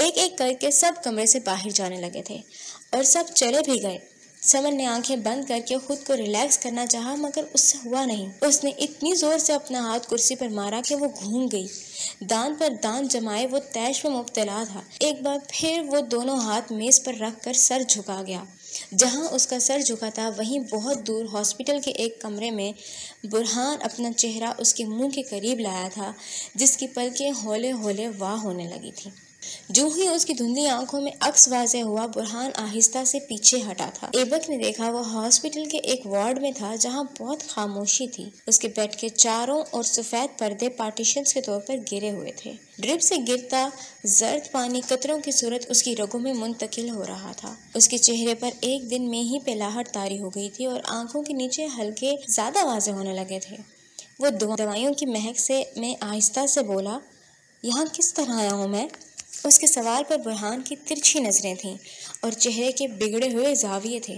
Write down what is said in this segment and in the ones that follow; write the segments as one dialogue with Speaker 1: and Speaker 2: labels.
Speaker 1: ایک ایک کر کے سب کمرے سے باہر جانے لگے تھے اور سب چلے بھی گئے۔ سمن نے آنکھیں بند کر کے خود کو ریلیکس کرنا چاہا مگر اس سے ہوا نہیں۔ اس نے اتنی زور سے اپنا ہاتھ کرسی پر مارا کہ وہ گھوم گئی۔ دان پر دان جمائے وہ طیش میں مبتلا تھا۔ ایک بار پھر وہ دونوں ہاتھ میز پر رکھ کر سر جھکا گیا۔ جہاں اس کا سر جھکا تھا وہیں بہت دور ہاسپٹل کے ایک کمرے میں برہان اپنا چہرہ اس کے منہ کے قریب لایا تھا، جس کی پلکیں ہولے ہولے واہ ہونے لگی تھی۔ جو ہی اس کی دھندلی آنکھوں میں عکس واضح ہوا، برہان آہستہ سے پیچھے ہٹا تھا۔ ایبک نے دیکھا وہ ہاسپٹل کے ایک وارڈ میں تھا جہاں بہت خاموشی تھی۔ اس کے بیڈ کے چاروں اور سفید پردے پارٹیشنز کے طور پر گرے ہوئے تھے۔ ڈرپ سے گرتا زرد پانی قطروں کی صورت اس کی رگوں میں منتقل ہو رہا تھا۔ اس کے چہرے پر ایک دن میں ہی پہلاہٹ طاری ہو گئی تھی اور آنکھوں کے نیچے ہلکے زیادہ واضح ہونے لگے تھے۔ وہ دوائیوں کی مہک سے میں آہستہ سے بولا، یہاں کس طرح آیا ہوں میں؟ اس کے سوال پر برہان کی ترچھی نظریں تھیں اور چہرے کے بگڑے ہوئے زاویے تھے۔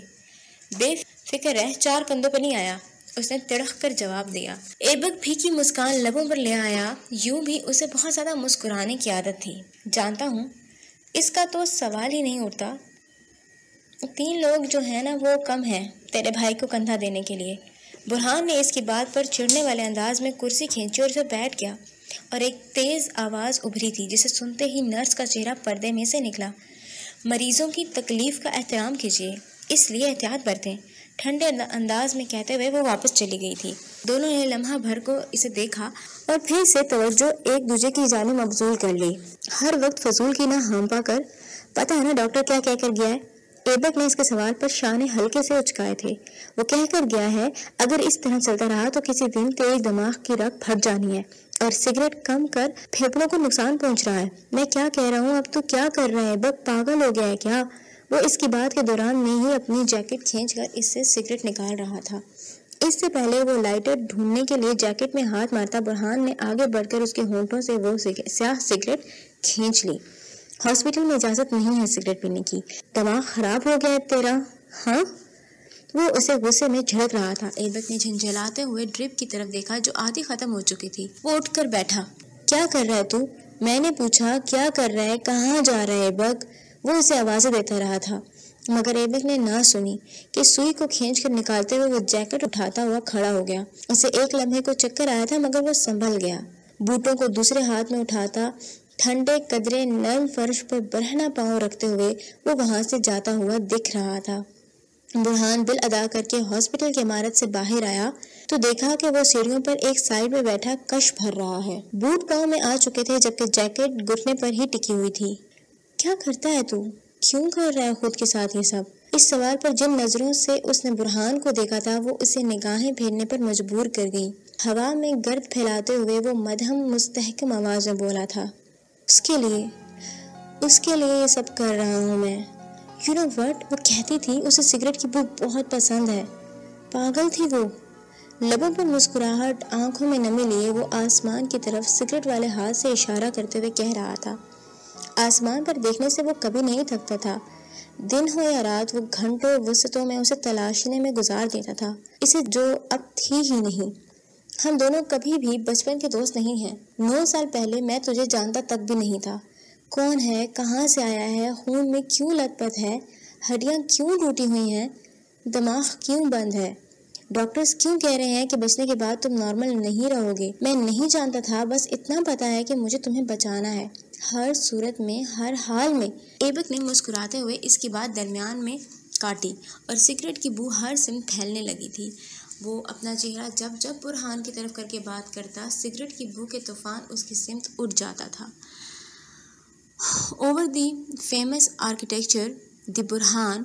Speaker 1: بے فکر رہ، 4 کندھوں پر نہیں آیا، اس نے تڑخ کر جواب دیا۔ ایبک پھیکی مسکان لبوں پر لے آیا، یوں بھی اسے بہت زیادہ مسکرانے کی عادت تھی۔ جانتا ہوں، اس کا تو سوال ہی نہیں اٹھتا۔ 3 لوگ جو ہیں نا وہ کم ہیں تیرے بھائی کو کندھا دینے کے لیے۔ برہان نے اس کی بات پر چڑھنے والے انداز میں کرسی کھینچی اور اسے بیٹھ گیا اور ایک تیز آواز ابھری تھی جسے سنتے ہی نرس کا چہرہ پردے میں سے نکلا۔ مریضوں کی تکلیف کا احترام کیجیے، اس لیے احتیاط برتیں، ٹھنڈے انداز میں کہتے ہوئے وہ واپس چلی گئی تھی۔ دونوں نے لمحہ بھر کو اسے دیکھا اور پھر سے توجہ ایک دوسرے کی جانب مبذول کر لی۔ ہر وقت فضول کی نہ ہانپا کر، پتہ ہے نا ڈاکٹر کیا کہہ کر گیا ہے؟ ایبک نے اس کے سوال پر شانے ہلکے سے اچکائے تھے۔ وہ کہہ کر گیا ہے اگر اس طرح چلتا رہا تو کسی دن تیری دماغ کی رگ پھٹ جانی ہے اور سگریٹ کم کر، پھیپھڑوں کو نقصان پہنچ رہا ہے۔ میں کیا کہہ رہا ہوں، اب تو کیا کر رہا ہے ایبک، پاگل ہو گیا ہے کیا؟ وہ اس کی بات کے دوران میں ہی اپنی جیکٹ کھینچ کر اس سے سگریٹ نکال رہا تھا۔ اس سے پہلے وہ لائٹر ڈھونڈنے کے لیے جیکٹ میں ہاتھ مارتا، برہان نے آگے بڑھ کر اس کے ہونٹوں سے وہ سیاہ سگریٹ کھینچ لی۔ ہاسپٹل میں اجازت نہیں ہے سگریٹ پینے کی، دماغ خراب ہو گیا ہے تیرا، ہاں؟ وہ اسے غصے میں جھڑک رہا تھا۔ ایبک نے جھنجھلاتے ہوئے ڈرپ کی طرف دیکھا جو آدھی ختم ہو چکی تھی۔ وہ اٹھ کر بیٹھا۔ کیا کر رہا ہے تو؟ میں نے پوچھا کیا کر رہا ہے، کہاں جا رہا ہے ایبک؟ وہ اسے آوازیں دیتا رہا تھا مگر ایبک نے نہ سنی کہ سوئی کو کھینچ کر نکالتے ہوئے وہ جیکٹ اٹھاتا ہوا کھڑا ہو گیا۔ اسے ایک لمحے کو چکر آیا تھا مگر وہ سنبھل گیا۔ بوٹوں کو دوسرے ہاتھ میں اٹھاتا، ٹھنڈے قدرے نرم فرش پر برہنہ پاؤں رکھتے ہوئے وہ وہاں سے جاتا ہوا دکھ رہا تھا۔ برہان دل ادا کر کے ہاسپٹل کی عمارت سے باہر آیا تو دیکھا کہ وہ سیڑھیوں پر ایک سائیڈ میں بیٹھا کش بھر رہا ہے۔ بوٹ پاؤں میں آ چکے تھے جبکہ جیکٹ گھٹنے پر ہی ٹکی ہوئی تھی۔ کیا کرتا ہے تو؟ کیوں کر رہا ہے خود کے ساتھ یہ سب؟ اس سوال پر جن نظروں سے اس نے برہان کو دیکھا تھا وہ اسے نگاہیں پھیرنے پر مجبور کر گئی۔ ہوا میں گرد پھیلاتے ہوئے وہ مدھم مستحکم آواز میں بولا تھا، اس کے لیے یہ سب کر رہا ہوں میں۔ یو نو وٹ، وہ کہتی تھی اسے سگریٹ کی بو بہت پسند ہے۔ پاگل تھی وہ۔ لبوں پر مسکراہٹ، آنکھوں میں نمی لیے وہ آسمان کی طرف سگریٹ والے ہاتھ سے اشارہ کرتے ہوئے کہہ رہا تھا۔ آسمان پر دیکھنے سے وہ کبھی نہیں تھکتا تھا۔ دن ہو یا رات وہ گھنٹوں وسطوں میں اسے تلاشنے میں گزار دیتا تھا، اسے جو اب تھی ہی نہیں۔ ہم دونوں کبھی بھی بچپن کے دوست نہیں ہیں۔ 9 سال پہلے میں تجھے جانتا تک بھی نہیں تھا۔ کون ہے، کہاں سے آیا ہے، خون میں کیوں لت پت ہے، ہڈیاں کیوں ٹوٹی ہوئی ہیں، دماغ کیوں بند ہے، ڈاکٹرز کیوں کہہ رہے ہیں کہ بچنے کے بعد تم نارمل نہیں رہو گے۔ میں نہیں جانتا تھا، بس اتنا پتا ہے کہ مجھے تمہیں بچانا ہے، ہر صورت میں، ہر حال میں۔ ایبک نے مسکراتے ہوئے اس کی بات درمیان میں کاٹی اور سگریٹ کی بو ہر سمت پھیلنے لگی تھی۔ وہ اپنا چہرہ جب برہان کی طرف کر کے بات کرتا، سگریٹ کی بو کے طوفان اس کی سمت اٹھ جاتا تھا۔ اوور دی فیمس آرکیٹیکچر دی برہان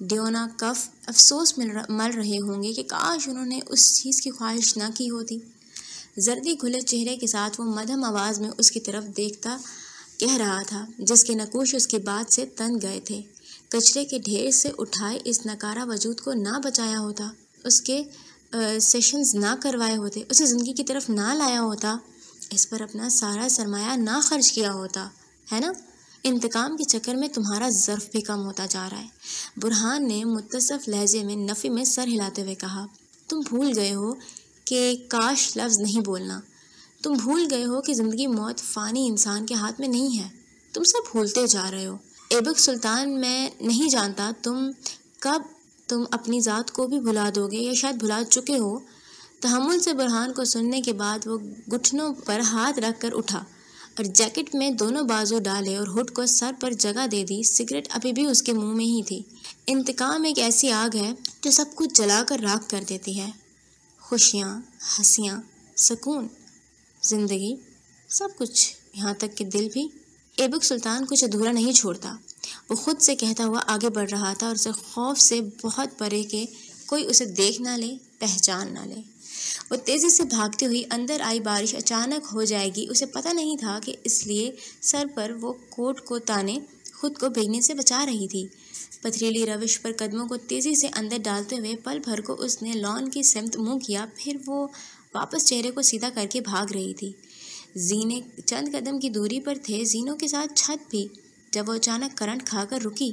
Speaker 1: ڈیونا کف افسوس مل رہے ہوں گے کہ کاش انہوں نے اس چیز کی خواہش نہ کی ہوتی۔ زردی کھلے چہرے کے ساتھ وہ مدھم آواز میں اس کی طرف دیکھتا کہہ رہا تھا، جس کے نقوش اس کے بعد سے تن گئے تھے۔ کچرے کے ڈھیر سے اٹھائے اس ناکارہ وجود کو نہ بچایا ہوتا، اس کے سیشنز نہ کروائے ہوتے، اسے زندگی کی طرف نہ لایا ہوتا، اس پر اپنا سارا سرمایہ نہ خرچ کیا ہوتا، ہے نا؟ انتقام کے چکر میں تمہارا ظرف بھی کم ہوتا جا رہا ہے۔ برہان نے متصف لہجے میں نفی میں سر ہلاتے ہوئے کہا، تم بھول گئے ہو کہ کاش لفظ نہیں بولنا، تم بھول گئے ہو کہ زندگی موت فانی انسان کے ہاتھ میں نہیں ہے۔ تم سب بھولتے جا رہے ہو ایبک سلطان، میں نہیں جانتا کب تم اپنی ذات کو بھی بھلا دو گے یا شاید بھلا چکے ہو۔ تحمل سے برہان کو سننے کے بعد وہ گھٹنوں پر ہاتھ رکھ کر اٹھا اور جیکٹ میں دونوں بازو ڈالے اور ہڈ کو سر پر جگہ دے دی۔ سگریٹ ابھی بھی اس کے منہ میں ہی تھی۔ انتقام ایک ایسی آگ ہے جو سب کچھ جلا کر راکھ کر دیتی ہے، خوشیاں، ہنسیاں، سکون، زندگی، سب کچھ، یہاں تک کہ دل بھی۔ ایبک سلطان کچھ ادھورا نہیں چھوڑتا، وہ خود سے کہتا ہوا آگے بڑھ رہا تھا اور اسے خوف سے بہت پرے کہ کوئی اسے دیکھ نہ لے، پہچان نہ لے۔ وہ تیزی سے بھاگتی ہوئی اندر آئی۔ بارش اچانک ہو جائے گی، اسے پتہ نہیں تھا کہ اس لیے سر پر وہ کوٹ کو تانے خود کو بھیگنے سے بچا رہی تھی۔ پتھریلی روش پر قدموں کو تیزی سے اندر ڈالتے ہوئے پل بھر کو اس نے لان کی سمت منہ کیا، پھر وہ واپس چہرے کو سیدھا کر کے بھاگ رہی تھی۔ زینے چند قدم کی دوری پر تھے، زینوں کے ساتھ چھت بھی، جب وہ اچانک کرنٹ کھا کر رکی۔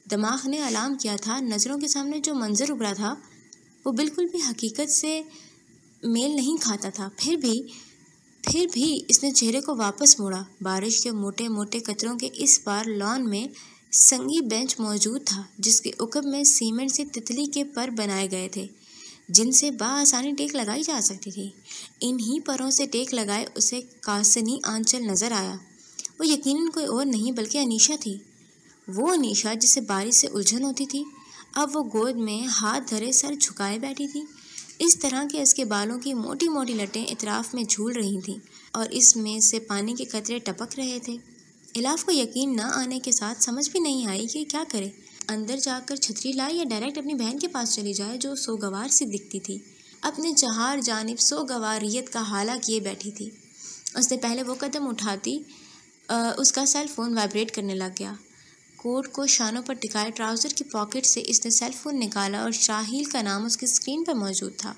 Speaker 1: دماغ نے الارم کیا تھا۔ نظروں کے سامنے جو منظر ابھرا تھا وہ بالکل بھی حقیقت سے میل نہیں کھاتا تھا۔ پھر بھی اس نے چہرے کو واپس موڑا۔ بارش کے موٹے موٹے قطروں کے اس بار لان میں سنگی بینچ موجود تھا جس کے عقب میں سیمنٹ سے تتلی کے پر بنائے گئے تھے جن سے بآسانی ٹیک لگائی جا سکتی تھی۔ انہی پروں سے ٹیک لگائے اسے کاسنی آنچل نظر آیا۔ وہ یقیناً کوئی اور نہیں بلکہ انیشا تھی، وہ انیشا جسے بارش سے الجھن ہوتی تھی۔ اب وہ گود میں ہاتھ دھرے سر جھکائے بیٹھی تھی، اس طرح کہ اس کے بالوں کی موٹی موٹی لٹیں اطراف میں جھول رہی تھیں اور اس میں سے پانی کے قطرے ٹپک رہے تھے۔ الاف کو یقین نہ آنے کے ساتھ سمجھ بھی نہیں آئی کہ کیا کرے، اندر جا کر چھتری لائے یا ڈائریکٹ اپنی بہن کے پاس چلی جائے جو سوگوار سی دکھتی تھی، اپنے چہار جانب سوگواریت کا حالہ کیے بیٹھی تھی۔ اس نے پہلے وہ قدم اٹھاتی اس کا سیل فون وائبریٹ کرنے لگ گیا۔ کوٹ کو شانوں پر ٹکائے ٹراؤزر کی پاکٹ سے اس نے سیل فون نکالا اور شاہیل کا نام اس کی اسکرین پر موجود تھا۔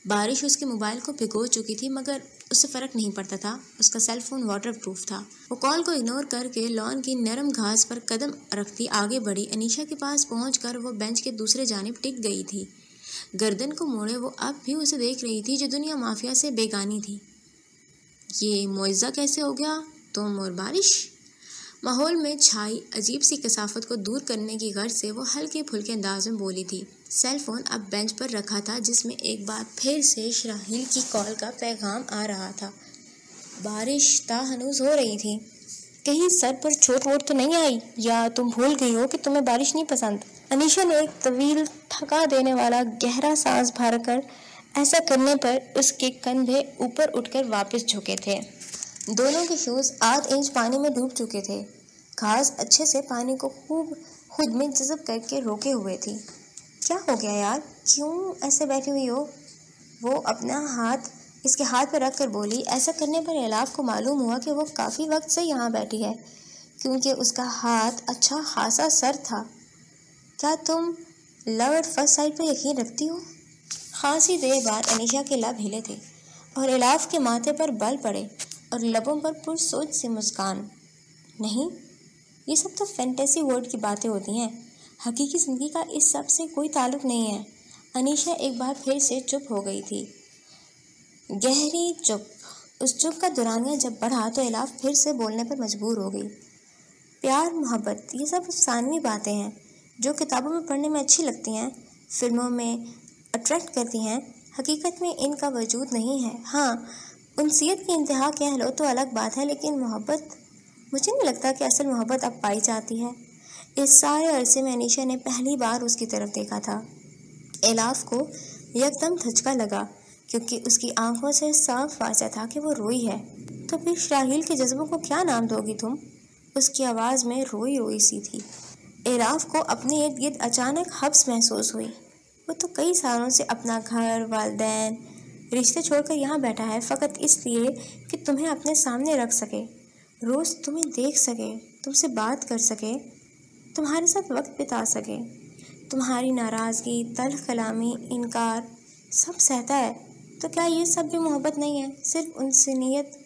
Speaker 1: بارش اس کے موبائل کو بھگو چکی تھی مگر اس سے فرق نہیں پڑتا تھا، اس کا سیل فون واٹر پروف تھا۔ وہ کال کو اگنور کر کے لان کی نرم گھاس پر قدم رکھتی آگے بڑھی۔ انیشا کے پاس پہنچ کر وہ بینچ کے دوسرے جانب ٹک گئی تھی، گردن کو موڑے وہ اب بھی اسے دیکھ رہی تھی جو دنیا مافیا سے بیگانی تھی۔ یہ معجزہ کیسے ہو گیا؟ تم اور بارش؟ ماحول میں چھائی عجیب سی کثافت کو دور کرنے کی غرض سے وہ ہلکے پھلکے انداز میں بولی تھی۔ سیل فون اب بینچ پر رکھا تھا جس میں ایک بار پھر سے شاہیل کی کال کا پیغام آ رہا تھا۔ بارش ہنوز ہو رہی تھی۔ کہیں سر پر چوٹ ووٹ تو نہیں آئی یا تم بھول گئی ہو کہ تمہیں بارش نہیں پسند؟ انیشا نے ایک طویل تھکا دینے والا گہرا سانس بھر کر، ایسا کرنے پر اس کے کندھے اوپر اٹھ کر واپس جھکے تھے۔ دونوں کے شوز 8 انچ پانی میں ڈوب چکے تھے۔ گھاس اچھے سے پانی کو خوب خود میں جذب کر کے روکے ہوئے تھی۔ کیا ہو گیا یار، کیوں ایسے بیٹھی ہوئی ہو؟ وہ اپنا ہاتھ اس کے ہاتھ پر رکھ کر بولی۔ ایسا کرنے پر الاف کو معلوم ہوا کہ وہ کافی وقت سے یہاں بیٹھی ہے کیونکہ اس کا ہاتھ اچھا خاصا سرد تھا۔ کیا تم لو ایٹ فرسٹ سائٹ پر یقین رکھتی ہو؟ خاصی دیر بعد انیشا کے لب ہلے تھے اور الاف کے ماتھے پر بل پڑے اور لبوں پر پرسوچ سی مسکان۔ نہیں، یہ سب تو فینٹیسی ورلڈ کی باتیں ہوتی ہیں، حقیقی زندگی کا اس سب سے کوئی تعلق نہیں ہے۔ انیشا ایک بار پھر سے چپ ہو گئی تھی، گہری چپ۔ اس چپ کا دورانیہ جب بڑھا تو الاف پھر سے بولنے پر مجبور ہو گئی۔ پیار، محبت، یہ سب افسانوی باتیں ہیں جو کتابوں میں پڑھنے میں اچھی لگتی ہیں، فلموں میں اٹریکٹ کرتی ہیں، حقیقت میں ان کا وجود نہیں ہے۔ ہاں، انسیت کی انتہا کہہ لو تو الگ بات ہے، لیکن محبت، مجھے نہیں لگتا کہ اصل محبت اب پائی جاتی ہے۔ اس سارے عرصے میں انیشا نے پہلی بار اس کی طرف دیکھا تھا۔ الاف کو یکدم دھچکا لگا کیونکہ اس کی آنکھوں سے صاف واضح تھا کہ وہ روئی ہے۔ تو پھر شاہیل کے جذبوں کو کیا نام دو گی تم؟ اس کی آواز میں روئی روئی سی تھی۔ الاف کو اپنے ارد گرد اچانک حبس محسوس ہوئی۔ وہ تو کئی سالوں سے اپنا گھر، والدین، رشتے چھوڑ کر یہاں بیٹھا ہے فقط اس لیے کہ تمہیں اپنے سامنے رکھ سکے، روز تمہیں دیکھ سکے، تم سے بات کر سکے، تمہارے ساتھ وقت بتا سکے، تمہاری ناراضگی، تلخ کلامی، انکار سب سہتا ہے۔ تو کیا یہ سب بھی محبت نہیں ہے، صرف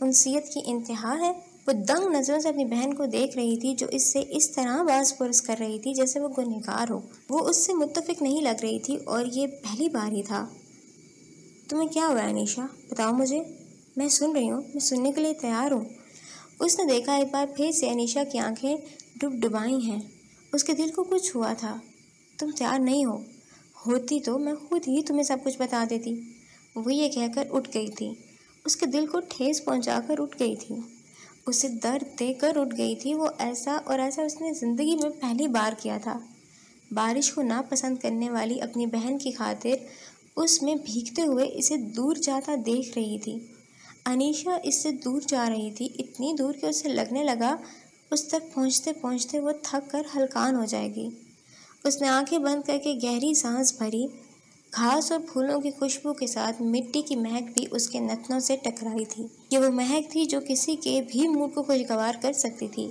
Speaker 1: انسیت کی انتہا ہے؟ وہ دنگ نظروں سے اپنی بہن کو دیکھ رہی تھی جو اس سے اس طرح باز پرس کر رہی تھی جیسے وہ گنہگار ہو۔ وہ اس سے متفق نہیں لگ رہی تھی اور یہ پہلی بار ہی تھا۔ تمہیں کیا ہوا انیشا؟ بتاؤ مجھے، میں سن رہی ہوں، میں سننے کے لیے تیار ہوں۔ اس نے دیکھا ایک بار پھر سے انیشا کی آنکھیں ڈبائی ہیں۔ اس کے دل کو کچھ ہوا تھا۔ تم تیار نہیں ہوتی تو میں خود ہی تمہیں سب کچھ بتا دیتی، وہ یہ کہہ کر اٹھ گئی تھی۔ اس کے دل کو ٹھیس پہنچا کر اٹھ گئی تھی، اسے درد دے کر اٹھ گئی تھی۔ وہ ایسا اس نے زندگی میں پہلی بار کیا تھا۔ بارش کو ناپسند کرنے والی اپنی بہن کی خاطر اس میں بھیگتے ہوئے اسے دور جاتا دیکھ رہی تھی۔ انیشا اس سے دور جا رہی تھی، اتنی دور کہ اسے لگنے لگا اس تک پہنچتے پہنچتے وہ تھک کر ہلکان ہو جائے گی۔ اس نے آنکھیں بند کر کے گہری سانس بھری۔ گھاس اور پھولوں کی خوشبو کے ساتھ مٹی کی مہک بھی اس کے نتنوں سے ٹکرائی تھی۔ یہ وہ مہک تھی جو کسی کے بھی موڈ کو خوشگوار کر سکتی تھی۔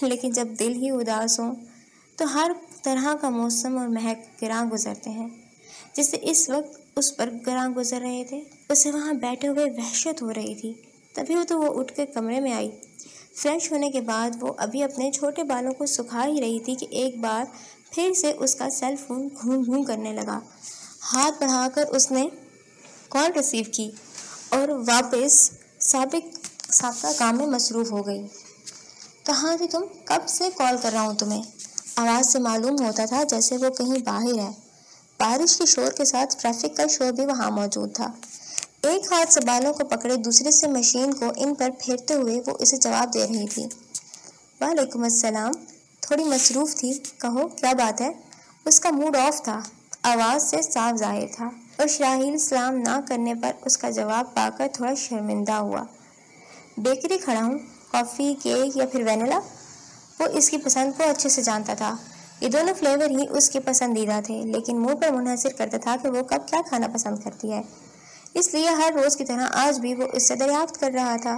Speaker 1: لیکن جب دل ہی اداس ہو تو ہر طرح کا موسم اور مہک گراں گزرتے ہیں، جیسے اس وقت اس پر گراں گزر رہے تھے۔ اسے وہاں بیٹھے ہوئے وحشت ہو رہی تھی۔ تبھی تو وہ اٹھ کر کمرے میں آئی۔ فریش ہونے کے بعد وہ ابھی اپنے چھوٹے بالوں کو سکھا ہی رہی تھی کہ ایک بار پھر سے اس کا سیل فون گھون گھون کرنے لگا۔ ہاتھ بڑھا کر اس نے کال ریسیو کی اور واپس سابقہ کام میں مصروف ہو گئی۔ کہاں تھی تم؟ کب سے کال کر رہا ہوں تمہیں۔ آواز سے معلوم ہوتا تھا جیسے وہ کہیں باہر ہے۔ بارش کے شور کے ساتھ ٹریفک کا شور بھی وہاں موجود تھا۔ ایک ہاتھ سے بالوں کو پکڑے دوسرے سے مشین کو ان پر پھیرتے ہوئے وہ اسے جواب دے رہی تھی۔ وعلیکم السلام، تھوڑی مصروف تھی، کہو کیا بات ہے؟ اس کا موڈ آف تھا، آواز سے صاف ظاہر تھا، اور شراحیل سلام نہ کرنے پر اس کا جواب پا کر تھوڑا شرمندہ ہوا۔ بیکری کھڑا ہوں، کافی، کیک یا پھر وینیلا؟ وہ اس کی پسند کو اچھے سے جانتا تھا۔ یہ دونوں فلیور ہی اس کے پسندیدہ تھے، لیکن منہ پر منحصر کرتا تھا کہ وہ کب کیا کھانا پسند کرتی ہے۔ اس لیے ہر روز کی طرح آج بھی وہ اس سے دریافت کر رہا تھا۔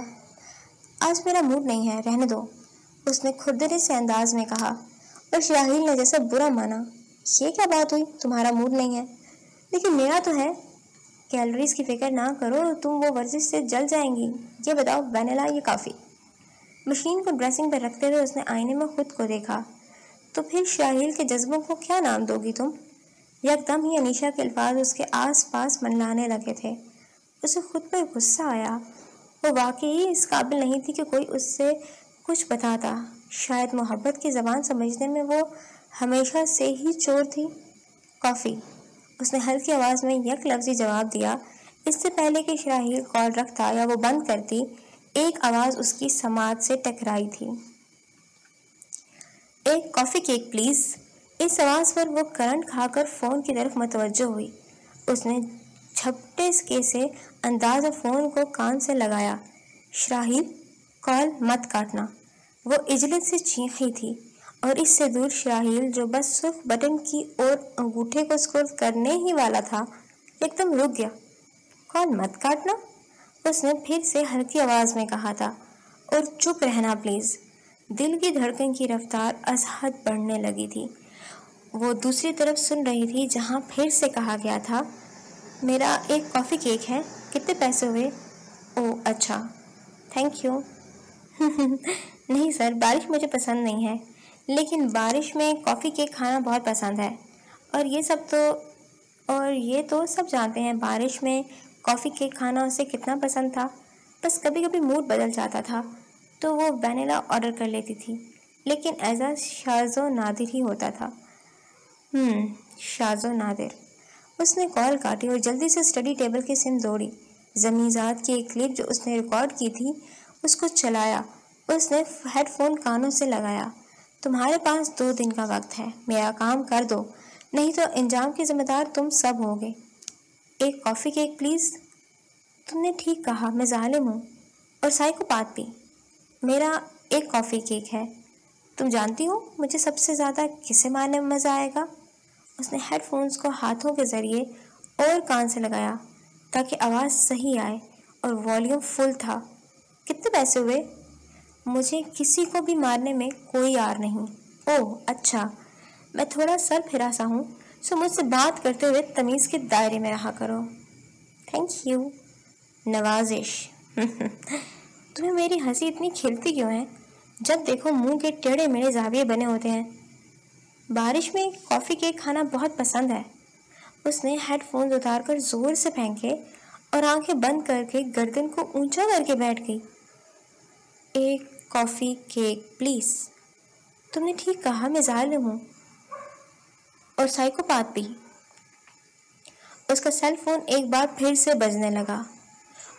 Speaker 1: آج میرا موڈ نہیں ہے، رہنے دو، اس نے کھردرے سے انداز میں کہا، اور شراحیل نے جیسے برا مانا۔ یہ کیا بات ہوئی، تمہارا موڈ نہیں ہے؟ لیکن میرا تو ہے۔ کیلوریز کی فکر نہ کرو، تم وہ ورزش سے جل جائیں گی۔ یہ بتاؤ، وینیلا یا کافی؟ مشین کو ڈریسنگ پر رکھتے ہوئے اس نے آئینے میں خود کو دیکھا۔ تو پھر شراحیل کے جذبوں کو کیا نام دو گی تم؟ یکدم ہی انیشا کے الفاظ اس کے آس پاس منڈلانے لگے تھے۔ اسے خود پر غصہ آیا۔ وہ واقعی اس قابل نہیں تھی کہ کوئی اس سے کچھ بتاتا۔ شاید محبت کی زبان سمجھنے میں وہ ہمیشہ سے ہی چور تھی۔ کافی، اس نے ہلکی آواز میں یک لفظی جواب دیا۔ اس سے پہلے کہ شراحیل کال رکھتا یا وہ بند کرتی، ایک آواز اس کی سماعت سے ٹکرائی تھی۔ ایک کافی کیک پلیز۔ اس آواز پر وہ کرنٹ کھا کر فون کی طرف متوجہ ہوئی۔ اس نے جھپٹے سے انداز میں فون کو کان سے لگایا۔ شراحیل، کال مت کاٹنا، وہ عجلت سے چیخی تھی، اور اس سے دور شراحیل جو بس سرخ بٹن کی اور انگوٹھے کو اسکرول کرنے ہی والا تھا، ایک دم رک گیا۔ کال مت کاٹنا، اس نے پھر سے ہلکی آواز میں کہا تھا، اور چپ رہنا پلیز۔ دل کی دھڑکن کی رفتار از حد بڑھنے لگی تھی۔ وہ دوسری طرف سن رہی تھی جہاں پھر سے کہا گیا تھا، میرا ایک کافی کیک ہے، کتنے پیسے ہوئے؟ اوہ اچھا، تھینک یو۔ نہیں سر، بارش مجھے پسند نہیں ہے، لیکن بارش میں کافی کیک کھانا بہت پسند ہے، اور یہ تو سب جانتے ہیں بارش میں کافی کیک کھانا اسے کتنا پسند تھا۔ بس کبھی کبھی موڈ بدل جاتا تھا تو وہ وینیلا آرڈر کر لیتی تھی، لیکن ایسا شاذ و نادر ہی ہوتا تھا۔ شاذ و نادر۔ اس نے کال کاٹی اور جلدی سے اسٹڈی ٹیبل کی سمت دوڑی۔ ضمیزات کی ایک کلپ جو اس نے ریکارڈ کی تھی اس کو چلایا۔ اس نے ہیڈ فون کانوں سے لگایا۔ تمہارے پاس 2 دن کا وقت ہے، میرا کام کر دو، نہیں تو انجام کے ذمہ دار تم سب ہوگے۔ ایک کافی کیک پلیز۔ تم نے ٹھیک کہا، میں ظالم ہوں اور سائیکوپاتھ بھی۔ میرا ایک کافی کیک ہے۔ تم جانتی ہو مجھے سب سے زیادہ کسے مارنے میں مزہ آئے گا؟ اس نے ہیڈ فونز کو ہاتھوں کے ذریعے اور کان سے لگایا تاکہ آواز صحیح آئے، اور والیوم فل تھا۔ کتنے پیسے ہوئے؟ مجھے کسی کو بھی مارنے میں کوئی آر نہیں۔ اوہ اچھا، میں تھوڑا سر پھرا سا ہوں، سو مجھ سے بات کرتے ہوئے تمیز کے دائرے میں رہا کرو۔ Thank you. نوازش۔ تمہیں میری ہنسی اتنی کھلتی کیوں ہے؟ جب دیکھو منہ کے ٹیڑھے میڑے زاویے بنے ہوتے ہیں۔ بارش میں کافی کیک کھانا بہت پسند ہے۔ اس نے ہیڈ فونز اتار کر زور سے پھینکے اور آنکھیں بند کر کے گردن کو اونچا کر کے بیٹھ گئی۔ ایک کافی کیک پلیز۔ تم نے ٹھیک کہا، میں ظالم ہوں اور سائیکوپاتھ بھی۔ اس کا سیل فون ایک بار پھر سے بجنے لگا۔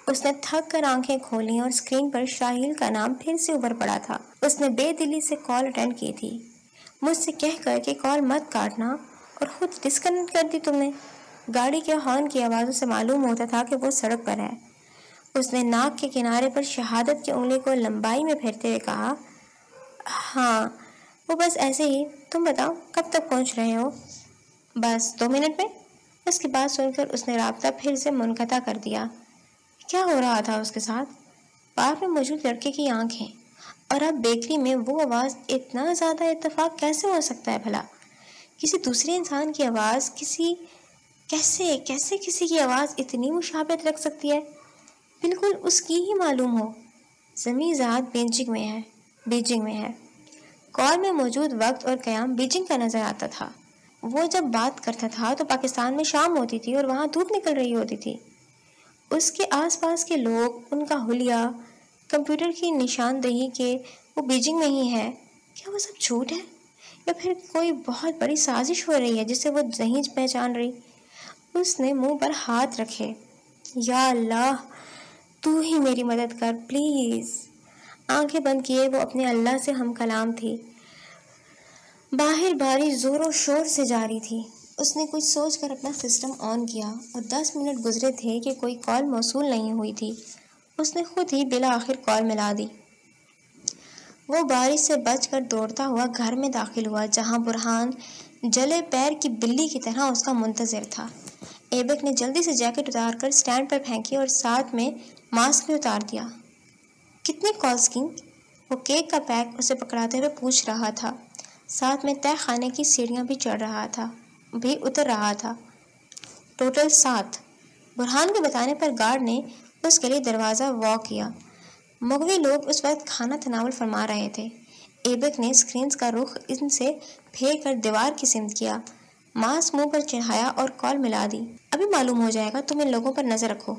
Speaker 1: اس نے تھک کر آنکھیں کھولیں اور اسکرین پر شاہیل کا نام پھر سے ابھر پڑا تھا۔ اس نے بے دلی سے کال اٹینڈ کی تھی، مجھ سے کہہ کر کہ کال مت کاٹنا، اور خود ڈسکنیکٹ کر دی تم نے۔ گاڑی کے ہارن کی آوازوں سے معلوم ہوتا تھا کہ وہ سڑک پر ہے۔ اس نے ناک کے کنارے پر شہادت کی انگلی کو لمبائی میں پھیرتے ہوئے کہا، ہاں وہ بس ایسے ہی۔ تم بتاؤ کب تک پہنچ رہے ہو؟ بس 2 منٹ میں۔ اس کی بات سن کر اس نے رابطہ پھر سے منقطع کر دیا۔ کیا ہو رہا تھا اس کے ساتھ؟ پارک میں موجود لڑکے کی آنکھیں، اور اب بیکری میں وہ آواز، اتنا زیادہ اتفاق کیسے ہو سکتا ہے بھلا؟ کسی دوسرے انسان کی آواز کیسے کسی کی آواز اتنی مشابہت رکھ سکتی ہے؟ بالکل اس کی ہی معلوم ہو۔ ضمیع ذات بیجنگ میں ہے۔ کال میں موجود وقت اور قیام بیجنگ کا نظر آتا تھا۔ وہ جب بات کرتا تھا تو پاکستان میں شام ہوتی تھی اور وہاں دھوپ نکل رہی ہوتی تھی۔ اس کے آس پاس کے لوگ، ان کا حلیہ، کمپیوٹر کی نشاندہی کہ وہ بیجنگ میں ہی ہے، کیا وہ سب جھوٹ ہے یا پھر کوئی بہت بڑی سازش ہو رہی ہے جسے وہ نہیں پہچان رہی؟ اس نے منہ پر ہاتھ رکھے۔ یا اللہ، تو ہی میری مدد کر پلیز۔ آنکھیں بند کیے وہ اپنے اللہ سے ہم کلام تھی۔ باہر بارش زور و شور سے جاری تھی۔ اس نے کچھ سوچ کر اپنا سسٹم آن کیا اور 10 منٹ گزرے تھے کہ کوئی کال موصول نہیں ہوئی تھی۔ اس نے خود ہی بالآخر کال ملا دی۔ وہ بارش سے بچ کر دوڑتا ہوا گھر میں داخل ہوا جہاں برہان جلے پیر کی بلی کی طرح اس کا منتظر تھا۔ ایبک نے جلدی سے جیکٹ اتار کر سٹینڈ پر پھینکی اور ساتھ میں ماسک بھی اتار دیا۔ کتنی کالز کی؟ وہ کیک کا پیک اسے پکڑاتے ہوئے پوچھ رہا تھا، ساتھ میں تہہ خانے کی سیڑھیاں بھی اتر رہا تھا۔ ٹوٹل 7۔ برہان کے بتانے پر گارڈ نے اس کے لیے دروازہ واک کیا۔ مغوی لوگ اس وقت کھانا تناول فرما رہے تھے۔ ایبک نے اسکرینز کا رخ ان سے پھیر کر دیوار کی سمت کیا، ماسک منہ پر چڑھایا اور کال ملا دی۔ ابھی معلوم ہو جائے گا، تم ان لوگوں پر نظر رکھو۔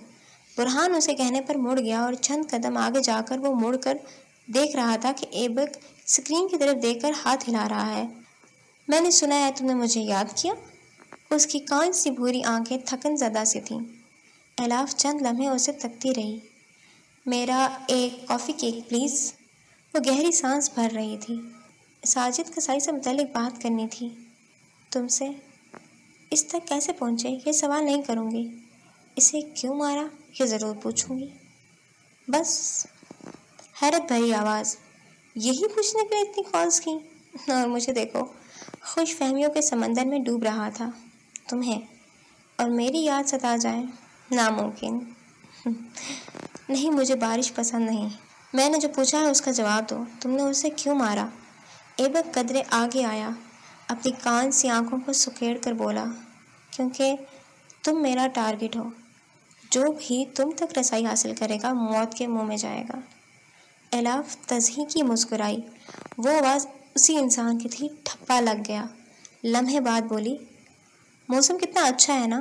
Speaker 1: برہان اسے کہنے پر مڑ گیا اور چند قدم آگے جا کر وہ مڑ کر دیکھ رہا تھا کہ ایبک اسکرین کی طرف دیکھ کر ہاتھ ہلا رہا ہے۔ میں نے سنا ہے تم نے مجھے یاد کیا؟ اس کی کان سی بھوری آنکھیں تھکن زدہ سی تھیں۔ الاف چند لمحے اسے تکتی رہی۔ میرا ایک کافی کیک پلیز۔ وہ گہری سانس بھر رہی تھی۔ ساجد قصائی سے متعلق بات کرنی تھی تم سے۔ اس تک کیسے پہنچے یہ سوال نہیں کروں گی، اسے کیوں مارا یہ ضرور پوچھوں گی۔ بس۔ حیرت بھری آواز، یہی پوچھنے کے لیے اتنی کالز کی؟ اور مجھے دیکھو، خوش فہمیوں کے سمندر میں ڈوب رہا تھا۔ تمہیں اور میری یاد ستا جائے، ناممکن۔ نہیں، مجھے بارش پسند نہیں۔ میں نے جو پوچھا ہے اس کا جواب دو، تم نے اسے کیوں مارا؟ ایبک قدرے آگے آیا، اپنی کان سی آنکھوں کو سکیڑ کر بولا، کیونکہ تم میرا ٹارگٹ ہو۔ جو بھی تم تک رسائی حاصل کرے گا موت کے منہ میں جائے گا۔ الاف تضحیکی مسکرائی۔ وہ آواز اسی انسان کی تھی۔ ٹھپا لگ گیا۔ لمحے بعد بولی، موسم کتنا اچھا ہے نا؟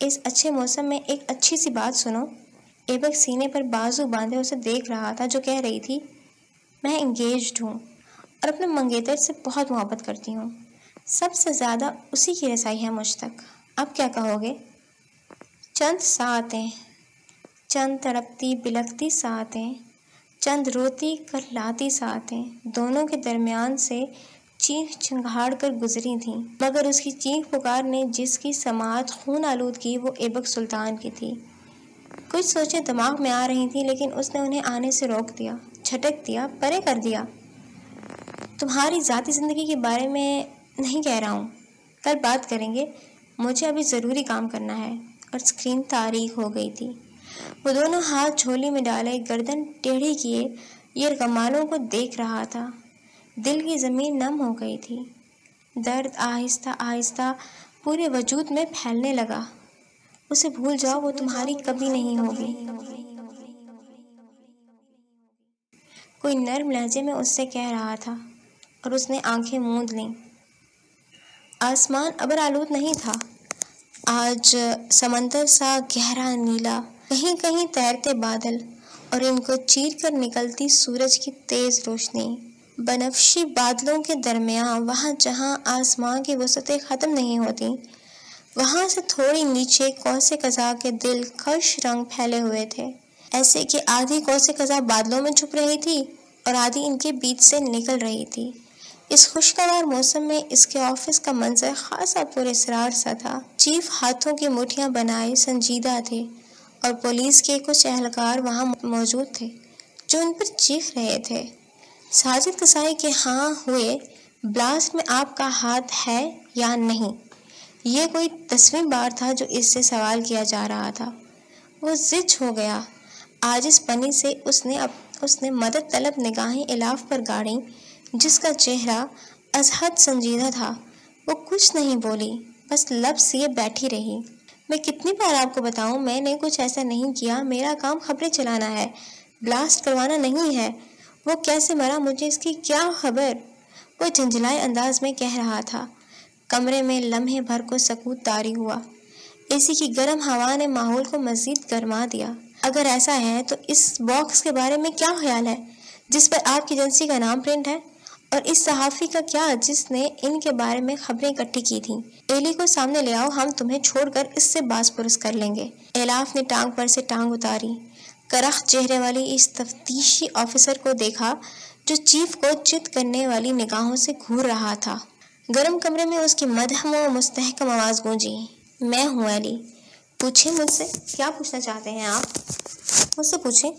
Speaker 1: اس اچھے موسم میں ایک اچھی سی بات سنو۔ ایبک سینے پر بازو باندھے اسے دیکھ رہا تھا جو کہہ رہی تھی، میں انگیجڈ ہوں اور اپنے منگیتر سے بہت محبت کرتی ہوں۔ سب سے زیادہ اسی کی رسائی ہے مجھ تک۔ اب کیا کہو گے؟ چند ساعتیں، چند تڑپتی بلکتی ساعتیں، چند روتی کرلاتی ساعتیں دونوں کے درمیان سے چیخ چنگھاڑ کر گزری تھیں، مگر اس کی چیخ پکار نے جس کی سماعت خون آلود کی وہ ایبک سلطان کی تھی۔ کچھ سوچیں دماغ میں آ رہی تھیں لیکن اس نے انہیں آنے سے روک دیا، جھٹک دیا، پرے کر دیا۔ تمہاری ذاتی زندگی کے بارے میں نہیں کہہ رہا ہوں، کل بات کریں گے، مجھے ابھی ضروری کام کرنا ہے۔ اور اسکرین تاریک ہو گئی تھی۔ وہ دونوں ہاتھ جھولی میں ڈالے، گردن ٹیڑھی کیے یرغمالوں کو دیکھ رہا تھا۔ دل کی زمین نم ہو گئی تھی۔ درد آہستہ آہستہ پورے وجود میں پھیلنے لگا۔ اسے بھول جاؤ، وہ تمہاری کبھی نہیں ہوگی۔ کوئی نرم لہجے میں اس سے کہہ رہا تھا اور اس نے آنکھیں موند لیں۔ آسمان ابر آلود نہیں تھا آج، سمندر سا گہرا نیلا، کہیں کہیں تیرتے بادل اور ان کو چیر کر نکلتی سورج کی تیز روشنی، بنفشی بادلوں کے درمیان، وہاں جہاں آسمان کی وسعتیں ختم نہیں ہوتی، وہاں سے تھوڑی نیچے قوس قزح کے دلکش رنگ پھیلے ہوئے تھے، ایسے کہ آدھی قوس قزح بادلوں میں چھپ رہی تھی اور آدھی ان کے بیچ سے نکل رہی تھی۔ اس خوشگوار موسم میں اس کے آفس کا منظر خاصا پراسرار سا تھا۔ چیف ہاتھوں کی مٹھیاں بنائے سنجیدہ تھے اور پولیس کے کچھ اہلکار وہاں موجود تھے جو ان پر چیخ رہے تھے۔ ساجد قصائی کے ہاں ہوئے بلاسٹ میں آپ کا ہاتھ ہے یا نہیں، یہ کوئی 10ویں بار تھا جو اس سے سوال کیا جا رہا تھا۔ وہ زج ہو گیا۔ عاجز پنی سے اس نے مدد طلب نگاہیں الاف پر گاڑیں جس کا چہرہ از حد سنجیدہ تھا۔ وہ کچھ نہیں بولی، بس لب سیے بیٹھی رہی۔ میں کتنی بار آپ کو بتاؤں، میں نے کچھ ایسا نہیں کیا، میرا کام خبریں چلانا ہے، بلاسٹ کروانا نہیں ہے۔ وہ کیسے مرا مجھے اس کی کیا خبر، وہ جھنجھلائے انداز میں کہہ رہا تھا۔ کمرے میں لمحے بھر کو سکوت طاری ہوا۔ اے سی کی گرم ہوا نے ماحول کو مزید گرما دیا۔ اگر ایسا ہے تو اس باکس کے بارے میں کیا خیال ہے جس پر آپ کی ایجنسی کا نام پرنٹ ہے، اور اس صحافی کا کیا جس نے ان کے بارے میں خبریں اکٹھی کی تھیں؟ ایلی کو سامنے لے آؤ، ہم تمہیں چھوڑ کر اس سے باز پرس کر لیں گے۔ الاف نے ٹانگ پر سے ٹانگ اتاری، کرخت چہرے والی اس تفتیشی آفیسر کو دیکھا جو چیف کو چت کرنے والی نگاہوں سے گھور رہا تھا۔ گرم کمرے میں اس کی مدھم و مستحکم آواز گونجی، میں ہوں ایلی، پوچھیں مجھ سے، کیا پوچھنا چاہتے ہیں آپ؟ مجھ سے پوچھیں۔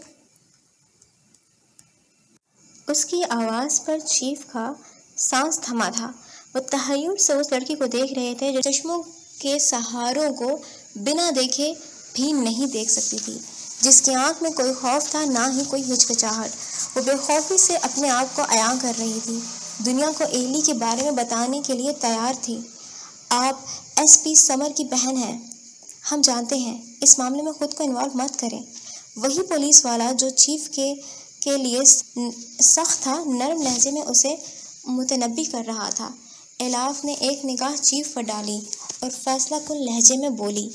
Speaker 1: اس کی آواز پر چیف کا سانس تھما تھا۔ وہ تحیر سے اس لڑکی کو دیکھ رہے تھے جو چشموں کے سہاروں کو بنا دیکھے بھی نہیں دیکھ سکتی تھی، جس کی آنکھ میں کوئی خوف تھا نہ ہی کوئی ہچکچاہٹ۔ وہ بے خوفی سے اپنے آپ کو عیاں کر رہی تھی، دنیا کو ایلی کے بارے میں بتانے کے لیے تیار تھی۔ آپ ایس پی سمر کی بہن ہیں، ہم جانتے ہیں، اس معاملے میں خود کو انوالو مت کریں۔ وہی پولیس والا جو چیف کے لیے سخت تھا نرم لہجے میں اسے متنبی کر رہا تھا۔ الاف نے ایک نگاہ چیف پر ڈالی اور فیصلہ کن لہجے میں بولی،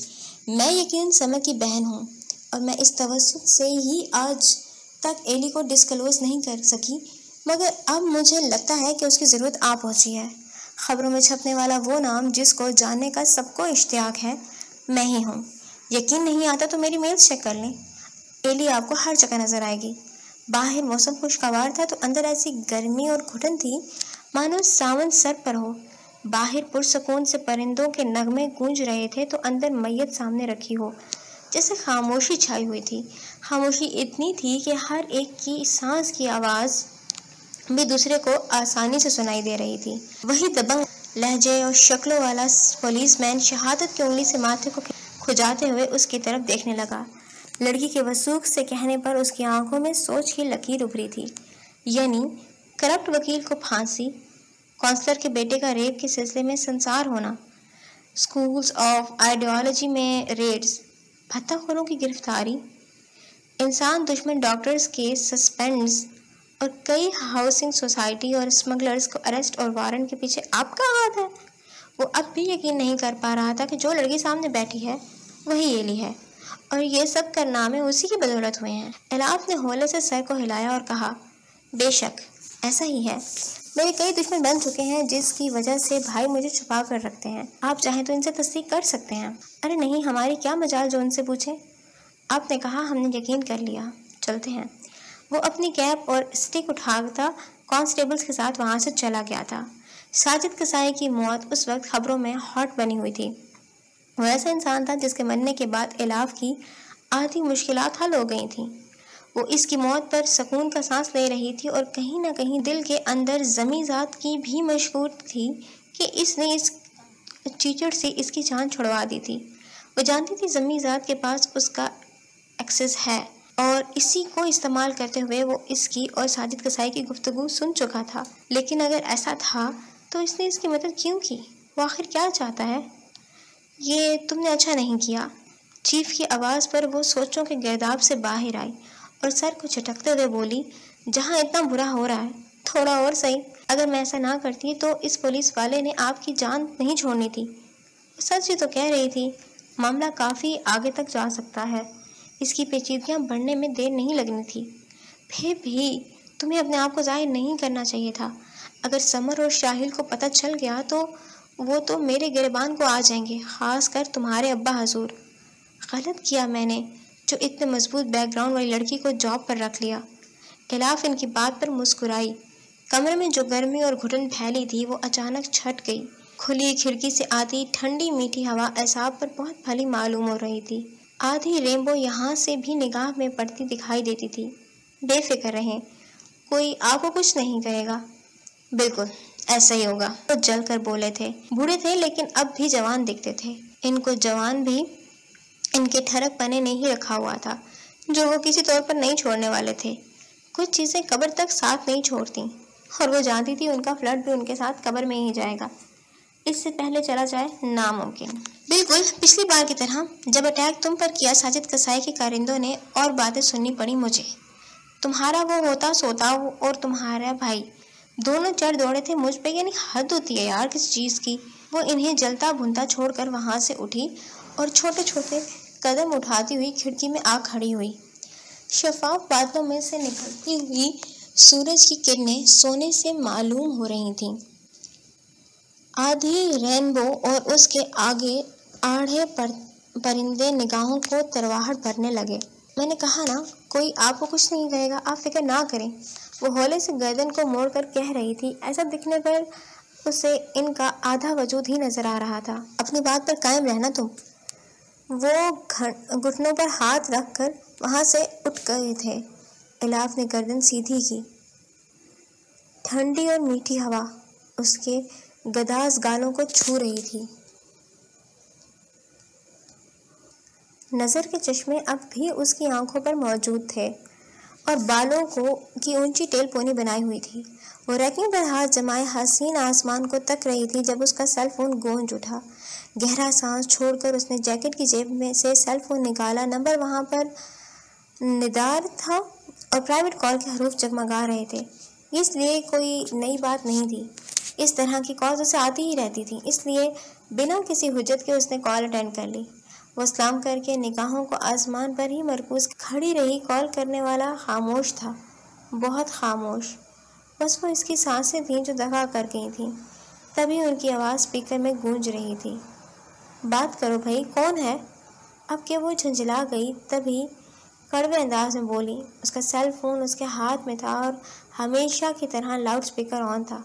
Speaker 1: میں یقیناً سمر کی بہن ہوں اور میں اس توسط سے ہی آج تک ایلی کو ڈسکلوز نہیں کر سکی، مگر اب مجھے لگتا ہے کہ اس کی ضرورت آ پہنچی ہے۔ خبروں میں چھپنے والا وہ نام جس کو جاننے کا سب کو اشتیاق ہے، میں ہی ہوں۔ یقین نہیں آتا تو میری میلز چیک کر لیں، ایلی آپ کو ہر جگہ نظر آئے گی۔ باہر موسم خوشگوار تھا تو اندر ایسی گرمی اور گھٹن تھی مانو ساون سر پر ہو۔ باہر پرسکون سے پرندوں کے نغمے گونج رہے تھے تو اندر میت سامنے رکھی ہو، جیسے خاموشی چھائی ہوئی تھی۔ خاموشی اتنی تھی کہ ہر ایک کی سانس کی آواز بھی دوسرے کو آسانی سے سنائی دے رہی تھی۔ وہی دبنگ لہجے اور شکلوں والا پولیس مین شہادت کی انگلی سے ماتھے کو کھجاتے ہوئے اس کی طرف دیکھنے لگا۔ لڑکی کے وثوق سے کہنے پر اس کی آنکھوں میں سوچ کی لکیر ابھری تھی، یعنی کرپٹ وکیل کو پھانسی، کونسلر کے بیٹے کا ریپ کے سلسلے میں سنسار ہونا، سکولز آف آئیڈیالوجی میں ریڈز، بھتہ خوروں کی گرفتاری، انسان دشمن ڈاکٹرز کے سسپینڈز اور کئی ہاؤسنگ سوسائٹی اور اسمگلرز کو اریسٹ اور وارنٹ کے پیچھے آپ کا ہاتھ ہے۔ وہ اب بھی یقین نہیں کر پا رہا تھا کہ جو لڑکی سامنے بیٹھی ہے وہی ایلی ہے، اور یہ سب کارنامے اسی کی بدولت ہوئے ہیں۔ الاف نے ہولے سے سر کو ہلایا اور کہا، بے شک ایسا ہی ہے، میرے کئی دشمن بن چکے ہیں جس کی وجہ سے بھائی مجھے چھپا کر رکھتے ہیں، آپ چاہیں تو ان سے تصدیق کر سکتے ہیں۔ ارے نہیں، ہماری کیا مجال جو ان سے پوچھیں۔ آپ نے کہا، ہم نے یقین کر لیا، چلتے ہیں۔ وہ اپنی کیپ اور اسٹک اٹھاتا کانسٹیبلز کے ساتھ وہاں سے چلا گیا تھا۔ ساجد قصائی کی موت اس وقت خبروں میں ہاٹ بنی ہوئی تھی۔ وہ ایسا انسان تھا جس کے مرنے کے بعد الاف کی آدھی مشکلات حل ہو گئی تھیں۔ وہ اس کی موت پر سکون کا سانس لے رہی تھی اور کہیں نہ کہیں دل کے اندر زمیں ذات کی بھی مشکور تھی کہ اس نے اس چیچڑ سے اس کی جان چھڑوا دی تھی۔ وہ جانتی تھی زمیں ذات کے پاس اس کا ایکسس ہے اور اسی کو استعمال کرتے ہوئے وہ اس کی اور ساجد قصائی کی گفتگو سن چکا تھا، لیکن اگر ایسا تھا تو اس نے اس کی مدد کیوں کی؟ وہ آخر کیا چاہتا ہے؟ یہ تم نے اچھا نہیں کیا۔ چیف کی آواز پر وہ سوچوں کے گرداب سے باہر آئی اور سر کو جھٹکتے ہوئے بولی، جہاں اتنا برا ہو رہا ہے تھوڑا اور صحیح، اگر میں ایسا نہ کرتی تو اس پولیس والے نے آپ کی جان نہیں چھوڑنی تھی۔ وہ سچ ہی تو کہہ رہی تھی، معاملہ کافی آگے تک جا سکتا ہے۔ اس کی پیچیدگیاں بڑھنے میں دیر نہیں لگنی تھی۔ پھر بھی تمہیں اپنے آپ کو ظاہر نہیں کرنا چاہیے تھا۔ اگر سمر اور شاہل کو پتہ چل گیا تو وہ تو میرے گریبان کو آ جائیں گے، خاص کر تمہارے ابا حضور۔ غلط کیا میں نے جو اتنے مضبوط بیک گراؤنڈ والی لڑکی کو جاب پر رکھ لیا۔ الاف ان کی بات پر مسکرائی۔ کمرے میں جو گرمی اور گھٹن پھیلی تھی وہ اچانک چھٹ گئی۔ کھلی کھڑکی سے آتی ٹھنڈی میٹھی ہوا اعصاب پر بہت بھلی معلوم ہو رہی تھی۔ آدھی رینبو یہاں سے بھی نگاہ میں پڑتی دکھائی دیتی تھی۔ بے فکر رہیں، کوئی آپ کو کچھ نہیں کرے گا۔ بالکل ایسا ہی ہوگا، وہ جل کر بولے تھے۔ بوڑھے تھے لیکن اب بھی جوان دکھتے تھے۔ ان کو جوان بھی ان کے ٹھڑک پنے نے ہی رکھا ہوا تھا جو وہ کسی طور پر نہیں چھوڑنے والے تھے۔ کچھ چیزیں قبر تک ساتھ نہیں چھوڑتی، اور وہ جانتی تھی ان کا فلرٹ بھی ان کے ساتھ قبر میں ہی جائے گا، اس سے پہلے چلا جائے ناممکن۔ بالکل پچھلی بار کی طرح جب اٹیک تم پر کیا ساجد قصائی کے کارندوں نے، اور باتیں سننی پڑی مجھے۔ تمہارا وہ ہوتا سوتا اور تمہارا بھائی دونوں چڑھ دوڑے تھے مجھ پہ، یعنی حد ہوتی ہے یار کس چیز کی۔ وہ انہیں جلتا بھنتا چھوڑ کر وہاں سے اٹھی اور چھوٹے چھوٹے قدم اٹھاتی ہوئی کھڑکی میں آ کھڑی ہوئی۔ شفاف بادلوں میں سے نکلتی ہوئی سورج کی کرنیں سونے سے معلوم ہو رہی تھیں۔ آدھی رینبو اور اس کے آگے آڑھے پرندے نگاہوں کو ترواہٹ بھرنے لگے۔ میں نے کہا نا کوئی آپ کو کچھ نہیں کہے گا، آپ فکر نہ کریں، وہ ہولے سے گردن کو موڑ کر کہہ رہی تھی۔ ایسا دکھنے پر اسے ان کا آدھا وجود ہی نظر آ رہا تھا۔ اپنی بات پر قائم رہنا تم۔ وہ گھٹنوں پر ہاتھ رکھ کر وہاں سے اٹھ گئے تھے۔ الاف نے گردن سیدھی کی۔ ٹھنڈی اور میٹھی ہوا اس کے گداز گالوں کو چھو رہی تھی۔ نظر کے چشمے اب بھی اس کی آنکھوں پر موجود تھے اور بالوں کی اونچی ٹیل پونی بنائی ہوئی تھی۔ وہ ریکنگ پر ہاتھ جمائے حسین آسمان کو تک رہی تھی جب اس کا سیل فون گونج اٹھا۔ گہرا سانس چھوڑ کر اس نے جیکٹ کی جیب میں سے سیل فون نکالا۔ نمبر وہاں پر ندار تھا اور پرائیویٹ کال کے حروف جگمگا رہے تھے۔ اس لیے کوئی نئی بات نہیں تھی، اس طرح کی کالز اسے آتی ہی رہتی تھی، اس لیے بنا کسی حجت کے اس نے کال اٹینڈ کر لی۔ وہ سلام کر کے نگاہوں کو آسمان پر ہی مرکوز کھڑی رہی۔ کال کرنے والا خاموش تھا، بہت خاموش، بس وہ اس کی سانسیں تھیں جو دفع کر گئی تھیں۔ تبھی ان کی آواز اسپیکر میں گونج رہی تھی۔ بات کرو بھائی، کون ہے؟ اب کہ وہ جھنجھلا گئی تبھی کڑوے انداز میں بولی۔ اس کا سیل فون اس کے ہاتھ میں تھا اور ہمیشہ کی طرح لاؤڈ اسپیکر آن تھا۔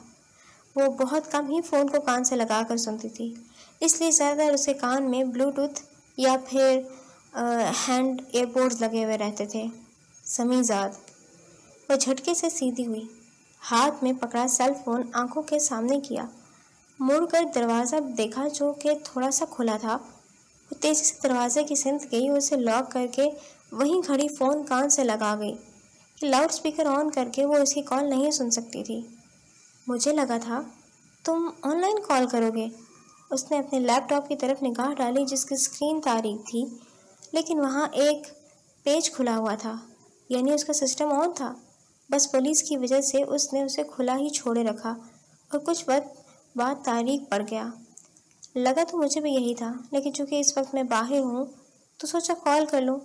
Speaker 1: وہ بہت کم ہی فون کو کان سے لگا کر سنتی تھی، اس لیے زیادہ تر اس کے کان میں بلوٹوتھ یا پھر ہینڈ ایئر پوڈز لگے ہوئے رہتے تھے۔ سمیزاد۔ وہ جھٹکے سے سیدھی ہوئی، ہاتھ میں پکڑا سیل فون آنکھوں کے سامنے کیا، مڑ کر دروازہ دیکھا جو کہ تھوڑا سا کھلا تھا۔ وہ تیزی سے دروازے کی سمت گئی اور اسے لاک کر کے وہیں کھڑی فون کان سے لگا گئی کہ لاؤڈ اسپیکر آن کر کے وہ اس کی کال نہیں سن سکتی تھی۔ مجھے لگا تھا تم آن لائن کال کرو گے۔ اس نے اپنے لیپ ٹاپ کی طرف نگاہ ڈالی جس کی اسکرین تاریک تھی، لیکن وہاں ایک پیج کھلا ہوا تھا، یعنی اس کا سسٹم آن تھا۔ بس پولیس کی وجہ سے اس نے اسے کھلا ہی چھوڑے رکھا اور کچھ وقت بعد تاریک پڑ گیا۔ لگا تو مجھے بھی یہی تھا، لیکن چونکہ اس وقت میں باہر ہوں تو سوچا کال کر لوں۔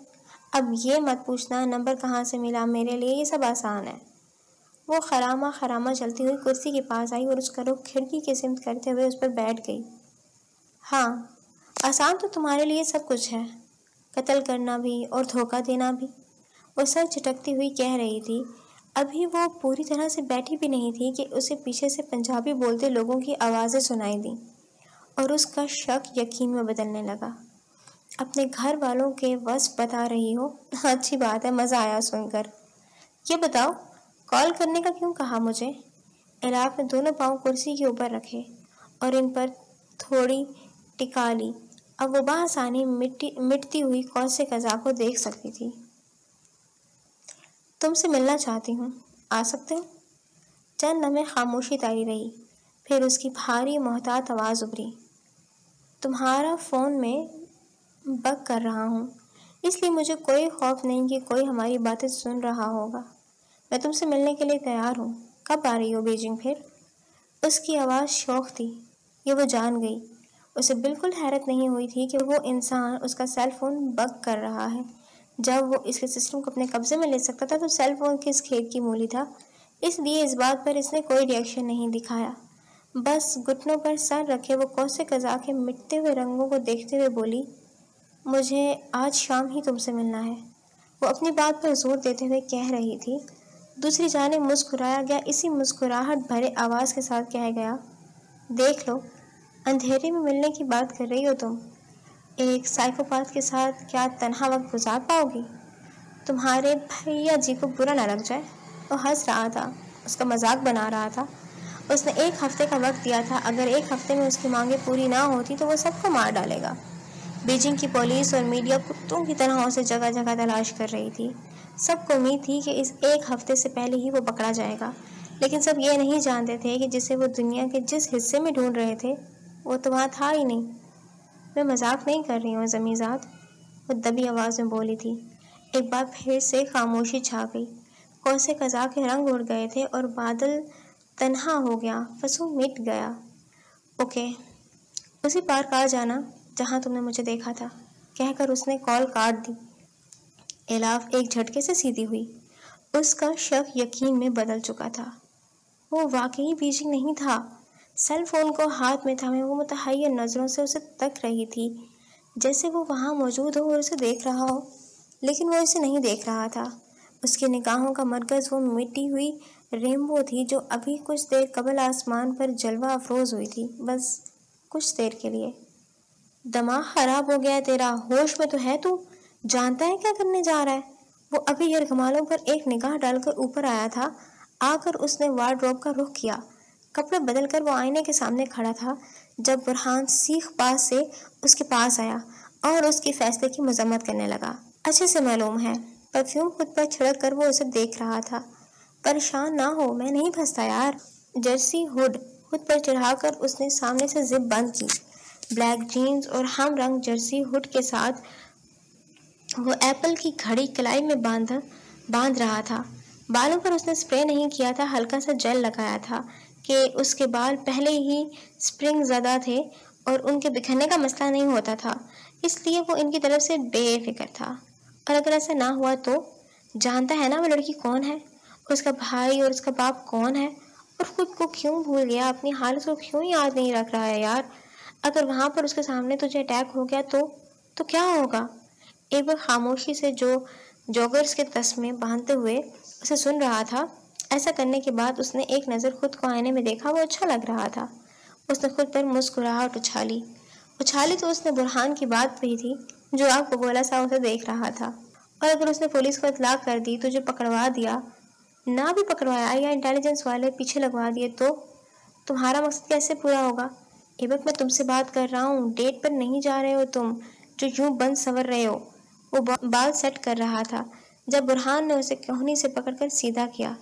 Speaker 1: اب یہ مت پوچھنا نمبر کہاں سے ملا، میرے لیے یہ سب آسان ہے۔ وہ خرامہ چلتی ہوئی کرسی کے پاس آئی اور اس کا رخ کھڑکی کی سمت کرتے ہوئے اس پر بیٹھ گئی۔ ہاں، آسان تو تمہارے لیے سب کچھ ہے، قتل کرنا بھی اور دھوکہ دینا بھی، وہ سر جھٹکتی ہوئی کہہ رہی تھی۔ ابھی وہ پوری طرح سے بیٹھی بھی نہیں تھی کہ اسے پیچھے سے پنجابی بولتے لوگوں کی آوازیں سنائی دیں اور اس کا شک یقین میں بدلنے لگا۔ اپنے گھر والوں کے وصف بتا رہی ہو؟ اچھی بات ہے، مزہ آیا سن کر۔ یہ بتاؤ کال کرنے کا کیوں کہا مجھے؟ الاف نے دونوں پاؤں کرسی کے اوپر رکھے اور ان پر تھوڑی ٹکا لی۔ اب وہ بآسانی مٹتی ہوئی قوس قزح کو دیکھ سکتی تھی۔ تم سے ملنا چاہتی ہوں، آ سکتے ہو؟ چند لمحے خاموشی تاری رہی، پھر اس کی بھاری محتاط آواز ابھری۔ تمہارا فون میں بگ کر رہا ہوں، اس لیے مجھے کوئی خوف نہیں کہ کوئی ہماری باتیں سن رہا ہوگا۔ میں تم سے ملنے کے لیے تیار ہوں۔ کب آ رہی ہو بیجنگ پھر؟ اس کی آواز شوق تھی، یہ وہ جان گئی۔ اسے بالکل حیرت نہیں ہوئی تھی کہ وہ انسان اس کا سیل فون بگ کر رہا ہے۔ جب وہ اس کے سسٹم کو اپنے قبضے میں لے سکتا تھا تو سیل فون کس کھیت کی مولی تھا۔ اس لیے اس بات پر اس نے کوئی ری ایکشن نہیں دکھایا، بس گھٹنوں پر سر رکھے وہ کوسے قزا کے مٹتے ہوئے رنگوں کو دیکھتے ہوئے بولی، مجھے آج شام ہی تم سے ملنا ہے۔ وہ اپنی بات پر زور دیتے ہوئے کہہ رہی تھی، دوسری جانب مسکرایا گیا اسی مسکراہٹ بھرے آواز کے ساتھ کہا گیا، دیکھ لو، اندھیرے میں ملنے کی بات کر رہی ہو تم، ایک سائیکوپاتھ کے ساتھ کیا تنہا وقت گزار پاؤ گی؟ تمہارے بھیا جی کو برا نہ لگ جائے۔ وہ ہنس رہا تھا، اس کا مذاق بنا رہا تھا۔ اس نے 1 ہفتے کا وقت دیا تھا، اگر 1 ہفتے میں اس کی مانگیں پوری نہ ہوتی تو وہ سب کو مار ڈالے گا۔ بیجنگ کی پولیس اور میڈیا کتوں کی طرح اسے جگہ جگہ تلاش کر رہی تھی۔ سب کو امید تھی کہ اس 1 ہفتے سے پہلے ہی وہ پکڑا جائے گا، لیکن سب یہ نہیں جانتے تھے کہ جسے وہ دنیا کے جس حصے میں ڈھونڈ رہے تھے وہ تو وہاں تھا ہی نہیں۔ میں مذاق نہیں کر رہی ہوں زمیزاد، وہ دبی آواز میں بولی تھی۔ ایک بار پھر سے خاموشی چھا گئی، کوسے قزا کے رنگ اڑ گئے تھے اور بادل تنہا ہو گیا، فسوں مٹ گیا۔ اوکے، اسی پارک آ جانا جہاں تم نے مجھے دیکھا تھا، کہہ کر اس نے کال کاٹ دی۔ الاف ایک جھٹکے سے سیدھی ہوئی، اس کا شک یقین میں بدل چکا تھا۔ وہ واقعی بیجنگ نہیں تھا۔ سیل فون کو ہاتھ میں تھامے وہ متحیر نظروں سے اسے تک رہی تھی، جیسے وہ وہاں موجود ہو اور اسے دیکھ رہا ہو، لیکن وہ اسے نہیں دیکھ رہا تھا۔ اس کی نگاہوں کا مرکز وہ مٹی ہوئی ریمبو تھی جو ابھی کچھ دیر قبل آسمان پر جلوہ افروز ہوئی تھی، بس کچھ دیر کے لیے۔ دماغ خراب ہو گیا ہے تیرا، ہوش میں تو ہے تو، جانتا ہے کیا کرنے جا رہا ہے؟ وہ ابھی یرغمالوں پر ایک نگاہ ڈال کر اوپر آیا تھا، آ کر اس نے وارڈروب کا رخ کیا۔ کپڑے بدل کر وہ آئینے کے سامنے کھڑا تھا جب برہان سیخ پاس سے اس کے پاس آیا اور اس کی فیصلے کی مذمت کرنے لگا۔ اچھے سے معلوم ہے، پرفیوم خود پر چھڑک کر وہ اسے دیکھ رہا تھا۔ پریشان نہ ہو، میں نہیں پھنستا یار۔ جرسی ہوڈ خود پر چڑھا کر اس نے سامنے سے زپ بند کی۔ بلیک جینز اور ہم رنگ جرسی ہوڈ کے ساتھ وہ ایپل کی گھڑی کلائی میں باندھ رہا تھا۔ بالوں پر اس نے سپرے نہیں کیا تھا، ہلکا سا جیل لگایا تھا کہ اس کے بال پہلے ہی سپرنگ زدہ تھے اور ان کے بکھرنے کا مسئلہ نہیں ہوتا تھا، اس لیے وہ ان کی طرف سے بے فکر تھا۔ اور اگر ایسا نہ ہوا تو جانتا ہے نا وہ لڑکی کون ہے، اس کا بھائی اور اس کا باپ کون ہے، اور خود کو کیوں بھول گیا، اپنی حالت کو کیوں یاد نہیں رکھ رہا ہے یار۔ اگر وہاں پر اس کے سامنے تجھے اٹیک ہو گیا تو کیا ہوگا؟ ایک بار خاموشی سے جو جوگرز کے تسمے باندھتے ہوئے اسے سن رہا تھا۔ ایسا کرنے کے بعد اس نے ایک نظر خود کو آئینے میں دیکھا، وہ اچھا لگ رہا تھا۔ اس نے خود پر مسکراہٹ اچھالی تو اس نے برہان کی بات پہ تھی جو آپ کو بولا سا اسے دیکھ رہا تھا۔ اور اگر اس نے پولیس کو اطلاع کر دی، تجھے پکڑوا دیا، نہ بھی پکڑوایا یا انٹیلیجنس والے پیچھے لگوا دیے تو تمہارا مقصد کیسے پورا ہوگا؟ ایبک میں تم سے بات کر رہا ہوں، ڈیٹ پر نہیں جا رہے ہو تم جو یوں بند سور رہے ہو۔ وہ بال سیٹ کر رہا تھا جب برہان نے اسے کوہنی سے پکڑ کر سیدھا کیا۔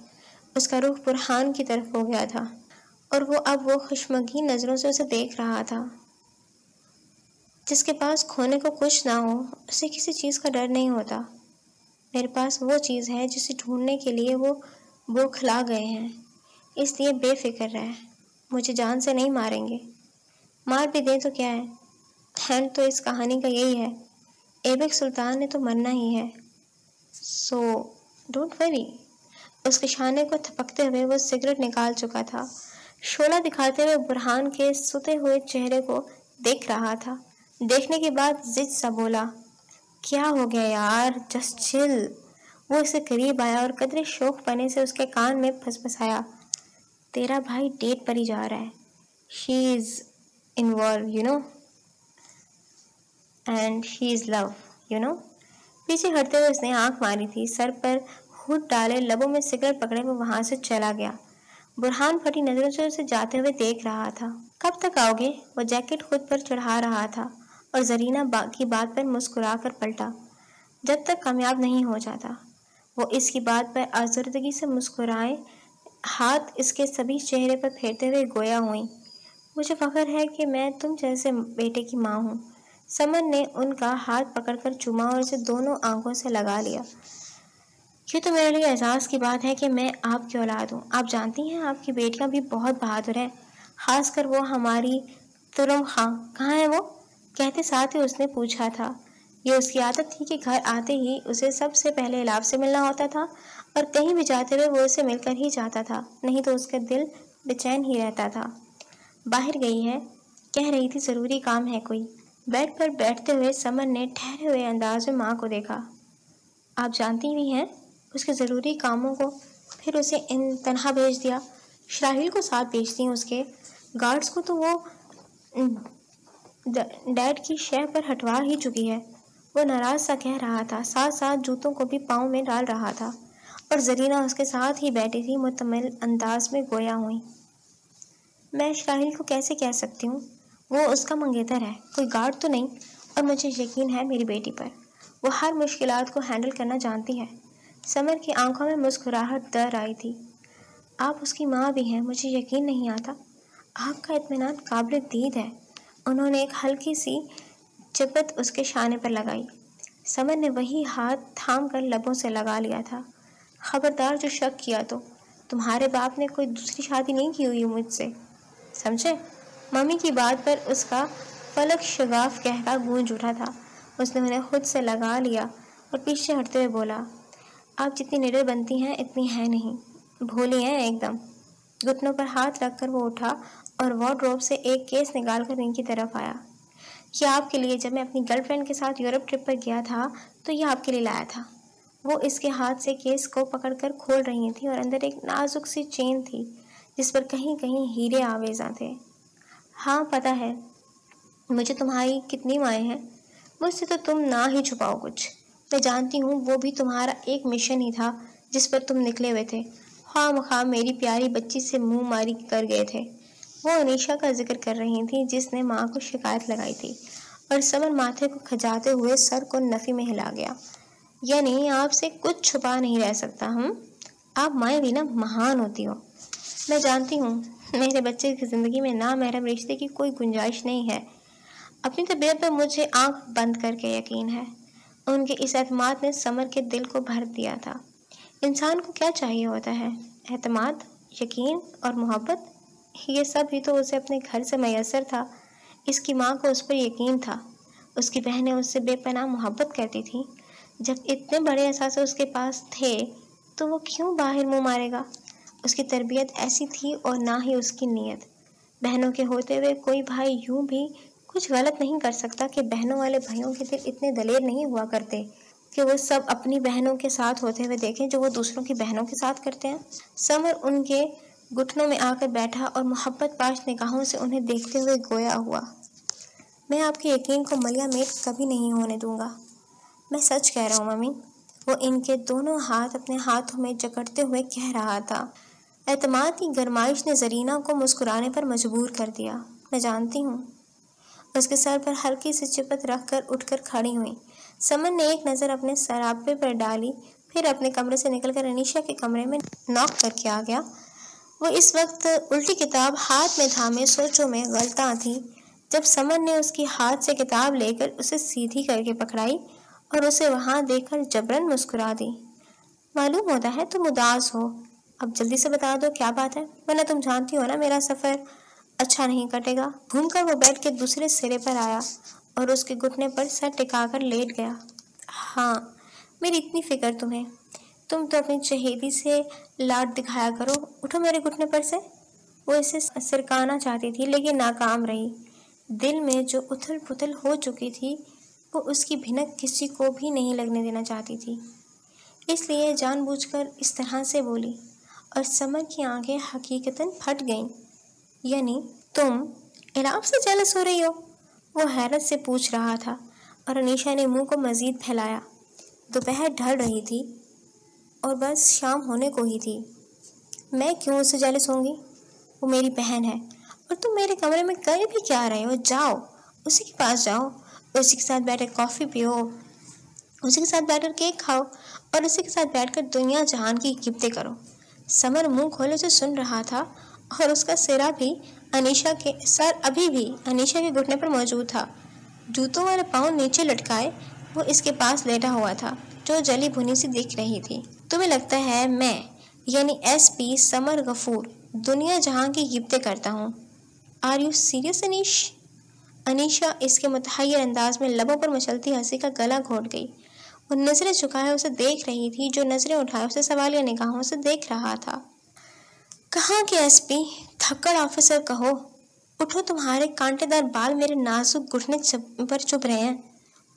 Speaker 1: اس کا رخ برہان کی طرف ہو گیا تھا اور وہ اب خشمگین نظروں سے اسے دیکھ رہا تھا۔ جس کے پاس کھونے کو کچھ نہ ہو اسے کسی چیز کا ڈر نہیں ہوتا۔ میرے پاس وہ چیز ہے جسے ڈھونڈنے کے لیے وہ بوکھلا گئے ہیں، اس لیے بے فکر رہے، مجھے جان سے نہیں ماریں گے، مار بھی دیں تو کیا ہے، اینڈ تو اس کہانی کا یہی ہے، ایبک سلطان نے تو مرنا ہی ہے، سو ڈونٹ وری۔ اس کے شانے کو تھپکتے ہوئے وہ سگریٹ نکال چکا تھا، شعلہ دکھاتے ہوئے برہان کے ستے ہوئے چہرے کو دیکھ رہا تھا۔ دیکھنے کے بعد ضد سا بولا، کیا ہو گیا یار، جسٹ چل۔ وہ اس سے قریب آیا اور قدرے شوق پنے سے اس کے کان میں پھسپسایا، تیرا بھائی ڈیٹ پر ہی جا رہا ہے، she is involve you know, and she is love you know. پیچھے ہٹتے ہوئے اس نے آنکھ ماری تھی، سر پر ہوٹ ڈالے، لبوں میں سگریٹ پکڑے وہ وہاں سے چلا گیا۔ برہان پھٹی نظروں سے اسے جاتے ہوئے دیکھ رہا تھا۔ کب تک آؤ گے؟ وہ جیکٹ خود پر چڑھا رہا تھا اور زرینہ کی بات پر مسکرا کر پلٹا، جب تک کامیاب نہیں ہو جاتا۔ وہ اس کی بات پر آزردگی سے مسکرائے، ہاتھ اس کے سبھی چہرے پر پھیرتے ہوئے گویا ہوئیں، مجھے فخر ہے کہ میں تم جیسے بیٹے کی ماں ہوں۔ سمر نے ان کا ہاتھ پکڑ کر چوما اور اسے دونوں آنکھوں سے لگا لیا۔ یہ تو میرے لیے اعزاز کی بات ہے کہ میں آپ کی اولاد ہوں۔ آپ جانتی ہیں آپ کی بیٹیاں بھی بہت بہادر ہیں، خاص کر وہ ہماری ترم خاں۔ کہاں ہے وہ؟ کہتے ساتھ ہی اس نے پوچھا تھا، یہ اس کی عادت تھی کہ گھر آتے ہی اسے سب سے پہلے الاب سے ملنا ہوتا تھا اور کہیں بھی جاتے ہوئے وہ اسے مل کر ہی جاتا تھا، نہیں تو اس کا دل بے چین ہی رہتا تھا۔ باہر گئی ہے، کہہ رہی تھی ضروری کام ہے کوئی۔ بیڈ پر بیٹھتے ہوئے سمر نے ٹھہرے ہوئے انداز میں ماں کو دیکھا۔ آپ جانتی بھی ہیں اس کے ضروری کاموں کو، پھر اسے تنہا بھیج دیا۔ شراحیل کو ساتھ بھیجتی ہیں، اس کے گارڈز کو تو وہ ڈیڈ کی شے پر ہٹوا ہی چکی ہے۔ وہ ناراض سا کہہ رہا تھا، ساتھ ساتھ جوتوں کو بھی پاؤں میں ڈال رہا تھا، اور زرینہ اس کے ساتھ ہی بیٹھی تھی متمل انداز میں گویا ہوئی۔ میں شراحیل کو کیسے کہہ سکتی ہوں؟ وہ اس کا منگیتر ہے، کوئی گارڈ تو نہیں، اور مجھے یقین ہے میری بیٹی پر، وہ ہر مشکلات کو ہینڈل کرنا جانتی ہے۔ سمر کی آنکھوں میں مسکراہٹ در آئی تھی۔ آپ اس کی ماں بھی ہیں، مجھے یقین نہیں آتا۔ آپ کا اطمینان قابل دید ہے۔ انہوں نے ایک ہلکی سی چپت اس کے شانے پر لگائی۔ سمر نے وہی ہاتھ تھام کر لبوں سے لگا لیا تھا۔ خبردار جو شک کیا تو تمہارے باپ نے کوئی دوسری شادی نہیں کی ہوئی مجھ سے، سمجھے؟ ممی کی بات پر اس کا فلک شگاف قہقہ گونج اٹھا تھا۔ اس نے انہیں خود سے لگا لیا اور پیچھے ہٹتے ہوئے بولا، آپ جتنی نڈر بنتی ہیں اتنی ہیں نہیں، بھولی ہیں ایک دم۔ گھٹنوں پر ہاتھ رکھ کر وہ اٹھا اور وارڈروب سے ایک کیس نکال کر ان کی طرف آیا۔ یہ آپ کے لیے، جب میں اپنی گرل فرینڈ کے ساتھ یورپ ٹرپ پر گیا تھا تو یہ آپ کے لیے لایا تھا۔ وہ اس کے ہاتھ سے کیس کو پکڑ کر کھول رہی تھی اور اندر ایک نازک سی چین تھی جس پر کہیں کہیں ہیرے آویزاں تھے۔ ہاں پتہ ہے مجھے تمہاری کتنی مائیں ہیں، مجھ سے تو تم نہ ہی چھپاؤ کچھ۔ میں جانتی ہوں وہ بھی تمہارا ایک مشن ہی تھا جس پر تم نکلے ہوئے تھے، خواہ مخواہ میری پیاری بچی سے منہ ماری کر گئے تھے۔ وہ انیشا کا ذکر کر رہی تھی جس نے ماں کو شکایت لگائی تھی، اور سمر ماتھے کو کھجاتے ہوئے سر کو نفی میں ہلا گیا۔ یعنی آپ سے کچھ چھپا نہیں رہ سکتا۔ آپ مائیں بھی نا مہان ہوتی ہو۔ میں جانتی ہوں میرے بچے کی زندگی میں نامحرم رشتے کی کوئی گنجائش نہیں ہے۔ اپنی طبیعت پر مجھے آنکھ بند کر کے یقین ہے۔ ان کے اس اعتماد نے سمر کے دل کو بھر دیا تھا۔ انسان کو کیا چاہیے ہوتا ہے؟ اعتماد، یقین اور محبت۔ یہ سب ہی تو اسے اپنے گھر سے میسر تھا۔ اس کی ماں کو اس پر یقین تھا، اس کی بہنیں اس سے بے پناہ محبت کرتی تھیں۔ جب اتنے بڑے اثاثے اس کے پاس تھے تو وہ کیوں باہر منہ مارے گا؟ اس کی تربیت ایسی تھی اور نہ ہی اس کی نیت۔ بہنوں کے ہوتے ہوئے کوئی بھائی یوں بھی کچھ غلط نہیں کر سکتا کہ بہنوں والے بھائیوں کے دل اتنے دلیر نہیں ہوا کرتے کہ وہ سب اپنی بہنوں کے ساتھ ہوتے ہوئے دیکھیں جو وہ دوسروں کی بہنوں کے ساتھ کرتے ہیں۔ سمر ان کے گھٹنوں میں آ کر بیٹھا اور محبت پاش نگاہوں سے انہیں دیکھتے ہوئے گویا ہوا، میں آپ کے یقین کو ملیا میٹ کبھی نہیں ہونے دوں گا۔ میں سچ کہہ رہا ہوں ممی، وہ ان کے دونوں ہاتھ اپنے ہاتھوں میں جکڑتے ہوئے کہہ رہا تھا۔ اعتماد کی گرمائش نے زرینہ کو مسکرانے پر مجبور کر دیا۔ میں جانتی ہوں۔ اس کے سر پر ہلکی سی چپت رکھ کر اٹھ کر کھڑی ہوئی۔ سمن نے ایک نظر اپنے سراپے پر ڈالی، پھر اپنے کمرے سے نکل کر انیشا کے کمرے میں ناک کر کے آ گیا۔ وہ اس وقت الٹی کتاب ہاتھ میں تھامے سوچوں میں غلطاں تھی جب سمن نے اس کی ہاتھ سے کتاب لے کر اسے سیدھی کر کے پکڑائی اور اسے وہاں دیکھ کر جبرن مسکرا دی۔ معلوم ہوتا ہے تم اداس ہو، اب جلدی سے بتا دو کیا بات ہے، ورنہ تم جانتی ہو نا میرا سفر اچھا نہیں کٹے گا۔ گھوم کر وہ بیڈ کے دوسرے سرے پر آیا اور اس کے گھٹنے پر سر ٹکا کر لیٹ گیا۔ ہاں میری اتنی فکر تمہیں، تم تو اپنی چہیتی سے لاڈ دکھایا کرو، اٹھو میرے گھٹنے پر سے۔ وہ اسے سرکانا چاہتی تھی لیکن ناکام رہی۔ دل میں جو اتھل پتھل ہو چکی تھی وہ اس کی بھنک کسی کو بھی نہیں لگنے دینا چاہتی تھی، اس لیے جان بوجھ کر اس طرح سے بولی، اور سمر کی آنکھیں حقیقتاً پھٹ گئیں۔ یعنی تم الاب سے جیلس ہو رہی ہو؟ وہ حیرت سے پوچھ رہا تھا، اور انیشا نے منہ کو مزید پھیلایا۔ دوپہر ڈھل رہی تھی اور بس شام ہونے کو ہی تھی۔ میں کیوں اس سے جیلس ہوں گی؟ وہ میری بہن ہے، اور تم میرے کمرے میں کر بھی کیا رہے ہو؟ جاؤ اسی کے پاس جاؤ، اسی کے ساتھ بیٹھ کر کافی پیو، اسی کے ساتھ بیٹھ کر کیک کھاؤ، اور اسی کے ساتھ بیٹھ کر دنیا جہان کی غیبتیں کرو۔ سمر منہ کھولے سے سن رہا تھا اور اس کا سر ابھی انیشا کے گھٹنے پر موجود تھا۔ جوتوں والے پاؤں نیچے لٹکائے وہ اس کے پاس لیٹا ہوا تھا جو جلی بھنی سی دکھ رہی تھی۔ تمہیں لگتا ہے میں یعنی ایس پی سمر غفور دنیا جہاں کی غیبتیں کرتا ہوں؟ Are you serious Anish? Anisha اس کے متحیر انداز میں لبوں پر مچلتی ہنسی کا گلا گھونٹ گئی۔ وہ نظریں چکائے اسے دیکھ رہی تھی، جو نظریں اٹھائے اسے سوالیہ نگاہوں سے دیکھ رہا تھا۔ کہاں کے ایس پی؟ تھکڑ آفیسر کہو، اٹھو، تمہارے کانٹے دار بال میرے نازک گھٹنے پر چبھ رہے ہیں۔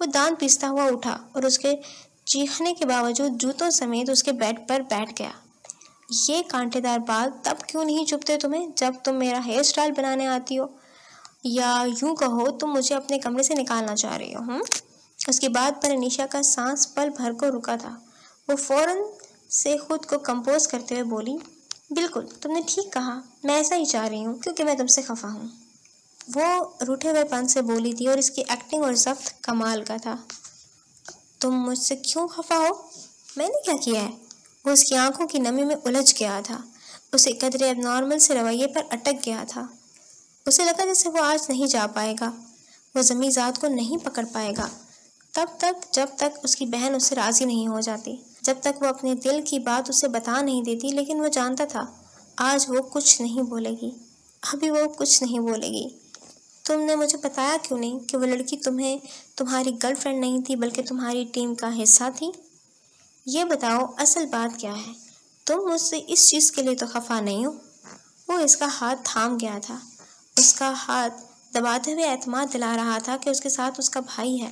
Speaker 1: وہ دانت پیستا ہوا اٹھا اور اس کے چیخنے کے باوجود جوتوں سمیت اس کے بیڈ پر بیٹھ گیا۔ یہ کانٹے دار بال تب کیوں نہیں چبھتے تمہیں جب تم میرا ہیئر سٹائل بنانے آتی ہو، یا یوں کہو تم مجھے اپنے کمرے سے نکالنا چاہ رہی ہو؟ اس کی بات پر انیشا کا سانس پل بھر کو رکا تھا۔ وہ فوراً سے خود کو کمپوز کرتے ہوئے بولی، بالکل، تم نے ٹھیک کہا، میں ایسا ہی چاہ رہی ہوں کیونکہ میں تم سے خفا ہوں۔ وہ روٹھے ہوئے پن سے بولی تھی اور اس کی ایکٹنگ اور ضبط کمال کا تھا۔ تم مجھ سے کیوں خفا ہو؟ میں نے کیا کیا ہے؟ وہ اس کی آنکھوں کی نمی میں الجھ گیا تھا۔ اسے قدرے اب نارمل سے رویے پر اٹک گیا تھا۔ اسے لگا جیسے وہ آج نہیں جا پائے گا، وہ ضمیذ ذات کو نہیں پکڑ پائے گا جب تک اس کی بہن اس سے راضی نہیں ہو جاتی، جب تک وہ اپنے دل کی بات اسے بتا نہیں دیتی۔ لیکن وہ جانتا تھا آج وہ کچھ نہیں بولے گی، ابھی وہ کچھ نہیں بولے گی۔ تم نے مجھے بتایا کیوں نہیں کہ وہ لڑکی تمہاری گرل فرینڈ نہیں تھی بلکہ تمہاری ٹیم کا حصہ تھی؟ یہ بتاؤ اصل بات کیا ہے؟ تم مجھ سے اس چیز کے لیے تو خفا نہیں ہو؟ وہ اس کا ہاتھ تھام گیا تھا، اس کا ہاتھ دباتے ہوئے اعتماد دلا رہا تھا کہ اس کے ساتھ اس کا بھائی ہے،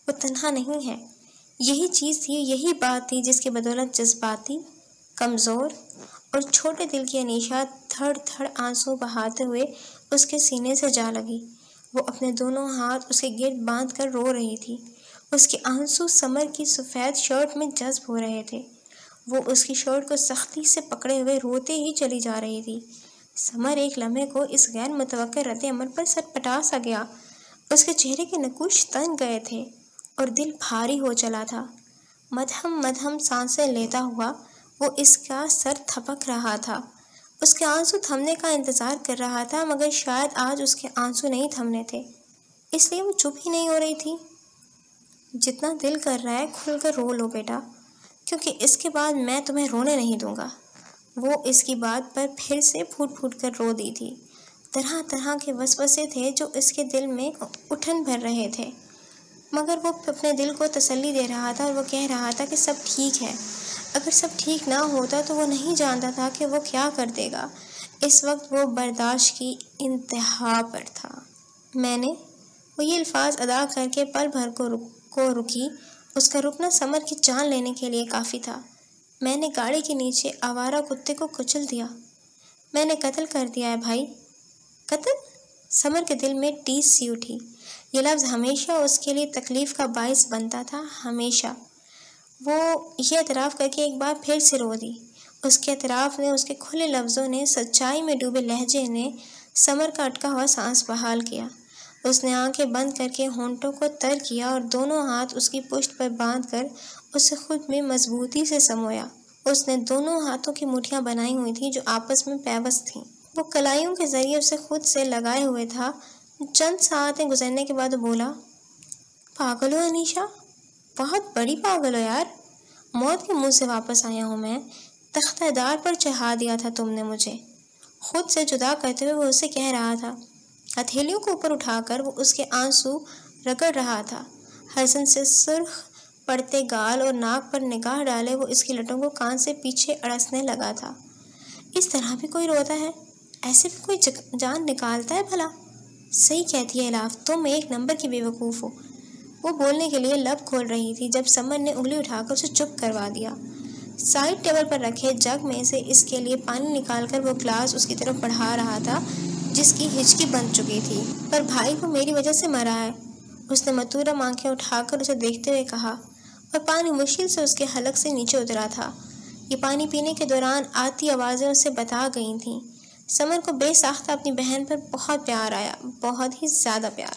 Speaker 1: وہ تنہا نہیں ہے۔ یہی چیز تھی، یہی بات تھی جس کی بدولت جذباتی، کمزور اور چھوٹے دل کی انیشا دھڑ دھڑ آنسو بہاتے ہوئے اس کے سینے سے جا لگی۔ وہ اپنے دونوں ہاتھ اس کے گرد باندھ کر رو رہی تھی۔ اس کے آنسو سمر کی سفید شرٹ میں جذب ہو رہے تھے۔ وہ اس کی شرٹ کو سختی سے پکڑے ہوئے روتے ہی چلی جا رہی تھی۔ سمر ایک لمحے کو اس غیر متوقع رد عمل پر سر پٹا سا گیا۔ اس کے چہرے کے نقوش تن گئے تھے اور دل بھاری ہو چلا تھا۔ مدھم مدھم سانسیں لیتا ہوا وہ اس کا سر تھپک رہا تھا۔ اس کے آنسو تھمنے کا انتظار کر رہا تھا، مگر شاید آج اس کے آنسو نہیں تھمنے تھے، اس لیے وہ چپ ہی نہیں ہو رہی تھی۔ جتنا دل کر رہا ہے کھل کر رو لو بیٹا، کیونکہ اس کے بعد میں تمہیں رونے نہیں دوں گا۔ وہ اس کی بات پر پھر سے پھوٹ پھوٹ کر رو دی تھی۔ طرح طرح کے وسوسے تھے جو اس کے دل میں اٹھن بھر رہے تھے، مگر وہ اپنے دل کو تسلی دے رہا تھا اور وہ کہہ رہا تھا کہ سب ٹھیک ہے۔ اگر سب ٹھیک نہ ہوتا تو وہ نہیں جانتا تھا کہ وہ کیا کر دے گا۔ اس وقت وہ برداشت کی انتہا پر تھا۔ وہ یہ الفاظ ادا کر کے پل بھر کو رکی۔ اس کا رکنا سمر کی جان لینے کے لیے کافی تھا۔ میں نے گاڑی کے نیچے آوارہ کتے کو کچل دیا، میں نے قتل کر دیا ہے بھائی۔ قتل؟ سمر کے دل میں ٹیس سی اٹھی۔ یہ لفظ ہمیشہ اس کے لیے تکلیف کا باعث بنتا تھا، ہمیشہ۔ وہ یہ اعتراف کر کے ایک بار پھر سے رو دی۔ اس کے اعتراف نے، اس کے کھلے لفظوں نے، سچائی میں ڈوبے لہجے نے سمر کا اٹکا ہوا سانس بحال کیا۔ اس نے آنکھیں بند کر کے ہونٹوں کو تر کیا اور دونوں ہاتھ اس کی پشت پر باندھ کر اسے خود میں مضبوطی سے سمویا۔ اس نے دونوں ہاتھوں کی مٹھیاں بنائی ہوئی تھیں جو آپس میں پیوست تھیں۔ وہ کلائیوں کے ذریعے اسے خود سے لگائے ہوئے تھا۔ چند ساعتیں گزرنے کے بعد وہ بولا، پاگل ہو انیشا، بہت بڑی پاگل ہو یار۔ موت کے منہ سے واپس آیا ہوں میں، تختہ دار پر چڑھا دیا تھا تم نے مجھے۔ خود سے جدا کرتے ہوئے وہ اسے کہہ رہا تھا۔ ہتھیلیوں کو اوپر اٹھا کر وہ اس کے آنسو رگڑ رہا تھا۔ حزن سے سرخ پڑتے گال اور ناک پر نگاہ ڈالے وہ اس کی لٹوں کو کان سے پیچھے اڑسنے لگا تھا۔ اس طرح بھی کوئی روتا ہے؟ ایسے بھی کوئی جان نکالتا ہے بھلا؟ صحیح کہتی ہے الاف، تم ایک نمبر کی بے وقوف ہو۔ وہ بولنے کے لیے لب کھول رہی تھی جب سمر نے انگلی اٹھا کر اسے چپ کروا دیا۔ سائڈ ٹیبل پر رکھے جگ میں سے اس کے لیے پانی نکال کر وہ گلاس اس کی طرف بڑھا رہا تھا جس کی ہچکی بن چکی تھی۔ پر بھائی وہ میری وجہ سے مرا ہے، اس نے متورم آنکھیں اٹھا کر اسے دیکھتے ہوئے کہا، اور پانی مشکل سے اس کے حلق سے نیچے اترا تھا۔ یہ پانی پینے کے دوران آتی آوازیں اسے بتا گئی تھیں۔ سمر کو بے ساختہ اپنی بہن پر بہت پیار آیا، بہت ہی زیادہ پیار۔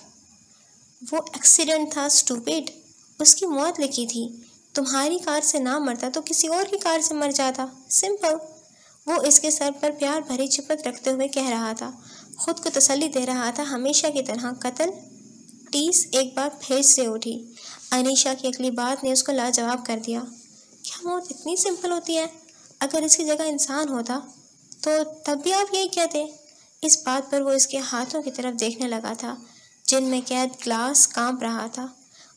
Speaker 1: وہ ایکسیڈنٹ تھا اسٹوپڈ، اس کی موت لکھی تھی۔ تمہاری کار سے نہ مرتا تو کسی اور کی کار سے مر جاتا، سمپل۔ وہ اس کے سر پر پیار بھری چپت رکھتے ہوئے کہہ رہا تھا، خود کو تسلی دے رہا تھا، ہمیشہ کی طرح۔ قتل؟ ٹیس ایک بار پھر سے اٹھی۔ انیشا کی اگلی بات نے اس کو لاجواب کر دیا۔ کیا موت اتنی سمپل ہوتی ہے؟ اگر اس کی جگہ انسان ہوتا تو تب بھی آپ یہی کہتے؟ اس بات پر وہ اس کے ہاتھوں کی طرف دیکھنے لگا تھا جن میں قید گلاس کانپ رہا تھا۔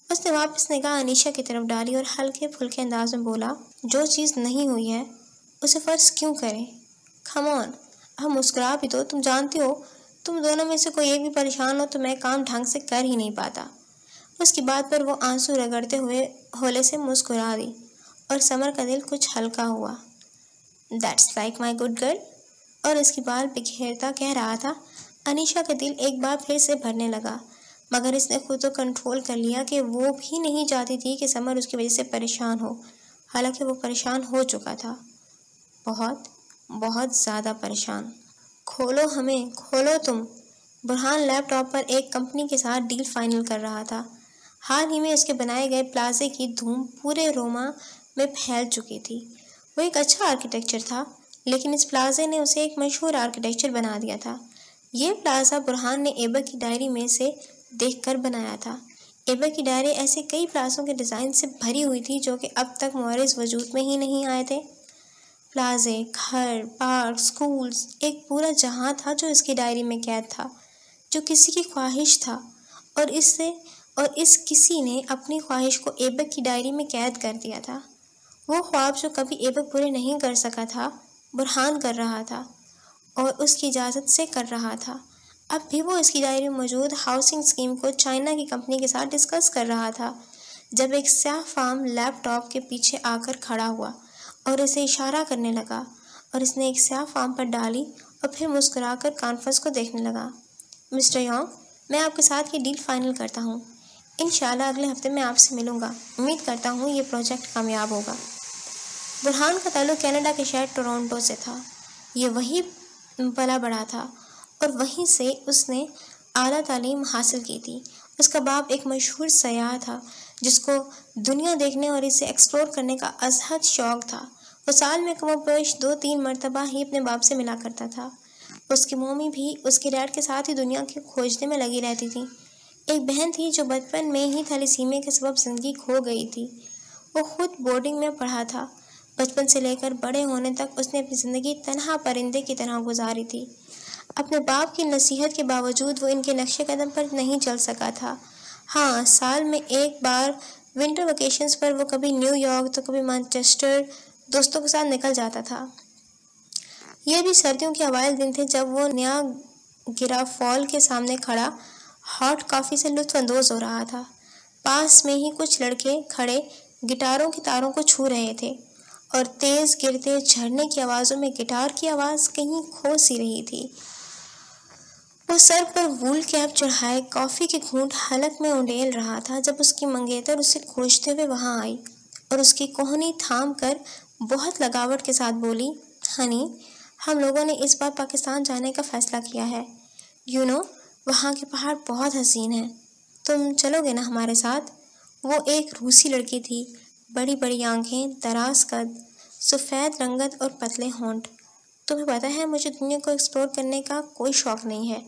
Speaker 1: اس نے واپس نگاہ انیشا کی طرف ڈالی اور ہلکے پھلکے انداز میں بولا، جو چیز نہیں ہوئی ہے اسے فرض کیوں کریں؟ کم آن، اب مسکرا بھی تو، تم جانتی ہو تم دونوں میں سے کوئی ایک بھی پریشان ہو تو میں کام ڈھنگ سے کر ہی نہیں پاتا۔ اس کی بات پر وہ آنسو رگڑتے ہوئے ہولے سے مسکرا دی اور سمر کا دل کچھ ہلکا ہوا۔ That's like my good girl، اور اس کی بال بکھیرتا کہہ رہا تھا۔ انیشا کا دل ایک بار پھر سے بھرنے لگا، مگر اس نے خود کو کنٹرول کر لیا کہ وہ بھی نہیں چاہتی تھی کہ سمر اس کی وجہ سے پریشان ہو، حالانکہ وہ پریشان ہو چکا تھا، بہت بہت زیادہ پریشان۔ کھولو ہمیں، کھولو تم۔ برہان لیپ ٹاپ پر ایک کمپنی کے ساتھ ڈیل فائنل کر رہا تھا۔ حال ہی میں اس کے بنائے گئے پلازے کی دھوم پورے روما میں پھیل چکی تھی۔ وہ ایک اچھا آرکیٹیکچر تھا، لیکن اس پلازے نے اسے ایک مشہور آرکیٹیکچر بنا دیا تھا۔ یہ پلازا برہان نے ایبک کی ڈائری میں سے دیکھ کر بنایا تھا۔ ایبک کی ڈائری ایسے کئی پلازوں کے ڈیزائن سے بھری ہوئی تھی جو کہ اب تک مورز وجود میں ہی نہیں آئے تھے۔ پلازے، گھر، پارک، سکولز، ایک پورا جہاں تھا جو اس کی ڈائری میں قید تھا، جو کسی کی خواہش تھا، اور اس کسی نے اپنی خواہش کو ایبک کی ڈائری میں قید کر دیا تھا۔ وہ خواب جو کبھی ایبک پورے نہیں کر سکا تھا، برہان کر رہا تھا، اور اس کی اجازت سے کر رہا تھا۔ اب بھی وہ اس کی ڈائری میں موجود ہاؤسنگ اسکیم کو چائنا کی کمپنی کے ساتھ ڈسکس کر رہا تھا، جب ایک سیاہ فام لیپ ٹاپ کے پیچھے آ کر کھڑا ہوا اور اسے اشارہ کرنے لگا، اور اس نے ایک سیاہ فام پر ڈالی اور پھر مسکرا کر کانفرنس کو دیکھنے لگا۔ مسٹر یانگ، میں آپ کے ساتھ یہ ڈیل فائنل کرتا ہوں۔ انشاءاللہ اگلے ہفتے میں آپ سے ملوں گا۔ امید کرتا ہوں یہ پروجیکٹ کامیاب ہوگا۔ برہان کا تعلق کینیڈا کے شہر ٹورانٹو سے تھا۔ یہ وہی پلا بڑھا تھا اور وہیں سے اس نے اعلیٰ تعلیم حاصل کی تھی۔ اس کا باپ ایک مشہور سیاح تھا جس کو دنیا دیکھنے اور اسے ایکسپلور کرنے کا ازحد شوق تھا۔ وہ سال میں کم و بیش 2-3 مرتبہ ہی اپنے باپ سے ملا کرتا تھا۔ اس کی مومی بھی اس کے ڈیڈ کے ساتھ ہی دنیا کی کھوجنے میں لگی رہتی تھی۔ ایک بہن تھی جو بچپن میں ہی تھیلیسیمیا کے سبب زندگی کھو گئی تھی۔ وہ خود بورڈنگ میں پڑھا تھا۔ بچپن سے لے کر بڑے ہونے تک اس نے اپنی زندگی تنہا پرندے کی طرح گزاری تھی۔ اپنے باپ کی نصیحت کے باوجود وہ ان کے نقش قدم پر نہیں چل سکا تھا۔ ہاں، سال میں ایک بار ونٹر ویکیشنز پر وہ کبھی نیو یارک تو کبھی مانچسٹر دوستوں کے ساتھ نکل جاتا تھا۔ یہ بھی سردیوں کے اوائل دن تھے جب وہ نیاگرا فال کے سامنے کھڑا ہاٹ کافی سے لطف اندوز ہو رہا تھا۔ پاس میں ہی کچھ لڑکے کھڑے گٹاروں کی تاروں کو چھو رہے تھے اور تیز گرتے جھرنے کی آوازوں میں گٹار کی آواز کہیں کھو سی رہی تھی۔ وہ سر پر وول کیپ چڑھائے کافی کی گھونٹ حلق میں انڈیل رہا تھا جب اس کی منگیتر اسے کھوجتے ہوئے وہاں آئی اور اس کی کوہنی تھام کر بہت لگاوٹ کے ساتھ بولی، ہنی، ہم لوگوں نے اس بار پاکستان جانے کا فیصلہ کیا ہے۔ وہاں کے پہاڑ بہت حسین ہیں، تم چلو گے نا ہمارے ساتھ؟ وہ ایک روسی لڑکی تھی، بڑی بڑی آنکھیں، دراز قد، سفید رنگت اور پتلے ہونٹ۔ تمہیں پتہ ہے مجھے دنیا کو ایکسپلور کرنے کا کوئی شوق نہیں ہے،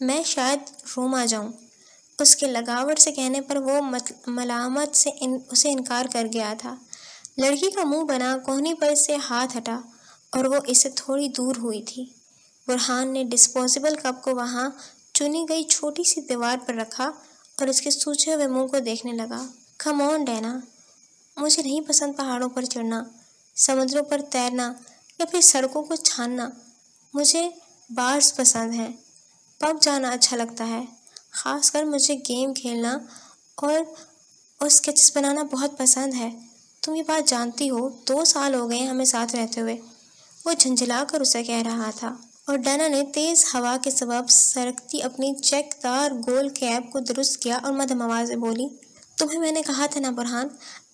Speaker 1: میں شاید روما جاؤں۔ اس کے لگاوٹ سے کہنے پر وہ ملامت سے اسے انکار کر گیا تھا۔ لڑکی کا منہ بنا، کوہنی پر سے ہاتھ ہٹا اور وہ اس سے تھوڑی دور ہوئی تھی۔ برہان نے ڈسپوزیبل کپ کو وہاں چنی گئی چھوٹی سی دیوار پر رکھا اور اس کے سوجے ہوئے منہ کو دیکھنے لگا۔ کم آن ڈینا، مجھے نہیں پسند پہاڑوں پر چڑھنا، سمندروں پر تیرنا یا پھر سڑکوں کو چھاننا۔ مجھے بارز پسند ہیں، پب جانا اچھا لگتا ہے، خاص کر مجھے گیم کھیلنا اور اسکیچز بنانا بہت پسند ہے۔ تم یہ بات جانتی ہو، 2 سال ہو گئے ہمیں ساتھ رہتے ہوئے۔ وہ جھنجھلا کر اسے کہہ رہا تھا اور ڈینا نے تیز ہوا کے سبب سرکتی اپنی چیک دار گول کیپ کو درست کیا اور مدھم آواز میں بولی، تمہیں میں نے کہا تھا نا برہان،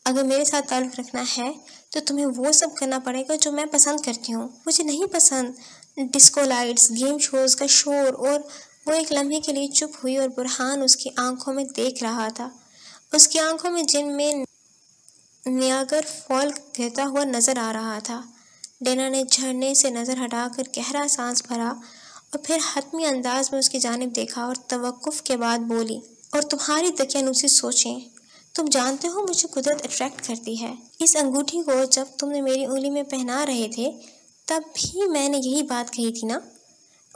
Speaker 1: اگر میرے ساتھ تعلق رکھنا ہے تو تمہیں وہ سب کرنا پڑے گا جو میں پسند کرتی ہوں۔ مجھے نہیں پسند ڈسکو لائٹس، گیم شوز کا شور۔ اور وہ ایک لمحے کے لیے چپ ہوئی اور برہان اس کی آنکھوں میں دیکھ رہا تھا، اس کی آنکھوں میں جن میں نیاگر فال گرتا ہوا نظر آ رہا تھا۔ ڈینا نے جھرنے سے نظر ہٹا کر گہرا سانس بھرا اور پھر حتمی انداز میں اس کی جانب دیکھا اور توقف کے بعد بولی، اور تمہاری دقیانوسی سوچیں، تم جانتے ہو مجھے قدرت اٹریکٹ کرتی ہے۔ اس انگوٹھی کو جب تم نے میری انگلی میں پہنا رہے تھے تب بھی میں نے یہی بات کہی تھی نا؟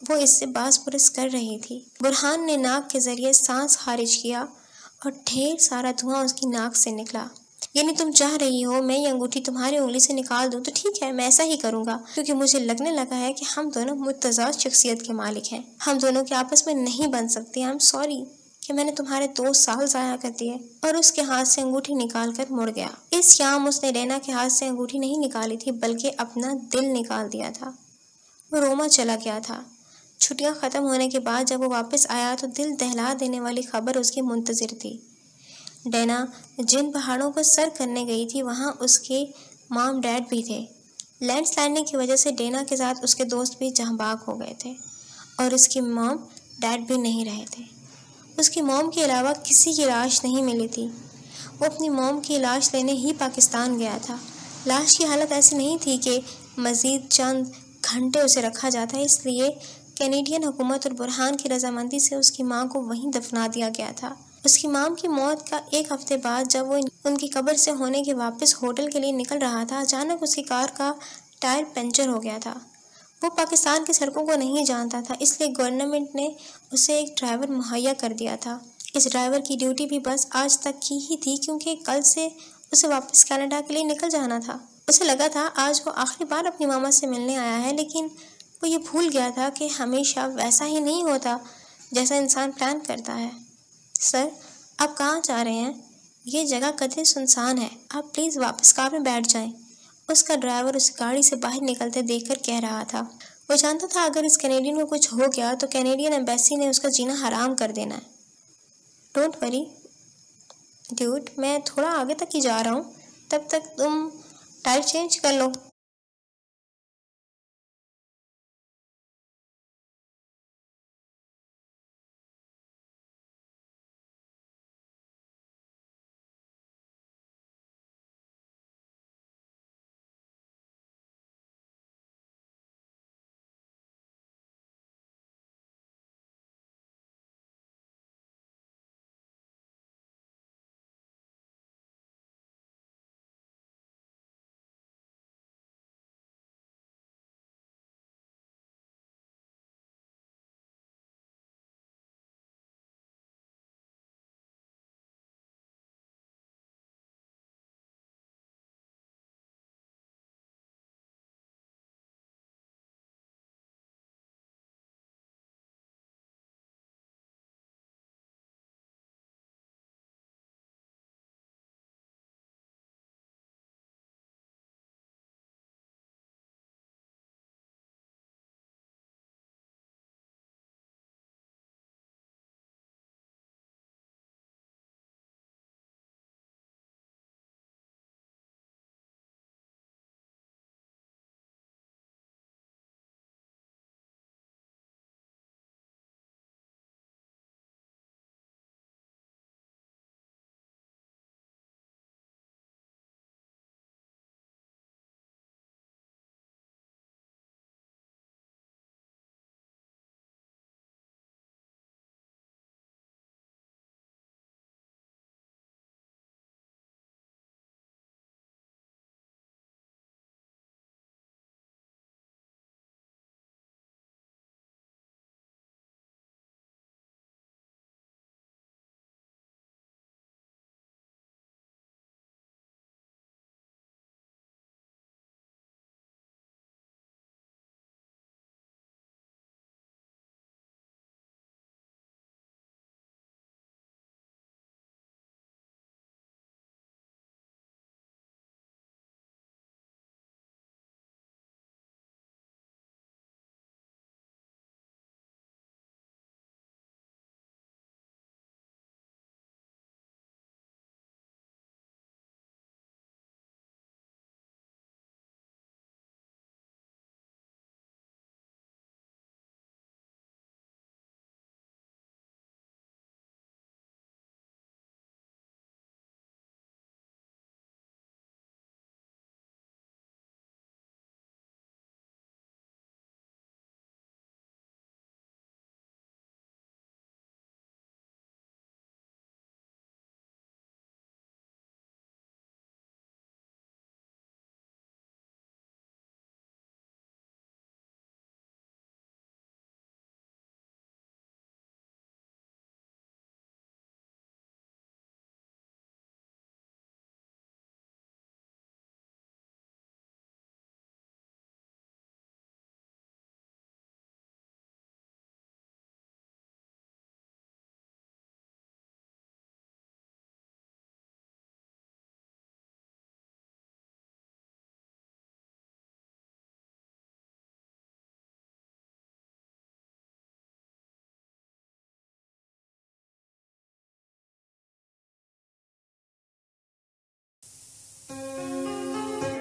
Speaker 1: وہ اس سے باز پرس کر رہی تھی۔ برہان نے ناک کے ذریعے سانس خارج کیا اور ڈھیر سارا دھواں اس کی ناک سے نکلا۔ یعنی تم چاہ رہی ہو میں یہ انگوٹھی تمہاری انگلی سے نکال دوں؟ تو ٹھیک ہے، میں ایسا ہی کروں گا، کیونکہ مجھے لگنے لگا ہے کہ ہم دونوں متضاد شخصیت کے مالک ہیں۔ ہم دونوں کے آپس میں نہیں بن سکتے۔ I'm sorry کہ میں نے تمہارے 2 سال ضائع کر دیے۔ اور اس کے ہاتھ سے انگوٹھی نکال کر مڑ گیا۔ اس یام اس نے رینا کے ہاتھ سے انگوٹھی نہیں نکالی تھی، بلکہ اپنا دل نکال دیا تھا۔ وہ روما چلا گیا تھا۔ چھٹیاں ختم ہونے کے بعد جب وہ واپس آیا تو دل دہلا دینے والی خبر اس کی منتظر تھی۔ ڈینا جن پہاڑوں پر سر کرنے گئی تھی وہاں اس کے مام ڈیڈ بھی تھے۔ لینڈ سلائڈنگ کی وجہ سے ڈینا کے ساتھ اس کے دوست بھی جہاں بھاگ ہو گئے تھے اور اس کی مام ڈیڈ بھی نہیں رہے تھے۔ اس کی موم کے علاوہ کسی کی لاش نہیں ملی تھی۔ وہ اپنی موم کی لاش لینے ہی پاکستان گیا تھا۔ لاش کی حالت ایسی نہیں تھی کہ مزید چند گھنٹے اسے رکھا جاتا، اس لیے کینیڈین حکومت اور برہان کی رضامندی سے اس کی ماں کو وہیں دفنا دیا گیا تھا۔ اس کی مام کی موت کا 1 ہفتے بعد جب وہ ان کی قبر سے ہونے کے واپس ہوٹل کے لیے نکل رہا تھا، اچانک اس کی کار کا ٹائر پنچر ہو گیا تھا۔ وہ پاکستان کی سڑکوں کو نہیں جانتا تھا، اس لیے گورنمنٹ نے اسے ایک ڈرائیور مہیا کر دیا تھا۔ اس ڈرائیور کی ڈیوٹی بھی بس آج تک کی ہی تھی، کیونکہ کل سے اسے واپس کینیڈا کے لیے نکل جانا تھا۔ اسے لگا تھا آج وہ آخری بار اپنی ماما سے ملنے آیا ہے، لیکن وہ یہ بھول گیا تھا کہ ہمیشہ ویسا ہی نہیں ہوتا جیسا انسان پلان کرتا ہے۔ سر، آپ کہاں جا رہے ہیں؟ یہ جگہ قدرے سنسان ہے، آپ پلیز واپس کار میں بیٹھ جائیں، اس کا ڈرائیور اسے گاڑی سے باہر نکلتے دیکھ کر کہہ رہا تھا۔ وہ جانتا تھا اگر اس کینیڈین کو کچھ ہو گیا تو کینیڈین ایمبیسی نے اس کا جینا حرام کر دینا ہے۔ ڈونٹ وری ڈیوڈ، میں تھوڑا آگے تک ہی جا رہا ہوں، تب تک تم ٹائر چینج کر لو۔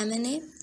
Speaker 1: MNA,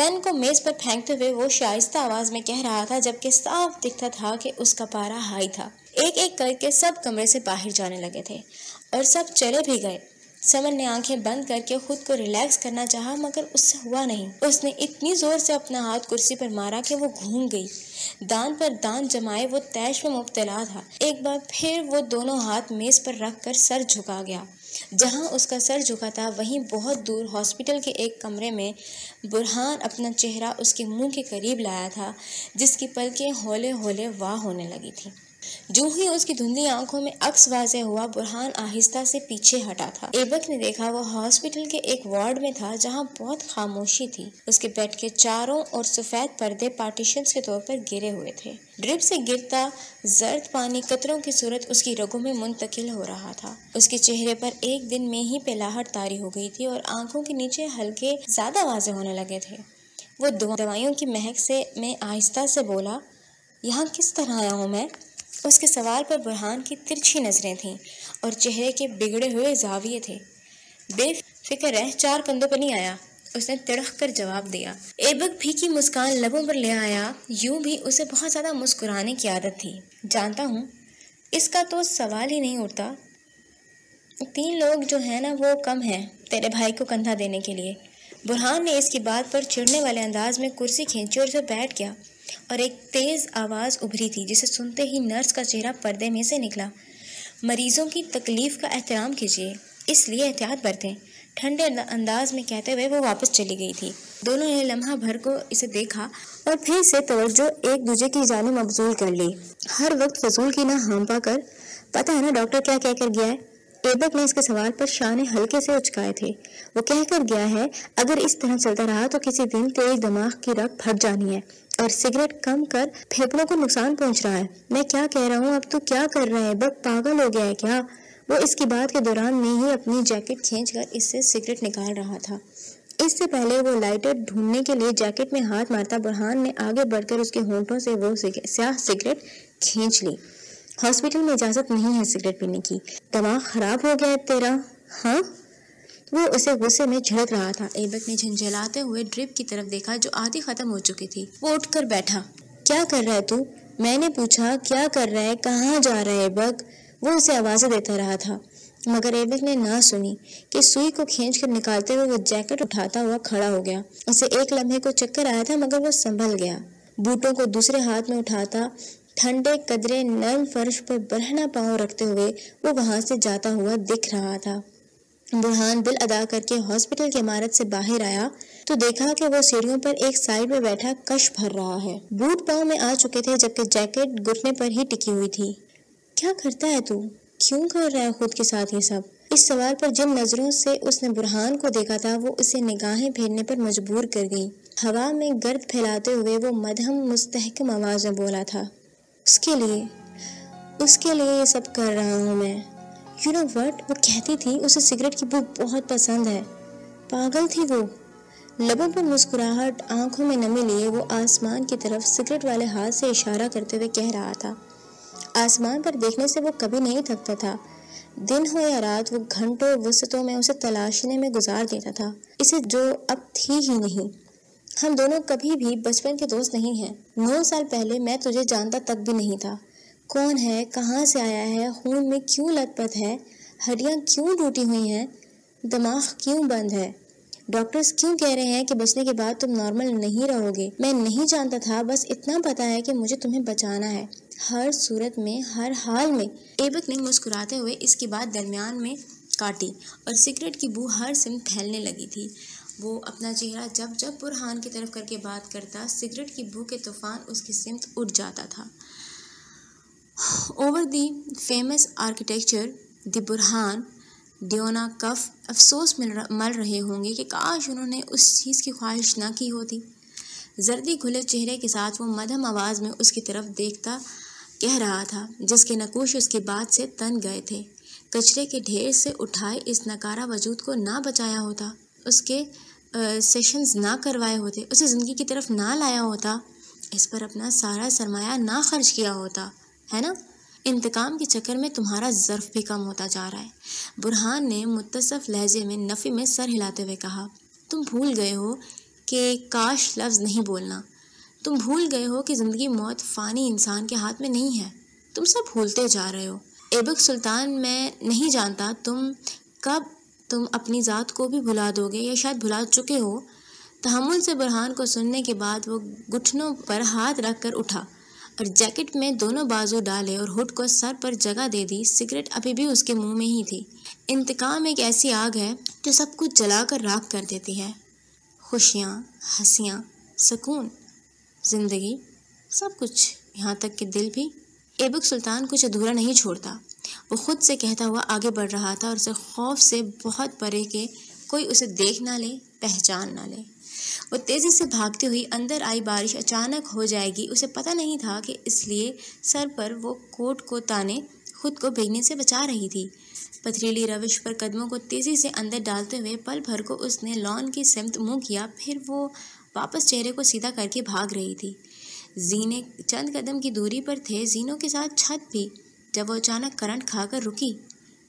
Speaker 1: پین کو میز پر پھینکتے ہوئے وہ شائستہ آواز میں کہہ رہا تھا، جبکہ صاف دکھتا تھا کہ اس کا پارا ہائی تھا۔ ایک ایک کر کے سب کمرے سے باہر جانے لگے تھے اور سب چلے بھی گئے۔ سمن نے آنکھیں بند کر کے خود کو ریلیکس کرنا چاہا، مگر اس سے ہوا نہیں۔ اس نے اتنی زور سے اپنا ہاتھ کرسی پر مارا کہ وہ گھوم گئی۔ دان پر دان جمائے وہ طیش میں مبتلا تھا۔ ایک بار پھر وہ دونوں ہاتھ میز پر رکھ کر سر جھکا گیا۔ جہاں اس کا سر جھکا تھا وہیں بہت دور ہاسپٹل کے ایک کمرے میں برہان اپنا چہرہ اس کے منہ کے قریب لایا تھا، جس کی پلکیں ہولے ہولے واہ ہونے لگی تھی۔ جو ہی اس کی دھندلی آنکھوں میں عکس واضح ہوا، برہان آہستہ سے پیچھے ہٹا تھا۔ ایبک نے دیکھا وہ ہاسپٹل کے ایک وارڈ میں تھا جہاں بہت خاموشی تھی۔ اس کے بیڈ کے چاروں اور سفید پردے پارٹیشنز کے طور پر گرے ہوئے تھے۔ ڈرپ سے گرتا زرد پانی قطروں کی صورت اس کی رگوں میں منتقل ہو رہا تھا۔ اس کے چہرے پر ایک دن میں ہی پلاہٹ طاری ہو گئی تھی اور آنکھوں کے نیچے حلقے زیادہ واضح ہونے لگے تھے۔ وہ دوائیوں کی مہک میں آہستہ سے بولا، یہاں کس طرح آیا ہوں میں؟ اس کے سوال پر برہان کی ترچھی نظریں تھیں اور چہرے کے بگڑے ہوئے زاویے تھے۔ بے فکر رہ، 4 کندھوں پر نہیں آیا، اس نے تڑخ کر جواب دیا۔ ایبک پھیکی مسکان لبوں پر لے آیا، یوں بھی اسے بہت زیادہ مسکرانے کی عادت تھی۔ جانتا ہوں، اس کا تو سوال ہی نہیں اٹھتا۔ 3 لوگ جو ہیں نا وہ کم ہیں تیرے بھائی کو کندھا دینے کے لیے۔ برہان نے اس کی بات پر چڑھنے والے انداز میں کرسی کھینچی اور اسے بیٹھ گیا، اور ایک تیز آواز ابھری تھی جسے سنتے ہی نرس کا چہرہ پردے میں سے نکلا۔ مریضوں کی تکلیف کا احترام کیجیے، اس لیے احتیاط برتیں، ٹھنڈے انداز میں کہتے ہوئے وہ واپس چلی گئی تھی۔ دونوں نے لمحہ بھر کو اسے دیکھا اور پھر سے توجہ ایک دوسرے کی جانب مبذول کر لی۔ ہر وقت فضول کی نہ ہانپا کر، پتہ ہے نا ڈاکٹر کیا کہہ کر گیا ہے؟ ایبک نے اس کے سوال پر شانے ہلکے سے اچکائے تھے۔ وہ کہہ کر گیا ہے، اگر اس طرح چلتا رہا تو کسی دن تیری دماغ کی رگ پھٹ جانی ہے اور سگریٹ کم کر، پھیپھڑوں کو نقصان پہنچ رہا ہے۔ میں کیا کہہ رہا ہوں، اب تو کیا کر رہا ہے؟ ایبک پاگل ہو گیا ہے کیا؟ وہ اس کی بات کے دوران میں ہی اپنی جیکٹ کھینچ کر اس سے سگریٹ نکال رہا تھا۔ اس سے پہلے وہ لائٹر ڈھونڈنے کے لیے جیکٹ میں ہاتھ مارتا، برہان نے آگے بڑھ کر اس کے ہونٹوں سے وہ سیاہ سگریٹ کھینچ لی۔ ہاسپٹل میں اجازت نہیں ہے سگریٹ پینے کی۔ دماغ خراب ہو گیا ہے تیرا؟ ہاں؟ وہ اسے غصے میں جھڑک رہا تھا۔ ایبک نے جھنجھلاتے ہوئے ڈرپ کی طرف دیکھا جو آدھی ختم ہو چکی تھی۔ وہ اٹھ کر بیٹھا۔ کیا کر رہا ہے تو؟ میں نے پوچھا کیا کر رہا ہے، کہاں جا رہا ہے ایبک؟ وہ اسے آوازیں دیتا رہا تھا، مگر ایبک نے نہ سنی کہ سوئی کو کھینچ کر نکالتے ہوئے وہ جیکٹ اٹھاتا ہوا کھڑا ہو گیا۔ اسے ایک لمحے کو چکر آیا تھا، مگر وہ سنبھل گیا۔ بوٹوں کو دوسرے ہاتھ میں اٹھاتا، ٹھنڈے قدرے نرم فرش پر برہنہ پاؤں رکھتے ہوئے وہ وہاں سے جاتا ہوا دکھ رہا تھا۔ برہان دل ادا کر کے ہاسپٹل کی عمارت سے باہر آیا تو دیکھا کہ وہ سیڑھیوں پر ایک سائیڈ میں بیٹھا کش بھر رہا ہے۔ بوٹ پاؤں میں آ چکے تھے جبکہ جیکٹ گھٹنے پر ہی ٹکی ہوئی تھی۔ کیا کرتا ہے تو؟ کیوں کر رہا ہے خود کے ساتھ یہ سب؟ اس سوال پر جن نظروں سے اس نے برہان کو دیکھا تھا وہ اسے نگاہیں پھیرنے پر مجبور کر گئی۔ ہوا میں گرد پھیلاتے ہوئے وہ مدھم مستحکم آواز میں بولا تھا، اس کے لیے یہ سب کر رہا ہوں میں۔ یو نو وٹ، وہ کہتی تھی اسے سگریٹ کی بو بہت پسند ہے۔ پاگل تھی وہ۔ لبوں پر مسکراہٹ، آنکھوں میں نمی لیے وہ آسمان کی طرف سگریٹ والے ہاتھ سے اشارہ کرتے ہوئے کہہ رہا تھا۔ آسمان پر دیکھنے سے وہ کبھی نہیں تھکتا تھا۔ دن ہو یا رات وہ گھنٹوں وسطوں میں اسے تلاشنے میں گزار دیتا تھا، اسے جو اب تھی ہی نہیں۔ ہم دونوں کبھی بھی بچپن کے دوست نہیں ہیں۔ 9 سال پہلے میں تجھے جانتا تک بھی نہیں تھا۔ کون ہے، کہاں سے آیا ہے، خون میں کیوں لت پت ہے، ہڈیاں کیوں ٹوٹی ہوئی ہیں، دماغ کیوں بند ہے، ڈاکٹرز کیوں کہہ رہے ہیں کہ بچنے کے بعد تم نارمل نہیں رہو گے۔ میں نہیں جانتا تھا، بس اتنا پتا ہے کہ مجھے تمہیں بچانا ہے، ہر صورت میں، ہر حال میں۔ ایبک نے مسکراتے ہوئے اس کی بات درمیان میں کاٹی اور سگریٹ کی بو ہر سمت پھیلنے لگی تھی۔ وہ اپنا چہرہ جب برہان کی طرف کر کے بات کرتا، سگریٹ کی بو کے طوفان اس کی سمت اٹھ جاتا تھا۔ اوور دی فیمس آرکیٹیکچر دی برہان ڈیونا کف افسوس مل رہے ہوں گے کہ کاش انہوں نے اس چیز کی خواہش نہ کی ہوتی۔ زردی کھلے چہرے کے ساتھ وہ مدھم آواز میں اس کی طرف دیکھتا کہہ رہا تھا، جس کے نقوش اس کے بعد سے تن گئے تھے۔ کچرے کے ڈھیر سے اٹھائے اس ناکارہ وجود کو نہ بچایا ہوتا، اس کے سیشنز نہ کروائے ہوتے، اسے زندگی کی طرف نہ لایا ہوتا، اس پر اپنا سارا سرمایہ نہ خرچ کیا ہوتا، ہے نا؟ انتقام کے چکر میں تمہارا ظرف بھی کم ہوتا جا رہا ہے۔ برہان نے متصف لہجے میں نفی میں سر ہلاتے ہوئے کہا، تم بھول گئے ہو
Speaker 2: کہ کاش لفظ نہیں بولنا۔ تم بھول گئے ہو کہ زندگی موت فانی انسان کے ہاتھ میں نہیں ہے۔ تم سب بھولتے جا رہے ہو۔ ایبک سلطان، میں نہیں جانتا کب تم اپنی ذات کو بھی بھلا دو گے یا شاید بھلا چکے ہو۔ تحمل سے برہان کو سننے کے بعد وہ گھٹنوں پر ہاتھ رکھ کر اٹھا اور جیکٹ میں دونوں بازو ڈالے اور ہڈ کو سر پر جگہ دے دی۔ سگریٹ ابھی بھی اس کے منہ میں ہی تھی۔ انتقام ایک ایسی آگ ہے جو سب کچھ جلا کر راکھ کر دیتی ہے۔ خوشیاں، ہنسیاں، سکون، زندگی، سب کچھ، یہاں تک کہ دل بھی۔ ایبک سلطان کچھ ادھورا نہیں چھوڑتا، وہ خود سے کہتا ہوا آگے بڑھ رہا تھا اور اسے خوف سے بہت پرے کہ کوئی اسے دیکھ نہ لے، پہچان نہ لے۔ وہ تیزی سے بھاگتی ہوئی اندر آئی۔ بارش اچانک ہو جائے گی، اسے پتہ نہیں تھا کہ اس لیے سر پر وہ کوٹ کو تانے خود کو بھیگنے سے بچا رہی تھی۔ پتھریلی روش پر قدموں کو تیزی سے اندر ڈالتے ہوئے پل بھر کو اس نے لان کی سمت منہ کیا، پھر وہ واپس چہرے کو سیدھا کر کے بھاگ رہی تھی۔ زینے چند قدم کی دوری پر تھے، زینوں کے ساتھ چھت بھی، جب وہ اچانک کرنٹ کھا کر رکی۔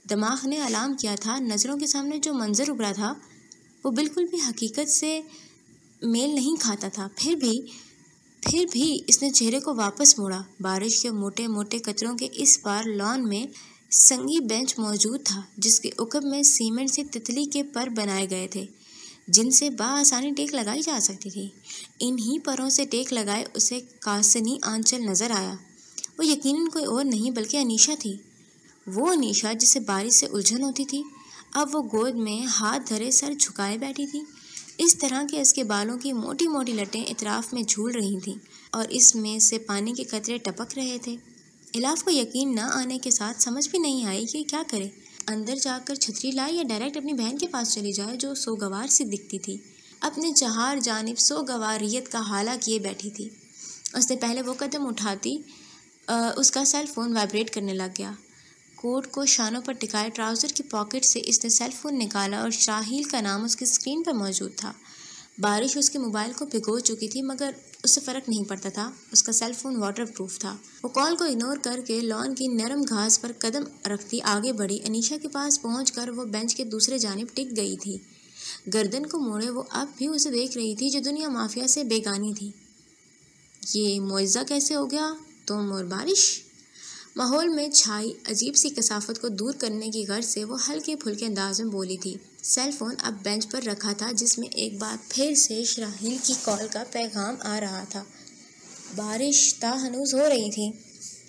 Speaker 2: دماغ نے الارم کیا تھا۔ نظروں کے سامنے جو منظر ابھرا تھا وہ بالکل بھی حقیقت سے میل نہیں کھاتا تھا۔ پھر بھی اس نے چہرے کو واپس موڑا۔ بارش کے موٹے موٹے قطروں کے اس پار لان میں سنگی بینچ موجود تھا، جس کے عقب میں سیمنٹ سے تتلی کے پر بنائے گئے تھے جن سے بآسانی ٹیک لگائی جا سکتی تھی۔ انہی پروں سے ٹیک لگائے اسے کاسنی آنچل نظر آیا۔ وہ یقیناً کوئی اور نہیں بلکہ انیشا تھی، وہ انیشا جسے بارش سے الجھن ہوتی تھی۔ اب وہ گود میں ہاتھ دھرے سر جھکائے بیٹھی تھی، اس طرح کہ اس کے بالوں کی موٹی موٹی لٹیں اطراف میں جھول رہی تھیں اور اس میں سے پانی کے قطرے ٹپک رہے تھے۔ الاف کو یقین نہ آنے کے ساتھ سمجھ بھی نہیں آئی کہ کیا کرے، اندر جا کر چھتری لائے یا ڈائریکٹ اپنی بہن کے پاس چلی جائے جو سوگوار سی دکھتی تھی، اپنے چہار جانب سوگواریت کا حالہ کیے بیٹھی تھی۔ اس نے پہلے وہ قدم اٹھاتی اس کا سیل فون وائبریٹ کرنے لگ گیا۔ کوٹ کو شانوں پر ٹکائے ٹراؤزر کی پاکٹ سے اس نے سیل فون نکالا اور شاہیل کا نام اس کی اسکرین پر موجود تھا۔ بارش اس کے موبائل کو بھگو چکی تھی مگر اس سے فرق نہیں پڑتا تھا، اس کا سیل فون واٹر پروف تھا۔ وہ کال کو اگنور کر کے لان کی نرم گھاس پر قدم رکھتی آگے بڑھی۔ انیشا کے پاس پہنچ کر وہ بینچ کے دوسرے جانب ٹک گئی تھی۔ گردن کو موڑے وہ اب بھی اسے دیکھ رہی تھی جو دنیا مافیا سے بیگانی تھی۔ یہ معجزہ کیسے ہو گیا؟ تم اور بارش؟ ماحول میں چھائی عجیب سی کثافت کو دور کرنے کی غرض سے وہ ہلکے پھلکے انداز میں بولی تھی۔ سیل فون اب بینچ پر رکھا تھا جس میں ایک بار پھر سے شراحیل کی کال کا پیغام آ رہا تھا۔ بارش ہنوز ہو رہی تھی۔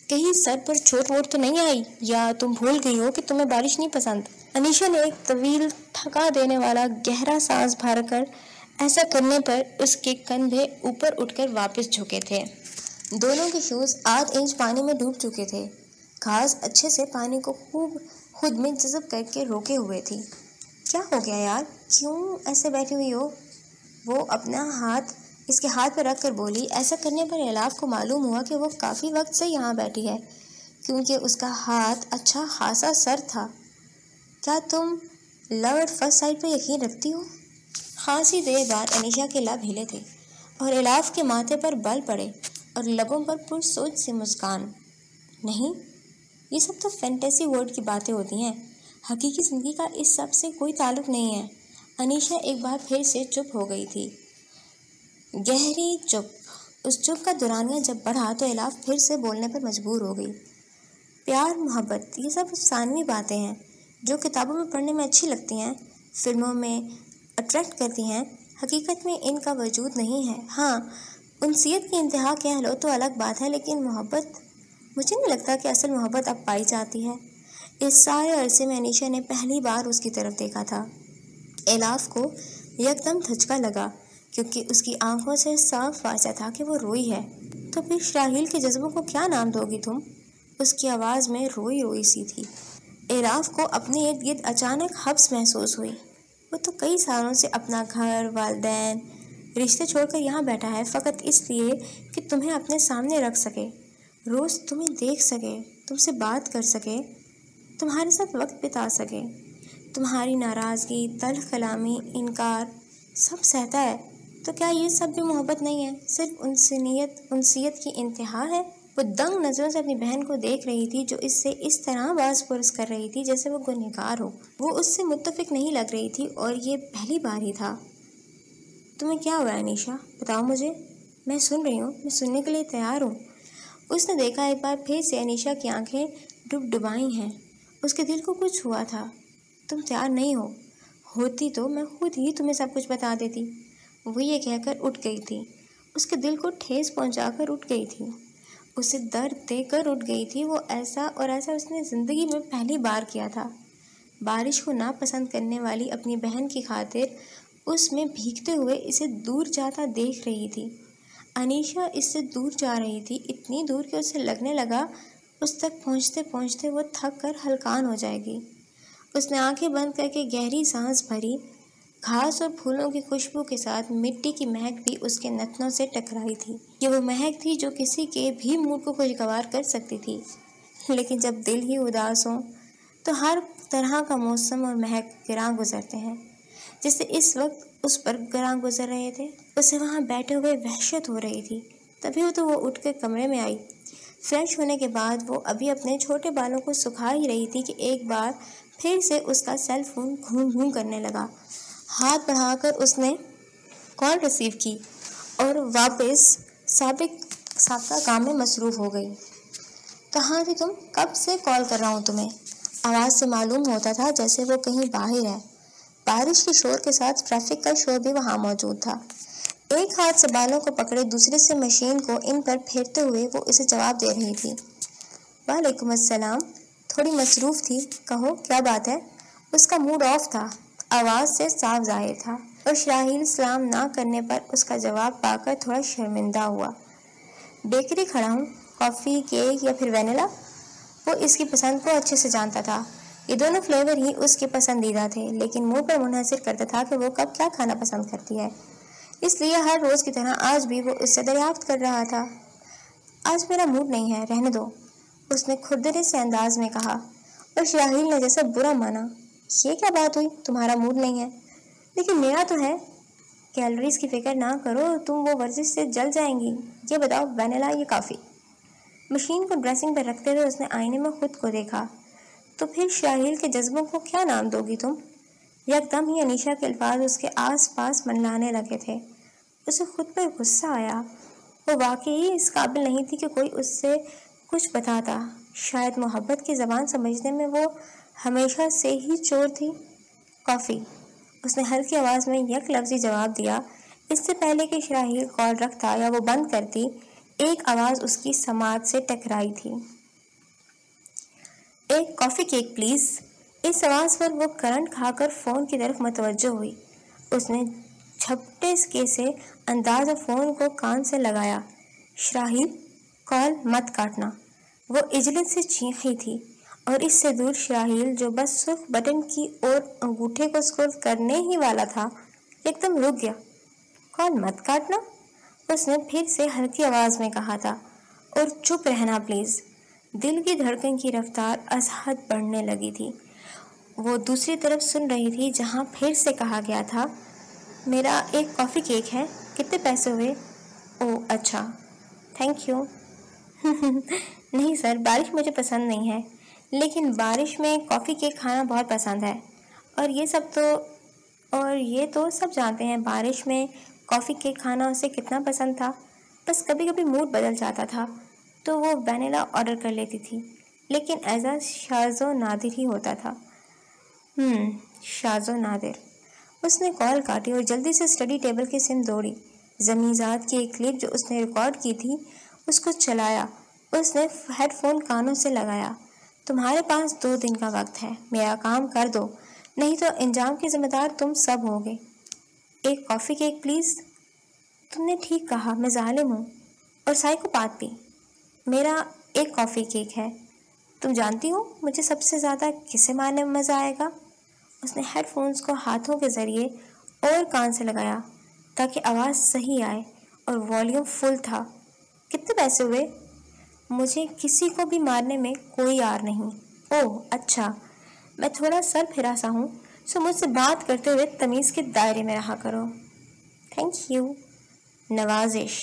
Speaker 2: کہیں سر پر چوٹ ووٹ تو نہیں آئی، یا تم بھول گئی ہو کہ تمہیں بارش نہیں پسند؟ انیشا نے ایک طویل تھکا دینے والا گہرا سانس بھر کر، ایسا کرنے پر اس کے کندھے اوپر اٹھ کر واپس جھکے تھے۔ دونوں کے شوز 8 انچ پانی میں ڈوب چکے تھے۔ گھاس اچھے سے پانی کو خوب خود میں جذب کر کے روکے ہوئے تھی۔ کیا ہو گیا یار، کیوں ایسے بیٹھی ہوئی ہو؟ وہ اپنا ہاتھ اس کے ہاتھ پر رکھ کر بولی۔ ایسا کرنے پر الاف کو معلوم ہوا کہ وہ کافی وقت سے یہاں بیٹھی ہے، کیونکہ اس کا ہاتھ اچھا خاصا سرد تھا۔ کیا تم لو ایٹ فرسٹ سائٹ پر یقین رکھتی ہو؟ خاصی دیر بعد انیشا کے لب ہلے تھے اور الاف کے ماتھے پر بل پڑے اور لبوں پر پرسوچ سی مسکان۔ نہیں، یہ سب تو فینٹیسی ورلڈ کی باتیں ہوتی ہیں، حقیقی زندگی کا اس سب سے کوئی تعلق نہیں ہے۔ انیشا ایک بار پھر سے چپ ہو گئی تھی، گہری چپ۔ اس چپ کا دورانیہ جب بڑھا تو الاف پھر سے بولنے پر مجبور ہو گئی۔ پیار، محبت، یہ سب افسانوی باتیں ہیں جو کتابوں میں پڑھنے میں اچھی لگتی ہیں، فلموں میں اٹریکٹ کرتی ہیں، حقیقت میں ان کا وجود نہیں ہے۔ ہاں، انسیت کی انتہا کہہ لو تو الگ بات ہے، لیکن محبت، مجھے نہیں لگتا کہ اصل محبت اب پائی جاتی ہے۔ اس سارے عرصے میں انیشا نے پہلی بار اس کی طرف دیکھا تھا۔ الاف کو یکدم دھچکا لگا کیونکہ اس کی آنکھوں سے صاف واضح تھا کہ وہ روئی ہے۔ تو پھر شراحیل کے جذبوں کو کیا نام دو گی تم؟ اس کی آواز میں روئی روئی سی تھی۔ الاف کو اپنے ارد گرد اچانک حبس محسوس ہوئی۔ وہ تو کئی سالوں سے اپنا گھر، والدین، رشتے چھوڑ کر یہاں بیٹھا ہے، فقط اس لیے کہ تمہیں اپنے سامنے رکھ سکے، روز تمہیں دیکھ سکے، تم سے بات کر سکے، تمہارے ساتھ وقت بتا سکے۔ تمہاری ناراضگی، تلخ کلامی، انکار سب سہتا ہے۔ تو کیا یہ سب بھی محبت نہیں ہے، صرف انسیت کی انتہا ہے؟ وہ دنگ نظروں سے اپنی بہن کو دیکھ رہی تھی جو اس سے اس طرح باز پرس کر رہی تھی جیسے وہ گنہگار ہو۔ وہ اس سے متفق نہیں لگ رہی تھی اور یہ پہلی بار ہی تھا۔ تمہیں کیا ہوا انیشا؟ بتاؤ مجھے، میں سن رہی ہوں، میں سننے کے لیے تیار ہوں۔ اس نے دیکھا ایک بار پھر سے انیشا کی آنکھیں ڈبائی ہیں۔ اس کے دل کو کچھ ہوا تھا۔ تم تیار نہیں ہوتی تو میں خود ہی تمہیں سب کچھ بتا دیتی۔ وہ یہ کہہ کر اٹھ گئی تھی۔ اس کے دل کو ٹھیس پہنچا کر اٹھ گئی تھی، اسے درد دے کر اٹھ گئی تھی۔ وہ ایسا اس نے زندگی میں پہلی بار کیا تھا۔ بارش کو ناپسند کرنے والی اپنی بہن کی خاطر اس میں بھیگتے ہوئے اسے دور جاتا دیکھ رہی تھی۔ انیشا اس سے دور جا رہی تھی، اتنی دور کہ اسے لگنے لگا اس تک پہنچتے پہنچتے وہ تھک کر ہلکان ہو جائے گی۔ اس نے آنکھیں بند کر کے گہری سانس بھری۔ گھاس اور پھولوں کی خوشبو کے ساتھ مٹی کی مہک بھی اس کے نتنوں سے ٹکرائی تھی۔ یہ وہ مہک تھی جو کسی کے بھی موڈ کو خوشگوار کر سکتی تھی۔ لیکن جب دل ہی اداس ہو تو ہر طرح کا موسم اور مہک گراں گزرتے ہیں، جیسے اس وقت اس پر گراں گزر رہے تھے۔ اسے وہاں بیٹھے ہوئے وحشت ہو رہی تھی۔ تبھی تو وہ اٹھ کر کمرے میں آئی۔ فریش ہونے کے بعد وہ ابھی اپنے چھوٹے بالوں کو سکھا ہی رہی تھی کہ ایک بار پھر سے اس کا سیل فون گھوم گھوم کرنے لگا۔ ہاتھ بڑھا کر اس نے کال ریسیو کی اور واپس سابقہ کام میں مصروف ہو گئی۔ کہاں تھی تم؟ کب سے کال کر رہا ہوں تمہیں۔ آواز سے معلوم ہوتا تھا جیسے وہ کہیں باہر ہے۔ بارش کے شور کے ساتھ ٹریفک کا شور بھی وہاں موجود تھا۔ ایک ہاتھ سے بالوں کو پکڑے دوسرے سے مشین کو ان پر پھیرتے ہوئے وہ اسے جواب دے رہی تھی۔ وعلیکم السلام، تھوڑی مصروف تھی، کہو کیا بات ہے؟ اس کا موڈ آف تھا، آواز سے صاف ظاہر تھا، اور شراحیل سلام نہ کرنے پر اس کا جواب پا کر تھوڑا شرمندہ ہوا۔ بیکری کھڑا ہوں، کافی، کیک یا پھر وینیلا؟ وہ اس کی پسند کو اچھے سے جانتا تھا۔ یہ دونوں فلیور ہی اس کے پسندیدہ تھے، لیکن منہ پر منحصر کرتا تھا کہ وہ کب کیا کھانا پسند کرتی ہے۔ اس لیے ہر روز کی طرح آج بھی وہ اس سے دریافت کر رہا تھا۔ آج میرا موڈ نہیں ہے، رہنے دو، اس نے کھردرے سے انداز میں کہا، اور شراحیل نے جیسے برا مانا۔ یہ کیا بات ہوئی؟ تمہارا موڈ نہیں ہے؟ لیکن میرا تو ہے۔ کیلوریز کی فکر نہ کرو، تم وہ ورزش سے جل جائیں گی۔ یہ بتاؤ، وینیلا یا کافی؟ مشین کو ڈریسنگ پر رکھتے ہوئے اس نے آئینے میں خود کو دیکھا۔ تو پھر شراحیل کے جذبوں کو کیا نام دو گی تم؟ یکدم ہی انیشا کے الفاظ اس کے آس پاس منڈلانے لگے تھے۔ اسے خود پر غصہ آیا۔ وہ واقعی اس قابل نہیں تھی کہ کوئی اس سے کچھ بتاتا۔ شاید محبت کی زبان سمجھنے میں وہ ہمیشہ سے ہی چور تھی۔ کافی، اس نے ہلکی آواز میں یک لفظی جواب دیا۔ اس سے پہلے کہ شراحیل کال رکھتا یا وہ بند کرتی، ایک آواز اس کی سماعت سے ٹکرائی تھی۔ ایک کافی کیک پلیز۔ اس آواز پر وہ کرنٹ کھا کر فون کی طرف متوجہ ہوئی۔ اس نے جھپٹے سے انداز میں فون کو کان سے لگایا۔ شراحیل، کال مت کاٹنا۔ وہ عجلت سے چیخی تھی، اور اس سے دور شراحیل جو بس سرخ بٹن کی اور انگوٹھے کو اسکرول کرنے ہی والا تھا، ایک دم رک گیا۔ کال مت کاٹنا، اس نے پھر سے ہلکی آواز میں کہا تھا، اور چپ رہنا پلیز۔ دل کی دھڑکن کی رفتار از حد بڑھنے لگی تھی۔ وہ دوسری طرف سن رہی تھی جہاں پھر سے کہا گیا تھا، میرا ایک کافی کیک ہے، کتنے پیسے ہوئے؟ اوہ اچھا، تھینک یو۔ نہیں سر، بارش مجھے پسند نہیں ہے، لیکن بارش میں کافی کیک کھانا بہت پسند ہے، اور یہ تو سب جانتے ہیں بارش میں کافی کیک کھانا اسے کتنا پسند تھا۔ بس کبھی کبھی موڈ بدل جاتا تھا تو وہ وینیلا آرڈر کر لیتی تھی، لیکن ایسا شاذ و نادر ہی ہوتا تھا۔ شاذ و نادر۔ اس نے کال کاٹی اور جلدی سے اسٹڈی ٹیبل کی سمت دوڑی۔ ضمیزات کی ایک کلپ جو اس نے ریکارڈ کی تھی اس کو چلایا۔ اس نے ہیڈ فون کانوں سے لگایا۔ تمہارے پاس 2 دن کا وقت ہے، میرا کام کر دو، نہیں تو انجام کے ذمہ دار تم سب ہوگے۔ ایک کافی کیک پلیز۔ تم نے ٹھیک کہا، میں ظالم ہوں اور سائیکوپاتھ بھی۔ میرا ایک کافی کیک ہے۔ تم جانتی ہو مجھے سب سے زیادہ کسے مارنے میں مزہ آئے گا؟ اس نے ہیڈ فونز کو ہاتھوں کے ذریعے اور کان سے لگایا تاکہ آواز صحیح آئے، اور والیوم فل تھا۔ کتنے پیسے ہوئے؟ مجھے کسی کو بھی مارنے میں کوئی آر نہیں۔ اوہ اچھا، میں تھوڑا سر پھرا سا ہوں، سو مجھ سے بات کرتے ہوئے تمیز کے دائرے میں رہا کرو۔ Thank you. نوازش۔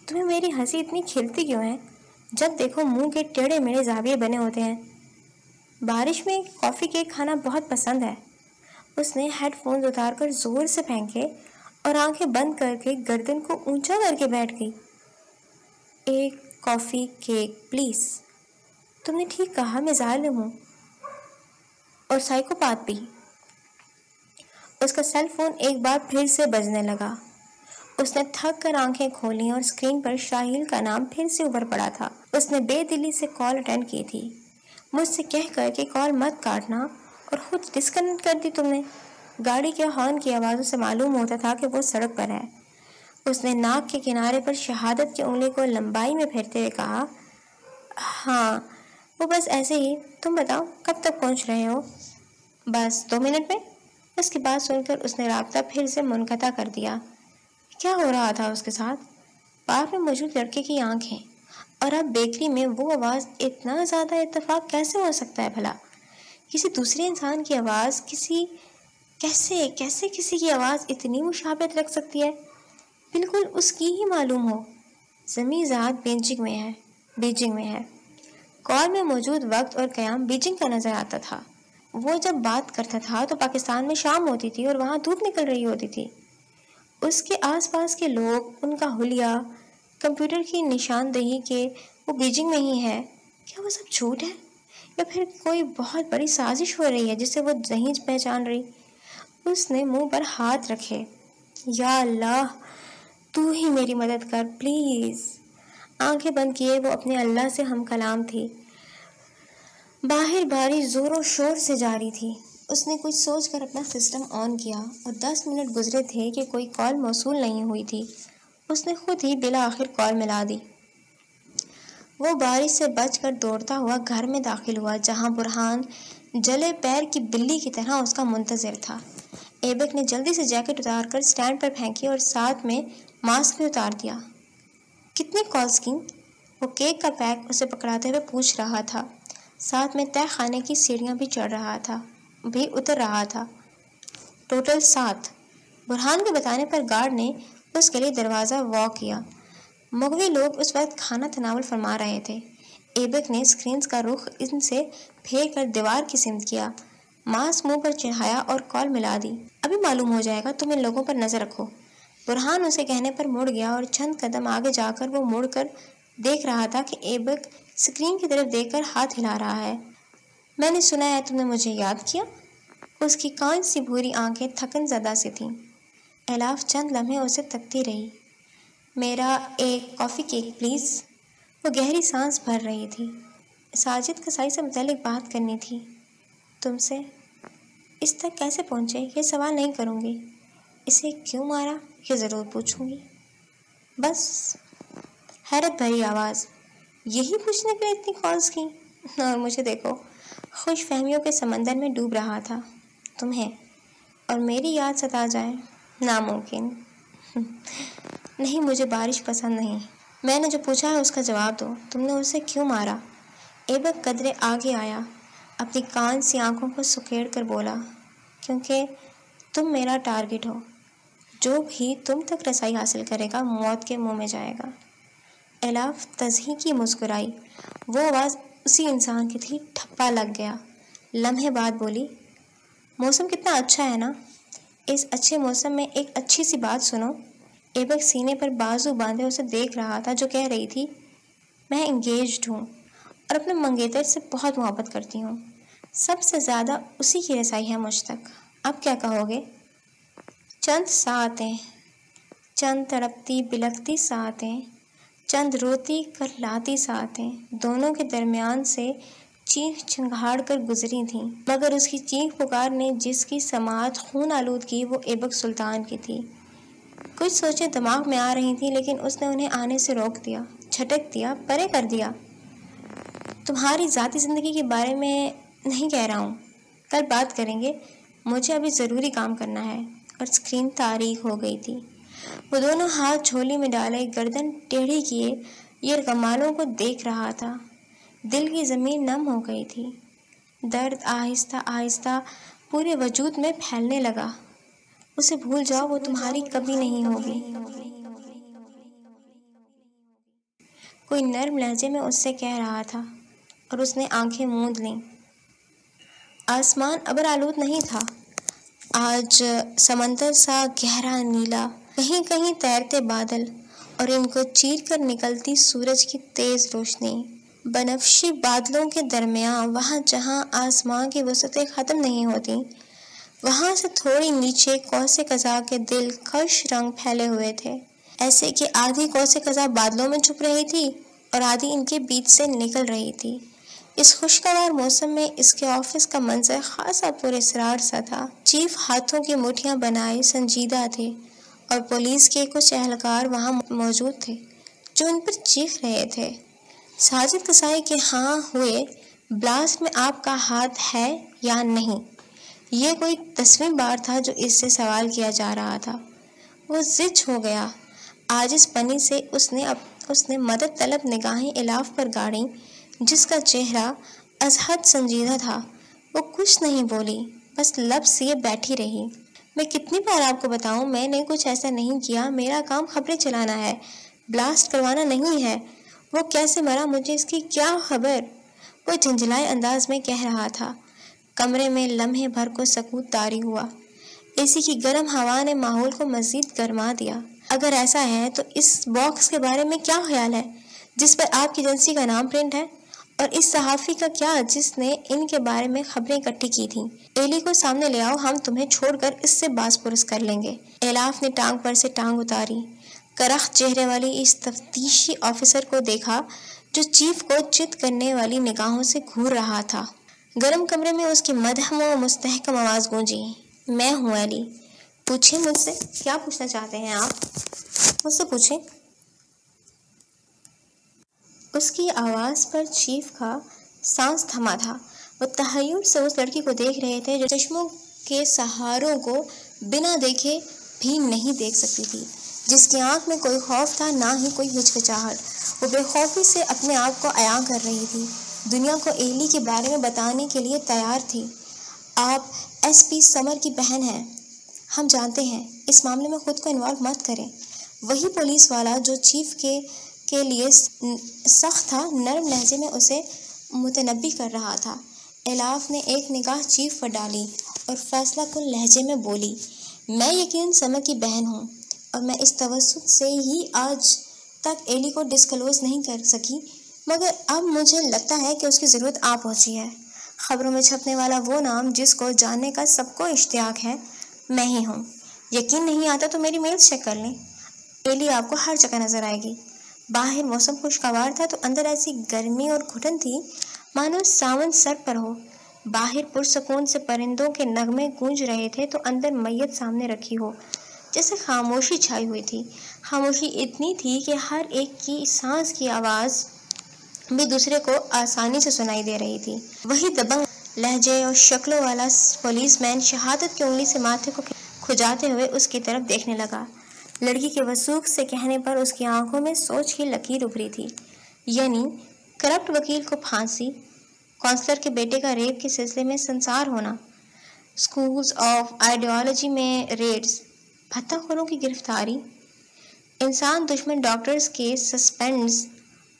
Speaker 2: تمہیں میری ہنسی اتنی کھلتی کیوں ہے؟ جب دیکھو منہ کے ٹیڑھے میڑے زاویے بنے ہوتے ہیں۔ بارش میں کافی کیک کھانا بہت پسند ہے۔
Speaker 1: اس نے ہیڈ فونز اتار کر زور سے پھینکے اور آنکھیں بند کر کے گردن کو اونچا کر کے بیٹھ گئی۔ ایک کافی کیک پلیز۔ تم نے ٹھیک کہا، میں ظالم ہوں اور سائیکوپاتھ بھی۔ اس کا سیل فون ایک بار پھر سے بجنے لگا۔ اس نے تھک کر آنکھیں کھولیں اور اسکرین پر شاہیل کا نام پھر سے ابھر پڑا تھا۔ اس نے بے دلی سے کال اٹینڈ کی تھی، مجھ سے کہہ کر کہ کال مت کاٹنا، اور خود ڈسکنیکٹ کر دی تم نے۔ گاڑی کے ہارن کی آوازوں سے معلوم ہوتا تھا کہ وہ سڑک پر ہے۔ اس نے ناک کے کنارے پر شہادت کی انگلی کو لمبائی میں پھیرتے ہوئے کہا، ہاں وہ بس ایسے ہی۔ تم بتاؤ کب تک پہنچ رہے ہو؟ بس 2 منٹ میں۔ اس کی بات سن کر اس نے رابطہ پھر سے منقطع کر دیا۔ کیا ہو رہا تھا اس کے ساتھ؟ پارک میں موجود لڑکے کی آنکھیں، اور اب بیکری میں وہ آواز، اتنا زیادہ اتفاق کیسے ہو سکتا ہے بھلا؟ کسی دوسرے انسان کی آواز کیسے کسی کی آواز اتنی مشابہت رکھ سکتی ہے؟ بالکل اس کی ہی معلوم ہو۔ زمیں ذات بیجنگ میں ہے۔ کال میں موجود وقت اور قیام بیجنگ کا نظر آتا تھا۔ وہ جب بات کرتا تھا تو پاکستان میں شام ہوتی تھی اور وہاں دھوپ نکل رہی ہوتی تھی۔ اس کے آس پاس کے لوگ، ان کا حلیہ، کمپیوٹر کی نشاندہی کہ وہ بیجنگ میں ہی ہے، کیا وہ سب جھوٹ ہے یا پھر کوئی بہت بڑی سازش ہو رہی ہے جسے وہ نہیں پہچان رہی؟ اس نے منہ پر ہاتھ رکھے۔ یا اللہ، تو ہی میری مدد کر پلیز۔ آنکھیں بند کیے وہ اپنے اللہ سے ہم کلام تھی۔ باہر بارش زور و شور سے جاری تھی۔ اس نے کچھ سوچ کر اپنا سسٹم آن کیا اور 10 منٹ گزرے تھے کہ کوئی کال موصول نہیں ہوئی تھی۔ اس نے خود ہی بالآخر کال ملا دی۔ وہ بارش سے بچ کر دوڑتا ہوا گھر میں داخل ہوا جہاں برہان جلے پیر کی بلی کی طرح اس کا منتظر تھا۔ ایبک نے جلدی سے جیکٹ اتار کر سٹینڈ پر پھینکی اور ساتھ میں ماسک بھی اتار دیا۔ کتنی کالز کی؟ وہ کیک کا پیک اسے پکڑاتے ہوئے پوچھ رہا تھا، ساتھ میں تہہ خانے کی سیڑھیاں بھی اتر رہا تھا۔ ٹوٹل 7۔ برہان کے بتانے پر گارڈ نے اس کے لیے دروازہ واک کیا۔ مغوی لوگ اس وقت کھانا تناول فرما رہے تھے۔ ایبک نے اسکرینز کا رخ ان سے پھیر کر دیوار کی سمت کیا، ماسک منہ پر چڑھایا اور کال ملا دی۔ ابھی معلوم ہو جائے گا، تم ان لوگوں پر نظر رکھو۔ برہان اسے کہنے پر مڑ گیا اور چند قدم آگے جا کر وہ مڑ کر دیکھ رہا تھا کہ ایبک اسکرین کی طرف دیکھ کر ہاتھ ہلا رہا ہے۔ میں نے سنا ہے تم نے مجھے یاد کیا؟ اس کی کانچ سی بھوری آنکھیں تھکن زدہ سی تھیں۔ الاف چند لمحے اسے تکتی رہی۔ میرا ایک کافی کیک پلیز۔ وہ گہری سانس بھر رہی تھی۔ ساجد کسائی سے متعلق بات کرنی تھی تم سے۔ اس تک کیسے پہنچے یہ سوال نہیں کروں گی، اسے کیوں مارا یہ ضرور پوچھوں گی۔ بس۔ حیرت بھری آواز، یہی پوچھنے کے لیے اتنی کالز کی؟ اور مجھے دیکھو، خوش فہمیوں کے سمندر میں ڈوب رہا تھا۔ تمہیں اور میری یاد ستا جائے، ناممکن۔ نہیں، مجھے بارش پسند نہیں۔ میں نے جو پوچھا ہے اس کا جواب دو، تم نے اسے کیوں مارا؟ ایبک قدرے آگے آیا، اپنی کان سی آنکھوں کو سکیڑ کر بولا، کیونکہ تم میرا ٹارگٹ ہو۔ جو بھی تم تک رسائی حاصل کرے گا موت کے منہ میں جائے گا۔ الاف تضحیکی مسکرائی۔ وہ آواز اسی انسان کی تھی۔ ٹھپا لگ گیا۔ لمحے بعد بولی، موسم کتنا اچھا ہے نا؟ اس اچھے موسم میں ایک اچھی سی بات سنو۔ ایبک سینے پر بازو باندھے اسے دیکھ رہا تھا جو کہہ رہی تھی، میں انگیجڈ ہوں اور اپنے منگیتر سے بہت محبت کرتی ہوں۔ سب سے زیادہ اسی کی رسائی ہے مجھ تک۔ اب کیا کہو گے؟ چند ساعتیں، چند تڑپتی بلکتی ساعتیں، چند روتی کرلاتی ساعتیں دونوں کے درمیان سے چیخ چنگھاڑ کر گزری تھیں، مگر اس کی چیخ پکار نے جس کی سماعت خون آلود کی وہ ایبک سلطان کی تھی۔ کچھ سوچیں دماغ میں آ رہی تھیں لیکن اس نے انہیں آنے سے روک دیا، جھٹک دیا، پرے کر دیا۔ تمہاری ذاتی زندگی کے بارے میں نہیں کہہ رہا ہوں، کل بات کریں گے، مجھے ابھی ضروری کام کرنا ہے۔ اور اسکرین تاریک ہو گئی تھی۔ وہ دونوں ہاتھ جھولی میں ڈالے گردن ٹیڑھی کیے یرغمالوں کو دیکھ رہا تھا۔ دل کی زمین نم ہو گئی تھی۔ درد آہستہ آہستہ پورے وجود میں پھیلنے لگا۔ اسے بھول جاؤ، وہ تمہاری کبھی نہیں ہوگی۔ کوئی نرم لہجے میں اس سے کہہ رہا تھا اور اس نے آنکھیں موند لیں۔ آسمان ابر آلود نہیں تھا،
Speaker 2: آج سمندر سا گہرا نیلا، کہیں کہیں تیرتے بادل اور ان کو چیر کر نکلتی سورج کی تیز روشنی۔ بنفشی بادلوں کے درمیان، وہاں جہاں آسمان کی وسعتیں ختم نہیں ہوتی، وہاں سے تھوڑی نیچے قوس قزح کے دلکش رنگ پھیلے ہوئے تھے، ایسے کہ آدھی قوس قزح بادلوں میں چھپ رہی تھی اور آدھی ان کے بیچ سے نکل رہی تھی۔ اس خوشگوار موسم میں اس کے آفس کا منظر خاصا پراسرار سا تھا۔ چیف ہاتھوں کی مٹھیاں بنائے سنجیدہ تھے اور پولیس کے کچھ اہلکار وہاں موجود تھے جو ان پر چیخ رہے تھے۔ ساجد قصائی کے ہاں ہوئے بلاسٹ میں آپ کا ہاتھ ہے یا نہیں؟ یہ کوئی 10ویں بار تھا جو اس سے سوال کیا جا رہا تھا۔ وہ زج ہو گیا۔ عاجز پنی سے اس نے مدد طلب نگاہیں الاف پر گاڑیں، جس کا چہرہ از حد سنجیدہ تھا۔ وہ کچھ نہیں بولی، بس لب سیے بیٹھی رہی۔ میں کتنی بار آپ کو بتاؤں، میں نے کچھ ایسا نہیں کیا، میرا کام خبریں چلانا ہے، بلاسٹ کروانا نہیں ہے۔ وہ کیسے مرا مجھے اس کی کیا خبر؟ وہ جھنجھلائے انداز میں کہہ رہا تھا۔ کمرے میں لمحے بھر کو سکوت طاری ہوا۔ اے سی کی گرم ہوا نے ماحول کو مزید گرما دیا۔ اگر ایسا ہے تو اس باکس کے بارے میں کیا خیال ہے جس پر آپ کی ایجنسی کا نام پرنٹ ہے؟ اور اس صحافی کا کیا جس نے ان کے بارے میں خبریں اکٹھی کی تھیں؟ ایلی کو سامنے لے آؤ، ہم تمہیں چھوڑ کر اس سے باز پرس کر لیں گے۔ الاف نے ٹانگ پر سے ٹانگ اتاری، کرخت چہرے والی اس تفتیشی آفیسر کو دیکھا جو چیف کو چت کرنے والی نگاہوں سے گھور رہا تھا۔ گرم کمرے میں اس کی مدھم و مستحکم آواز گونجی۔ میں ہوں ایلی، پوچھیں مجھ سے، کیا پوچھنا چاہتے ہیں آپ؟ مجھ سے پوچھیں۔ اس کی آواز پر چیف کا سانس تھما تھا۔ وہ تحیر سے اس لڑکی کو دیکھ رہے تھے جو چشموں کے سہاروں کو بنا دیکھے بھی نہیں دیکھ سکتی تھی، جس کی آنکھ میں کوئی خوف تھا نہ ہی کوئی ہچکچاہٹ۔ وہ بے خوفی سے اپنے آپ کو عیاں کر رہی تھی، دنیا کو ایلی کے بارے میں بتانے کے لیے تیار تھی۔ آپ ایس پی سمر کی بہن ہیں، ہم جانتے ہیں، اس معاملے میں خود کو انوالو مت کریں۔ وہی پولیس والا جو چیف کے لیے سخت تھا نرم لہجے میں اسے متنبی کر رہا تھا۔ الاف نے ایک نگاہ چیف پر ڈالی اور فیصلہ کن لہجے میں بولی، میں یقیناً سمر کی بہن ہوں اور میں اس توسط سے ہی آج تک ایلی کو ڈسکلوز نہیں کر سکی، مگر اب مجھے لگتا ہے کہ اس کی ضرورت آ پہنچی ہے۔ خبروں میں چھپنے والا وہ نام جس کو جاننے کا سب کو اشتیاق ہے، میں ہی ہوں۔ یقین نہیں آتا تو میری میل چیک کر لیں، ایلی آپ کو ہر جگہ نظر آئے گی۔ باہر موسم خوشگوار تھا تو اندر ایسی گرمی اور گھٹن تھی مانو ساون سر پر ہو۔ باہر پرسکون سے پرندوں کے نغمے گونج رہے تھے تو اندر میت سامنے رکھی ہو، جیسے خاموشی چھائی ہوئی تھی۔ خاموشی اتنی تھی کہ ہر ایک کی سانس کی آواز بھی دوسرے کو آسانی سے سنائی دے رہی تھی۔ وہی دبنگ لہجے اور شکلوں والا پولیس مین شہادت کی انگلی سے ماتھے کو کھجاتے ہوئے اس کی طرف دیکھنے لگا۔ لڑکی کے وثوق سے کہنے پر اس کی آنکھوں میں سوچ کی لکیر ابھری تھی، یعنی کرپٹ وکیل کو پھانسی، کونسلر کے بیٹے کا ریپ کے سلسلے میں سنسار ہونا، سکولز آف آئیڈیالوجی میں ریڈز، بھتہ خوروں کی گرفتاری، انسان دشمن ڈاکٹرز کے سسپینڈز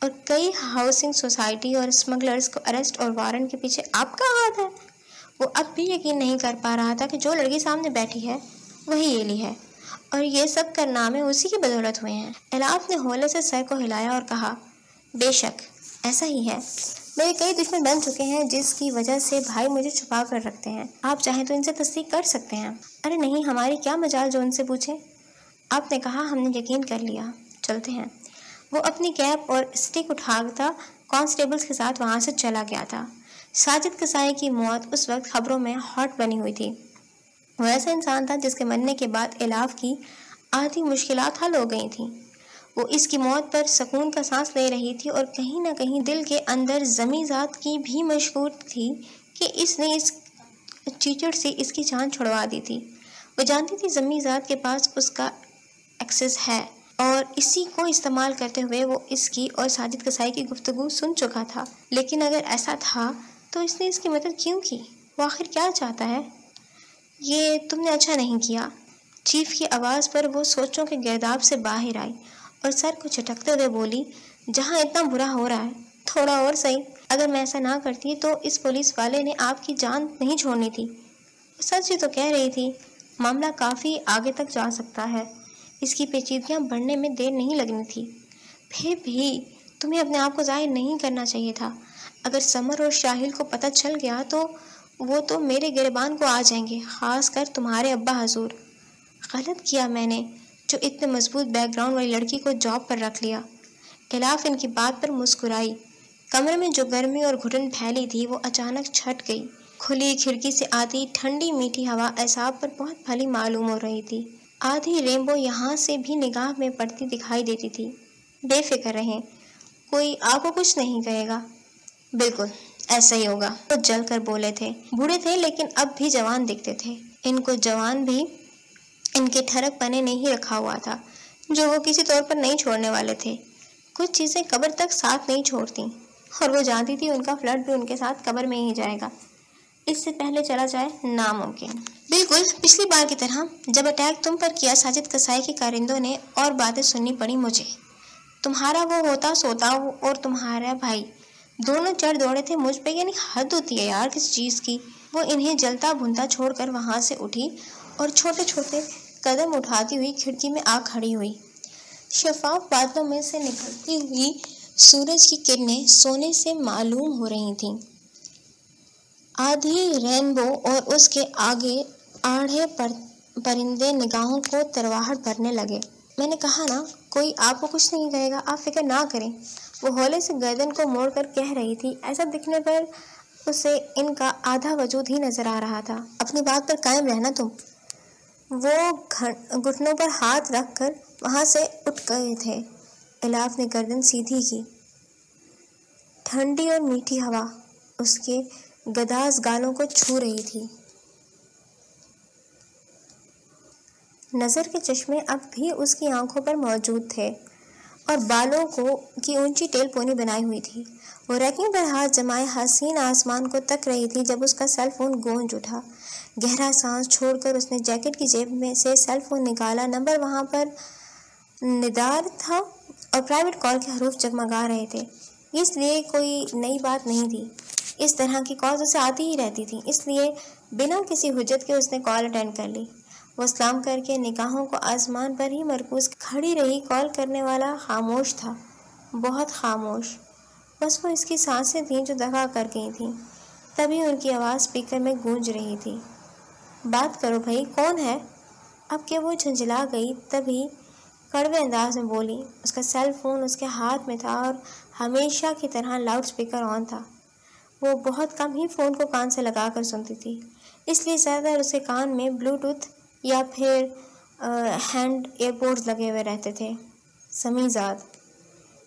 Speaker 2: اور کئی ہاؤسنگ سوسائٹی اور اسمگلرز کو اریسٹ اور وارنٹ کے پیچھے آپ کا ہاتھ ہے۔ وہ اب بھی یقین نہیں کر پا رہا تھا کہ جو لڑکی سامنے بیٹھی ہے وہی ایلی ہے اور یہ سب کارنامے اسی کی بدولت ہوئے ہیں۔ الاف نے ہولے سے سر کو ہلایا اور کہا، بے شک ایسا ہی ہے، میرے کئی دشمن بن چکے ہیں جس کی وجہ سے بھائی مجھے چھپا کر رکھتے ہیں، آپ چاہیں تو ان سے تصدیق کر سکتے ہیں۔ ارے نہیں، ہماری کیا مجال جو ان سے پوچھیں۔ آپ نے کہا، ہم نے یقین کر لیا، چلتے ہیں۔ وہ اپنی کیپ اور اسٹک اٹھاتا کانسٹیبلز کے ساتھ وہاں سے چلا گیا تھا۔ ساجد قصائی کی موت اس وقت خبروں میں ہاٹ بنی ہوئی تھی۔ وہ ایسا انسان تھا جس کے مرنے کے بعد الاف کی آدھی مشکلات حل ہو گئی تھیں۔ وہ اس کی موت پر سکون کا سانس لے رہی تھی اور کہیں نہ کہیں دل کے اندر زمیں ذات کی بھی مشکور تھی کہ اس نے اس چیچڑ سے اس کی جان چھڑوا دی تھی۔ وہ جانتی تھی زمیں ذات کے پاس اس کا ایکسس ہے اور اسی کو استعمال کرتے ہوئے وہ اس کی اور ساجد قصائی کی گفتگو سن چکا تھا، لیکن اگر ایسا تھا تو اس نے اس کی مدد کیوں کی؟ وہ آخر کیا چاہتا ہے؟ یہ تم نے اچھا نہیں کیا۔ چیف کی آواز پر وہ سوچوں کے گرداب سے باہر آئی اور سر کو جھٹکتے ہوئے بولی، جہاں اتنا برا ہو رہا ہے تھوڑا اور صحیح، اگر میں ایسا نہ کرتی تو اس پولیس والے نے آپ کی جان نہیں چھوڑنی تھی۔
Speaker 1: وہ سچ ہی تو کہہ رہی تھی، معاملہ کافی آگے تک جا سکتا ہے، اس کی پیچیدگیاں بڑھنے میں دیر نہیں لگنی تھی۔ پھر بھی تمہیں اپنے آپ کو ظاہر نہیں کرنا چاہیے تھا۔ اگر سمر اور شاہل کو پتہ چل گیا تو وہ تو میرے گریبان کو آ جائیں گے، خاص کر تمہارے ابا حضور۔ غلط کیا میں نے جو اتنے مضبوط بیک گراؤنڈ والی لڑکی کو جاب پر رکھ لیا۔ الاف ان کی بات پر مسکرائی۔ کمرے میں جو گرمی اور گھٹن پھیلی تھی وہ اچانک چھٹ گئی۔ کھلی کھڑکی سے آتی ٹھنڈی میٹھی ہوا اعصاب پر بہت بھلی معلوم ہو رہی تھی۔ آدھی رینبو یہاں سے بھی نگاہ میں پڑتی دکھائی دیتی تھی۔ بے فکر رہیں، کوئی آپ کو کچھ نہیں کہے گا۔ بالکل ایسا ہی ہوگا، وہ جل کر بولے تھے۔ بوڑھے تھے لیکن اب بھی جوان دکھتے تھے۔ ان کو جوان بھی ان کے ٹھڑک پنے نے ہی رکھا ہوا تھا جو وہ کسی طور پر نہیں چھوڑنے والے تھے۔ کچھ چیزیں قبر تک ساتھ نہیں چھوڑتی، اور وہ جانتی تھی ان کا فلرٹ بھی ان کے ساتھ قبر میں ہی جائے گا، اس سے پہلے چلا جائے ناممکن۔ بالکل پچھلی بار کی طرح جب اٹیک تم پر کیا ساجد قصائی کے کارندوں نے، اور باتیں سننی پڑی مجھے۔ تمہارا وہ ہوتا سوتا اور تمہارا بھائی دونوں چڑھ دوڑے تھے مجھ پہ، یعنی حد ہوتی ہے یار کس چیز کی۔ وہ انہیں جلتا بھنتا چھوڑ کر وہاں سے اٹھی اور چھوٹے چھوٹے قدم اٹھاتی ہوئی کھڑکی میں آ کھڑی ہوئی۔ شفاف بادلوں میں سے نکلتی ہوئی سورج کی کرنیں سونے سے معلوم ہو رہی تھیں۔ آدھی رینبو اور اس کے آگے آڑھے پرندے نگاہوں کو ترواہٹ بھرنے لگے۔ میں نے کہا نا کوئی آپ کو کچھ نہیں کہے گا، آپ فکر نہ کریں، وہ ہولے سے گردن کو موڑ کر کہہ رہی تھی۔ ایسا دکھنے پر اسے ان کا آدھا وجود ہی نظر آ رہا تھا۔ اپنی بات پر قائم رہنا تم۔ وہ گھٹنوں پر ہاتھ رکھ کر وہاں سے اٹھ گئے تھے۔ الاف نے گردن سیدھی کی۔ ٹھنڈی اور میٹھی ہوا اس کے گداز گالوں کو چھو رہی تھی۔ نظر کے چشمے اب بھی اس کی آنکھوں پر موجود تھے اور بالوں کی اونچی ٹیل پونی بنائی ہوئی تھی۔ وہ ریکنگ پر ہاتھ جمائے حسین آسمان کو تک رہی تھی جب اس کا سیل فون گونج اٹھا۔ گہرا سانس چھوڑ کر اس نے جیکٹ کی جیب میں سے سیل فون نکالا۔ نمبر وہاں پر ندار تھا اور پرائیویٹ کال کے حروف جگمگا رہے تھے۔ اس لیے کوئی نئی بات نہیں تھی، اس طرح کی کالز اسے آتی ہی رہتی تھی، اس لیے بنا کسی حجت کے اس نے کال اٹینڈ کر لی۔ وہ سلام کر کے نگاہوں کو آسمان پر ہی مرکوز کھڑی رہی۔ کال کرنے والا خاموش تھا، بہت خاموش، بس وہ اس کی سانسیں تھیں جو دفع کر گئی تھیں۔ تبھی ان کی آواز اسپیکر میں گونج رہی تھی۔ بات کرو بھائی، کون ہے؟ اب کہ وہ جھنجھلا گئی تبھی کڑوے انداز میں بولی۔ اس کا سیل فون اس کے ہاتھ میں تھا اور ہمیشہ کی طرح لاؤڈ اسپیکر آن تھا۔ وہ بہت کم ہی فون کو کان سے لگا کر سنتی تھی، اس لیے زیادہ تر اس کے کان میں بلوٹوتھ یا پھر ہینڈ ایئر پوڈز لگے ہوئے رہتے تھے۔ سمیزاد۔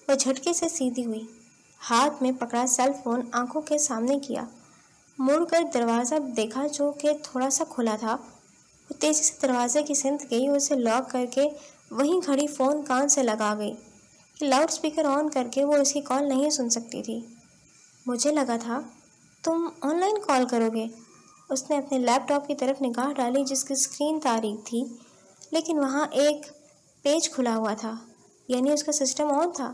Speaker 1: وہ جھٹکے سے سیدھی ہوئی، ہاتھ میں پکڑا سیل فون آنکھوں کے سامنے کیا، مڑ کر دروازہ دیکھا جو کہ تھوڑا سا کھلا تھا۔ وہ تیزی سے دروازے کی سمت گئی اور اسے لاک کر کے وہیں کھڑی فون کان سے لگا گئی کہ لاؤڈ اسپیکر آن کر کے وہ اس کی کال نہیں سن سکتی تھی۔ مجھے لگا تھا تم آن لائن کال کرو گے۔ اس نے اپنے لیپ ٹاپ کی طرف نگاہ ڈالی جس کی اسکرین تاریک تھی، لیکن وہاں ایک پیج کھلا ہوا تھا، یعنی اس کا سسٹم آن تھا۔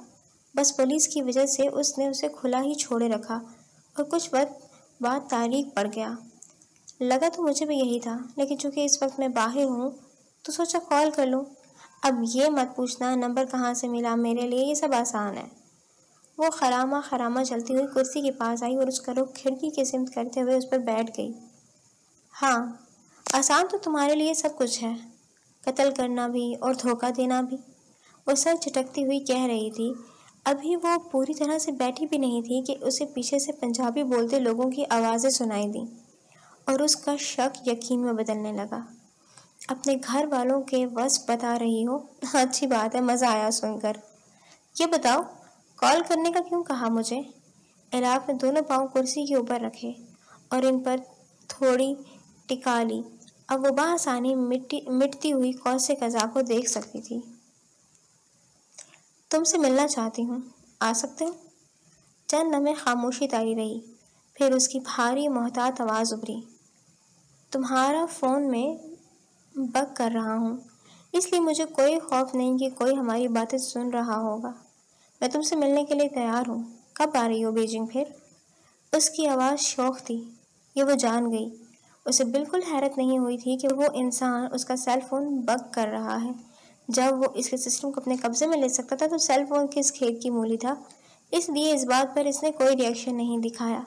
Speaker 1: بس پولیس کی وجہ سے اس نے اسے کھلا ہی چھوڑے رکھا اور کچھ وقت بعد تاریک پڑ گیا۔ لگا تو مجھے بھی یہی تھا، لیکن چونکہ اس وقت میں باہر ہوں تو سوچا کال کر لوں۔ اب یہ مت پوچھنا نمبر کہاں سے ملا، میرے لیے یہ سب آسان ہے۔ وہ خرامہ چلتی ہوئی کرسی کے پاس آئی اور اس کا رخ کھڑکی کی سمت کرتے ہوئے اس پر بیٹھ گئی۔ ہاں، آسان تو تمہارے لیے سب کچھ ہے، قتل کرنا بھی اور دھوکہ دینا بھی، وہ سر جھٹکتی ہوئی کہہ رہی تھی۔ ابھی وہ پوری طرح سے بیٹھی بھی نہیں تھی کہ اسے پیچھے سے پنجابی بولتے لوگوں کی آوازیں سنائی دیں اور اس کا شک یقین میں بدلنے لگا۔ اپنے گھر والوں کے وصف بتا رہی ہو؟ اچھی بات ہے، مزہ آیا سن کر۔ یہ بتاؤ کال کرنے کا کیوں کہا مجھے؟ الاف نے دونوں پاؤں کرسی کے اوپر رکھے اور ان پر تھوڑی ٹکا لی۔ اب وہ بآسانی مٹتی ہوئی قوس قزح کو دیکھ سکتی تھی۔ تم سے ملنا چاہتی ہوں، آ سکتے ہو؟ چند لمحے خاموشی تاری رہی، پھر اس کی بھاری محتاط آواز ابھری۔ تمہارا فون میں بگ کر رہا ہوں، اس لیے مجھے کوئی خوف نہیں کہ کوئی ہماری باتیں سن رہا ہوگا۔ میں تم سے ملنے کے لیے تیار ہوں۔ کب آ رہی ہو بیجنگ پھر؟ اس کی آواز شوق تھی، یہ وہ جان گئی۔ اسے بالکل حیرت نہیں ہوئی تھی کہ وہ انسان اس کا سیل فون بگ کر رہا ہے۔ جب وہ اس کے سسٹم کو اپنے قبضے میں لے سکتا تھا تو سیل فون کس کھیت کی مولی تھا، اس لیے اس بات پر اس نے کوئی ری ایکشن نہیں دکھایا۔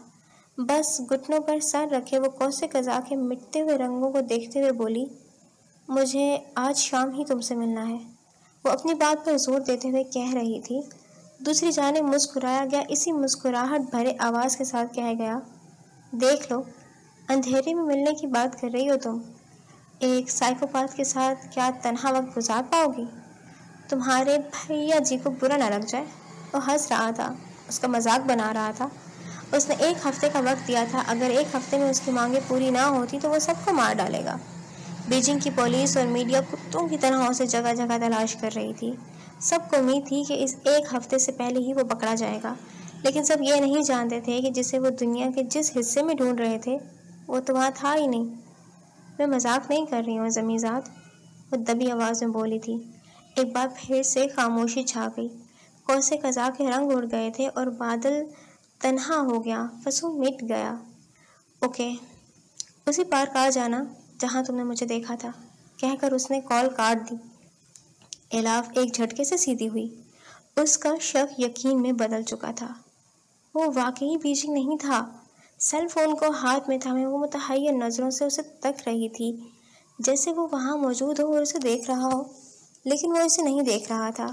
Speaker 1: بس گھٹنوں پر سر رکھے وہ کوسے قزا کے مٹتے ہوئے رنگوں کو دیکھتے ہوئے بولی، مجھے آج شام ہی تم سے ملنا ہے۔ وہ اپنی بات پر زور دیتے ہوئے کہہ رہی تھی۔ دوسری جانب مسکرایا گیا اسی مسکراہٹ بھرے آواز کے ساتھ کہا گیا، دیکھ لو، اندھیرے میں ملنے کی بات کر رہی ہو تم؟ ایک سائیکوپاتھ کے ساتھ کیا تنہا وقت گزار پاؤ گی؟ تمہارے بھیا جی کو برا نہ لگ جائے۔ وہ ہنس رہا تھا، اس کا مذاق بنا رہا تھا۔ اس نے 1 ہفتے کا وقت دیا تھا، اگر 1 ہفتے میں اس کی مانگیں پوری نہ ہوتی تو وہ سب کو مار ڈالے گا۔ بیجنگ کی پولیس اور میڈیا کتوں کی طرح اسے جگہ جگہ تلاش کر رہی تھی۔ سب کو امید تھی کہ اس 1 ہفتے سے پہلے ہی وہ پکڑا جائے گا، لیکن سب یہ نہیں جانتے تھے کہ جسے وہ دنیا کے جس حصے میں ڈھونڈ رہے تھے وہ تو وہاں تھا ہی نہیں۔ میں مذاق نہیں کر رہی ہوں زمیزاد، وہ دبی آواز میں بولی تھی۔ ایک بار پھر سے خاموشی چھا گئی۔ کوسے قزا کے رنگ اڑ گئے تھے اور بادل تنہا ہو گیا، فسوں مٹ گیا۔ اوکے، اسی پارک آ جانا جہاں تم نے مجھے دیکھا تھا، کہہ کر اس نے کال کاٹ دی۔ الاف ایک جھٹکے سے سیدھی ہوئی۔ اس کا شک یقین میں بدل چکا تھا۔ وہ واقعی بیجنگ نہیں تھا۔ سیل فون کو ہاتھ میں تھامے وہ متحیر نظروں سے اسے تک رہی تھی، جیسے وہ وہاں موجود ہو اور اسے دیکھ رہا ہو، لیکن وہ اسے نہیں دیکھ رہا تھا۔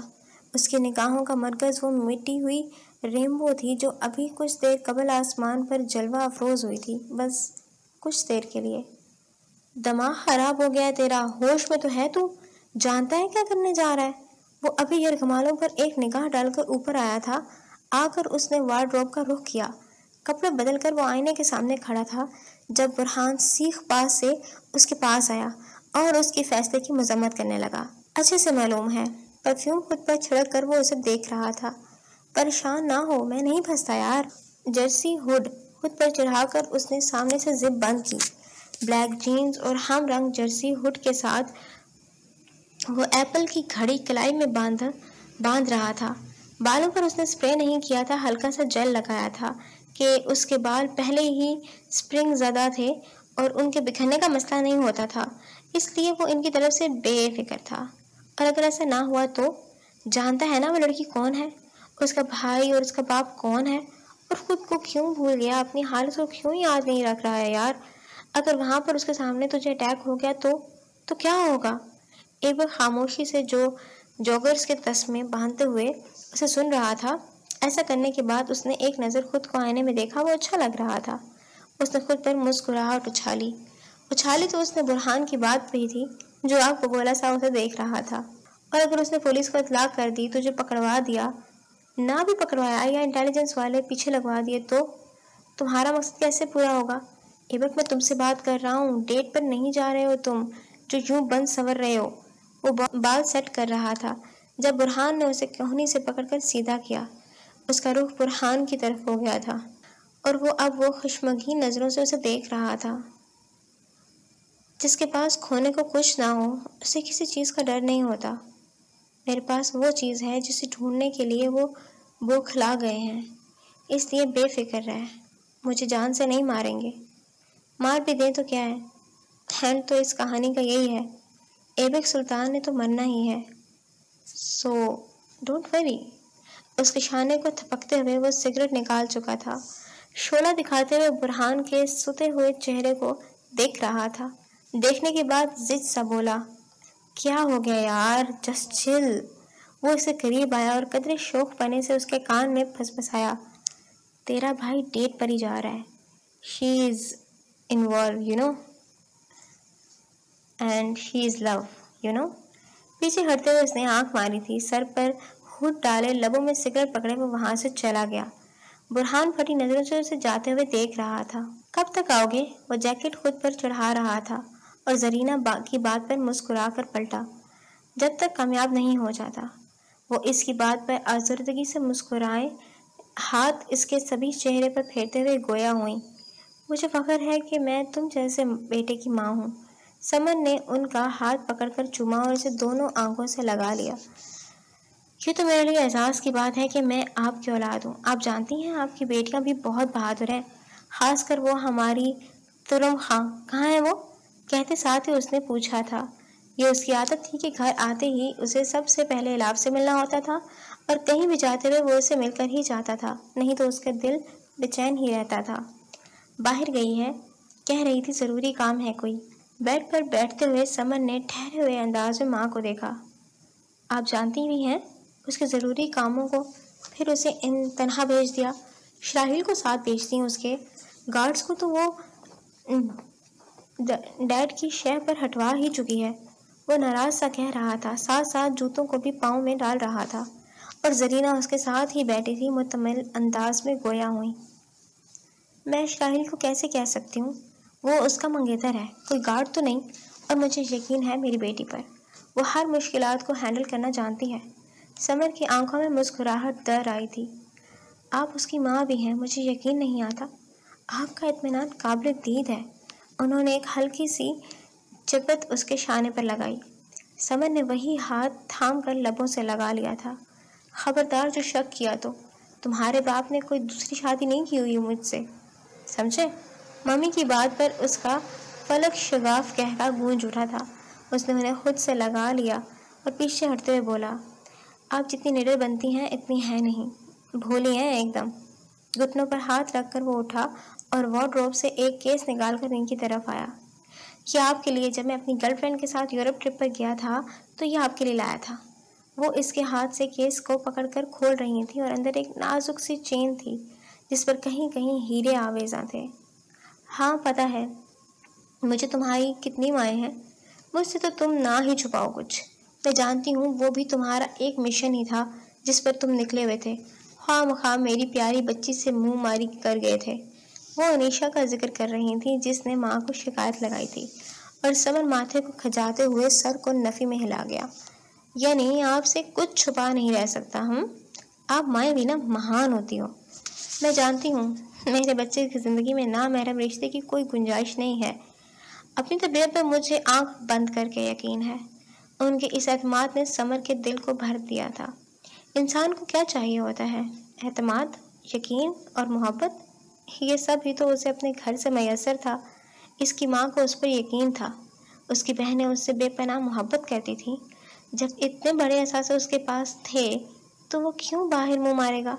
Speaker 1: اس کی نگاہوں کا مرکز وہ مٹی ہوئی ریمبو تھی جو ابھی کچھ دیر قبل آسمان پر جلوہ افروز ہوئی تھی، بس کچھ دیر کے لیے۔ دماغ خراب ہو گیا تیرا، ہوش میں تو ہے تو؟ جانتا ہے کیا کرنے جا رہا ہے؟ وہ ابھی یرغمالوں پر ایک نگاہ ڈال کر اوپر آیا تھا، آ کر اس نے وارڈروب کا رخ کیا۔ کپڑے بدل کر وہ آئینے کے سامنے کھڑا تھا جب برہان سیخ پاس سے اس کے پاس آیا اور اس کے فیصلے کی مذمت کرنے لگا۔ اچھے سے معلوم ہے، پرفیوم خود پر چھڑک کر وہ اسے دیکھ رہا تھا۔ پریشان نہ ہو، میں نہیں پھنستا یار۔ جرسی ہوڈ خود پر چڑھا کر اس نے سامنے سے زپ بند کی۔ بلیک جینز اور ہم رنگ جرسی ہوڈ کے ساتھ وہ ایپل کی گھڑی کلائی میں باندھ رہا تھا۔ بالوں پر اس نے سپرے نہیں کیا تھا، ہلکا سا جیل لگایا تھا کہ اس کے بال پہلے ہی سپرنگ زدہ تھے اور ان کے بکھرنے کا مسئلہ نہیں ہوتا تھا، اس لیے وہ ان کی طرف سے بے فکر تھا۔ اور اگر ایسا نہ ہوا تو؟ جانتا ہے نا وہ لڑکی کون ہے، اس کا بھائی اور اس کا باپ کون ہے، اور خود کو کیوں بھول گیا، اپنی حالت کو کیوں یاد نہیں رکھ رہا ہے یار۔ اگر وہاں پر اس کے سامنے تجھے اٹیک ہو گیا تو کیا ہوگا؟ ایک خاموشی سے جو جوگرز کے تسمے باندھتے ہوئے اسے سن رہا تھا۔ ایسا کرنے کے بعد اس نے ایک نظر خود کو آئینے میں دیکھا، وہ اچھا لگ رہا تھا۔ اس نے خود پر مسکراہٹ اچھالی تو اس نے برہان کی بات پہ تھی جو آپ کو گولا سا اسے دیکھ رہا تھا۔ اور اگر اس نے پولیس کو اطلاع کر دی، تجھے پکڑوا دیا، نہ بھی پکڑوایا یا انٹیلیجنس والے پیچھے لگوا دیے تو تمہارا مقصد کیسے پورا ہوگا؟ ایبک میں تم سے بات کر رہا ہوں، ڈیٹ پر نہیں جا رہے ہو تم جو یوں بند سنور رہے ہو۔ وہ بال سیٹ کر رہا تھا جب برہان نے اسے کوہنی سے پکڑ کر سیدھا کیا۔ اس کا رخ برہان کی طرف ہو گیا تھا اور وہ اب خشمگین نظروں سے اسے دیکھ رہا تھا۔ جس کے پاس کھونے کو کچھ نہ ہو اسے کسی چیز کا ڈر نہیں ہوتا۔ میرے پاس وہ چیز ہے جسے ڈھونڈنے کے لیے وہ بوکھلا گئے ہیں، اس لیے بے فکر رہ، مجھے جان سے نہیں ماریں گے، مار بھی دیں تو کیا ہے، اینڈ تو اس کہانی کا یہی ہے، ایبک سلطان نے تو مرنا ہی ہے، سو ڈونٹ وری۔ اس کے شانے کو تھپکتے ہوئے وہ سگریٹ نکال چکا تھا، شعلہ دکھاتے ہوئے برہان کے ستے ہوئے چہرے کو دیکھ رہا تھا۔ دیکھنے کے بعد ضد سا بولا، کیا ہو گیا یار، جسٹ چل۔ وہ اسے قریب آیا اور قدرے شوق پنے سے اس کے کان میں پھسپھسایا، تیرا بھائی ڈیٹ پر ہی جا رہا ہے، she is involve you know and she is love you know. پیچھے ہٹتے ہوئے اس نے آنکھ ماری تھی، سر پر ہوٹ ڈالے، لبوں میں سگریٹ پکڑے وہ وہاں سے چلا گیا۔ برہان پھٹی نظروں سے اسے جاتے ہوئے دیکھ رہا تھا۔ کب تک آؤ گے؟ وہ جیکٹ خود پر چڑھا رہا تھا اور زرینہ کی بات پر مسکرا کر پلٹا، جب تک کامیاب نہیں ہو جاتا۔ وہ اس کی بات پر آزردگی سے مسکرائے، ہاتھ اس کے سبھی چہرے پر پھیرتے ہوئے گویا ہوئیں، مجھے فخر ہے کہ میں تم جیسے بیٹے کی ماں ہوں۔ سمر نے ان کا ہاتھ پکڑ کر چوما اور اسے دونوں آنکھوں سے لگا لیا۔ یہ تو میرے لیے اعزاز کی بات ہے کہ میں آپ کی اولاد ہوں۔ آپ جانتی ہیں آپ کی بیٹیاں بھی بہت بہادر ہیں، خاص کر وہ ہماری ترم خاں کہاں ہے وہ؟ کہتے ساتھ ہی اس نے پوچھا تھا۔ یہ اس کی عادت تھی کہ گھر آتے ہی اسے سب سے پہلے الاب سے ملنا ہوتا تھا اور کہیں بھی جاتے ہوئے وہ اسے مل کر ہی جاتا تھا، نہیں تو اس کا دل بے چین ہی رہتا تھا۔ باہر گئی ہے، کہہ رہی تھی ضروری کام ہے کوئی۔ بیڈ پر بیٹھتے ہوئے سمر نے ٹھہرے ہوئے انداز میں ماں کو دیکھا۔ آپ جانتی بھی ہیں اس کے ضروری کاموں کو، پھر اسے تنہا بھیج دیا۔ شراحیل کو ساتھ بھیجتی ہیں، اس کے گارڈز کو تو وہ ڈیڈ کی شے پر ہٹوا ہی چکی ہے۔ وہ ناراض سا کہہ رہا تھا، ساتھ ساتھ جوتوں کو بھی پاؤں میں ڈال رہا تھا، اور زرینہ اس کے ساتھ ہی بیٹھی تھی متمل انداز میں گویا ہوئی۔ میں شراحیل کو کیسے کہہ سکتی ہوں؟ وہ اس کا منگیتر ہے، کوئی گارڈ تو نہیں، اور مجھے یقین ہے میری بیٹی پر، وہ ہر مشکلات کو ہینڈل کرنا جانتی ہے۔ سمر کی آنکھوں میں مسکراہٹ در آئی تھی۔ آپ اس کی ماں بھی ہیں، مجھے یقین نہیں آتا۔ آپ کا اطمینان قابل دید ہے۔ انہوں نے ایک ہلکی سی چپت اس کے شانے پر لگائی۔ سمر نے وہی ہاتھ تھام کر لبوں سے لگا لیا تھا۔ خبردار جو شک کیا تو تمہارے باپ نے کوئی دوسری شادی نہیں کی ہوئی مجھ سے، سمجھے؟ ممی کی بات پر اس کا فلک شگاف قہقہ گونج اٹھا تھا۔ اس نے انہیں خود سے لگا لیا اور پیچھے ہٹتے ہوئے بولا، آپ جتنی نڈر بنتی ہیں اتنی ہیں نہیں، بھولی ہیں ایک دم۔ گھٹنوں پر ہاتھ رکھ کر وہ اٹھا اور وارڈروب سے ایک کیس نکال کر ان کی طرف آیا۔ یہ آپ کے لیے، جب میں اپنی گرل فرینڈ کے ساتھ یورپ ٹرپ پر گیا تھا تو یہ آپ کے لیے لایا تھا۔ وہ اس کے ہاتھ سے کیس کو پکڑ کر کھول رہی تھیں اور اندر ایک نازک سی چین تھی جس پر کہیں کہیں ہیرے آویزاں تھے۔ ہاں پتہ ہے مجھے تمہاری کتنی مائیں ہیں، مجھ سے تو تم نہ ہی چھپاؤ کچھ۔ میں جانتی ہوں وہ بھی تمہارا ایک مشن ہی تھا جس پر تم نکلے ہوئے تھے، خواہ مخواہ میری پیاری بچی سے منہ ماری کر گئے تھے۔ وہ انیشا کا ذکر کر رہی تھی جس نے ماں کو شکایت لگائی تھی، اور سمر ماتھے کو کھجاتے ہوئے سر کو نفی میں ہلا گیا۔ یعنی آپ سے کچھ چھپا نہیں رہ سکتا۔ آپ مائیں بھی نا مہان ہوتی ہو۔ میں جانتی ہوں میرے بچے کی زندگی میں نامحرم رشتے کی کوئی گنجائش نہیں ہے۔ اپنی طبیعت پر مجھے آنکھ بند کر کے یقین ہے۔ ان کے اس اعتماد نے سمر کے دل کو بھر دیا تھا۔ انسان کو کیا چاہیے ہوتا ہے؟ اعتماد، یقین اور محبت۔ یہ سب ہی تو اسے اپنے گھر سے میسر تھا۔ اس کی ماں کو اس پر یقین تھا، اس کی بہنیں اس سے بے پناہ محبت کرتی تھیں۔ جب اتنے بڑے اثاثے اس کے پاس تھے تو وہ کیوں باہر منہ مارے گا؟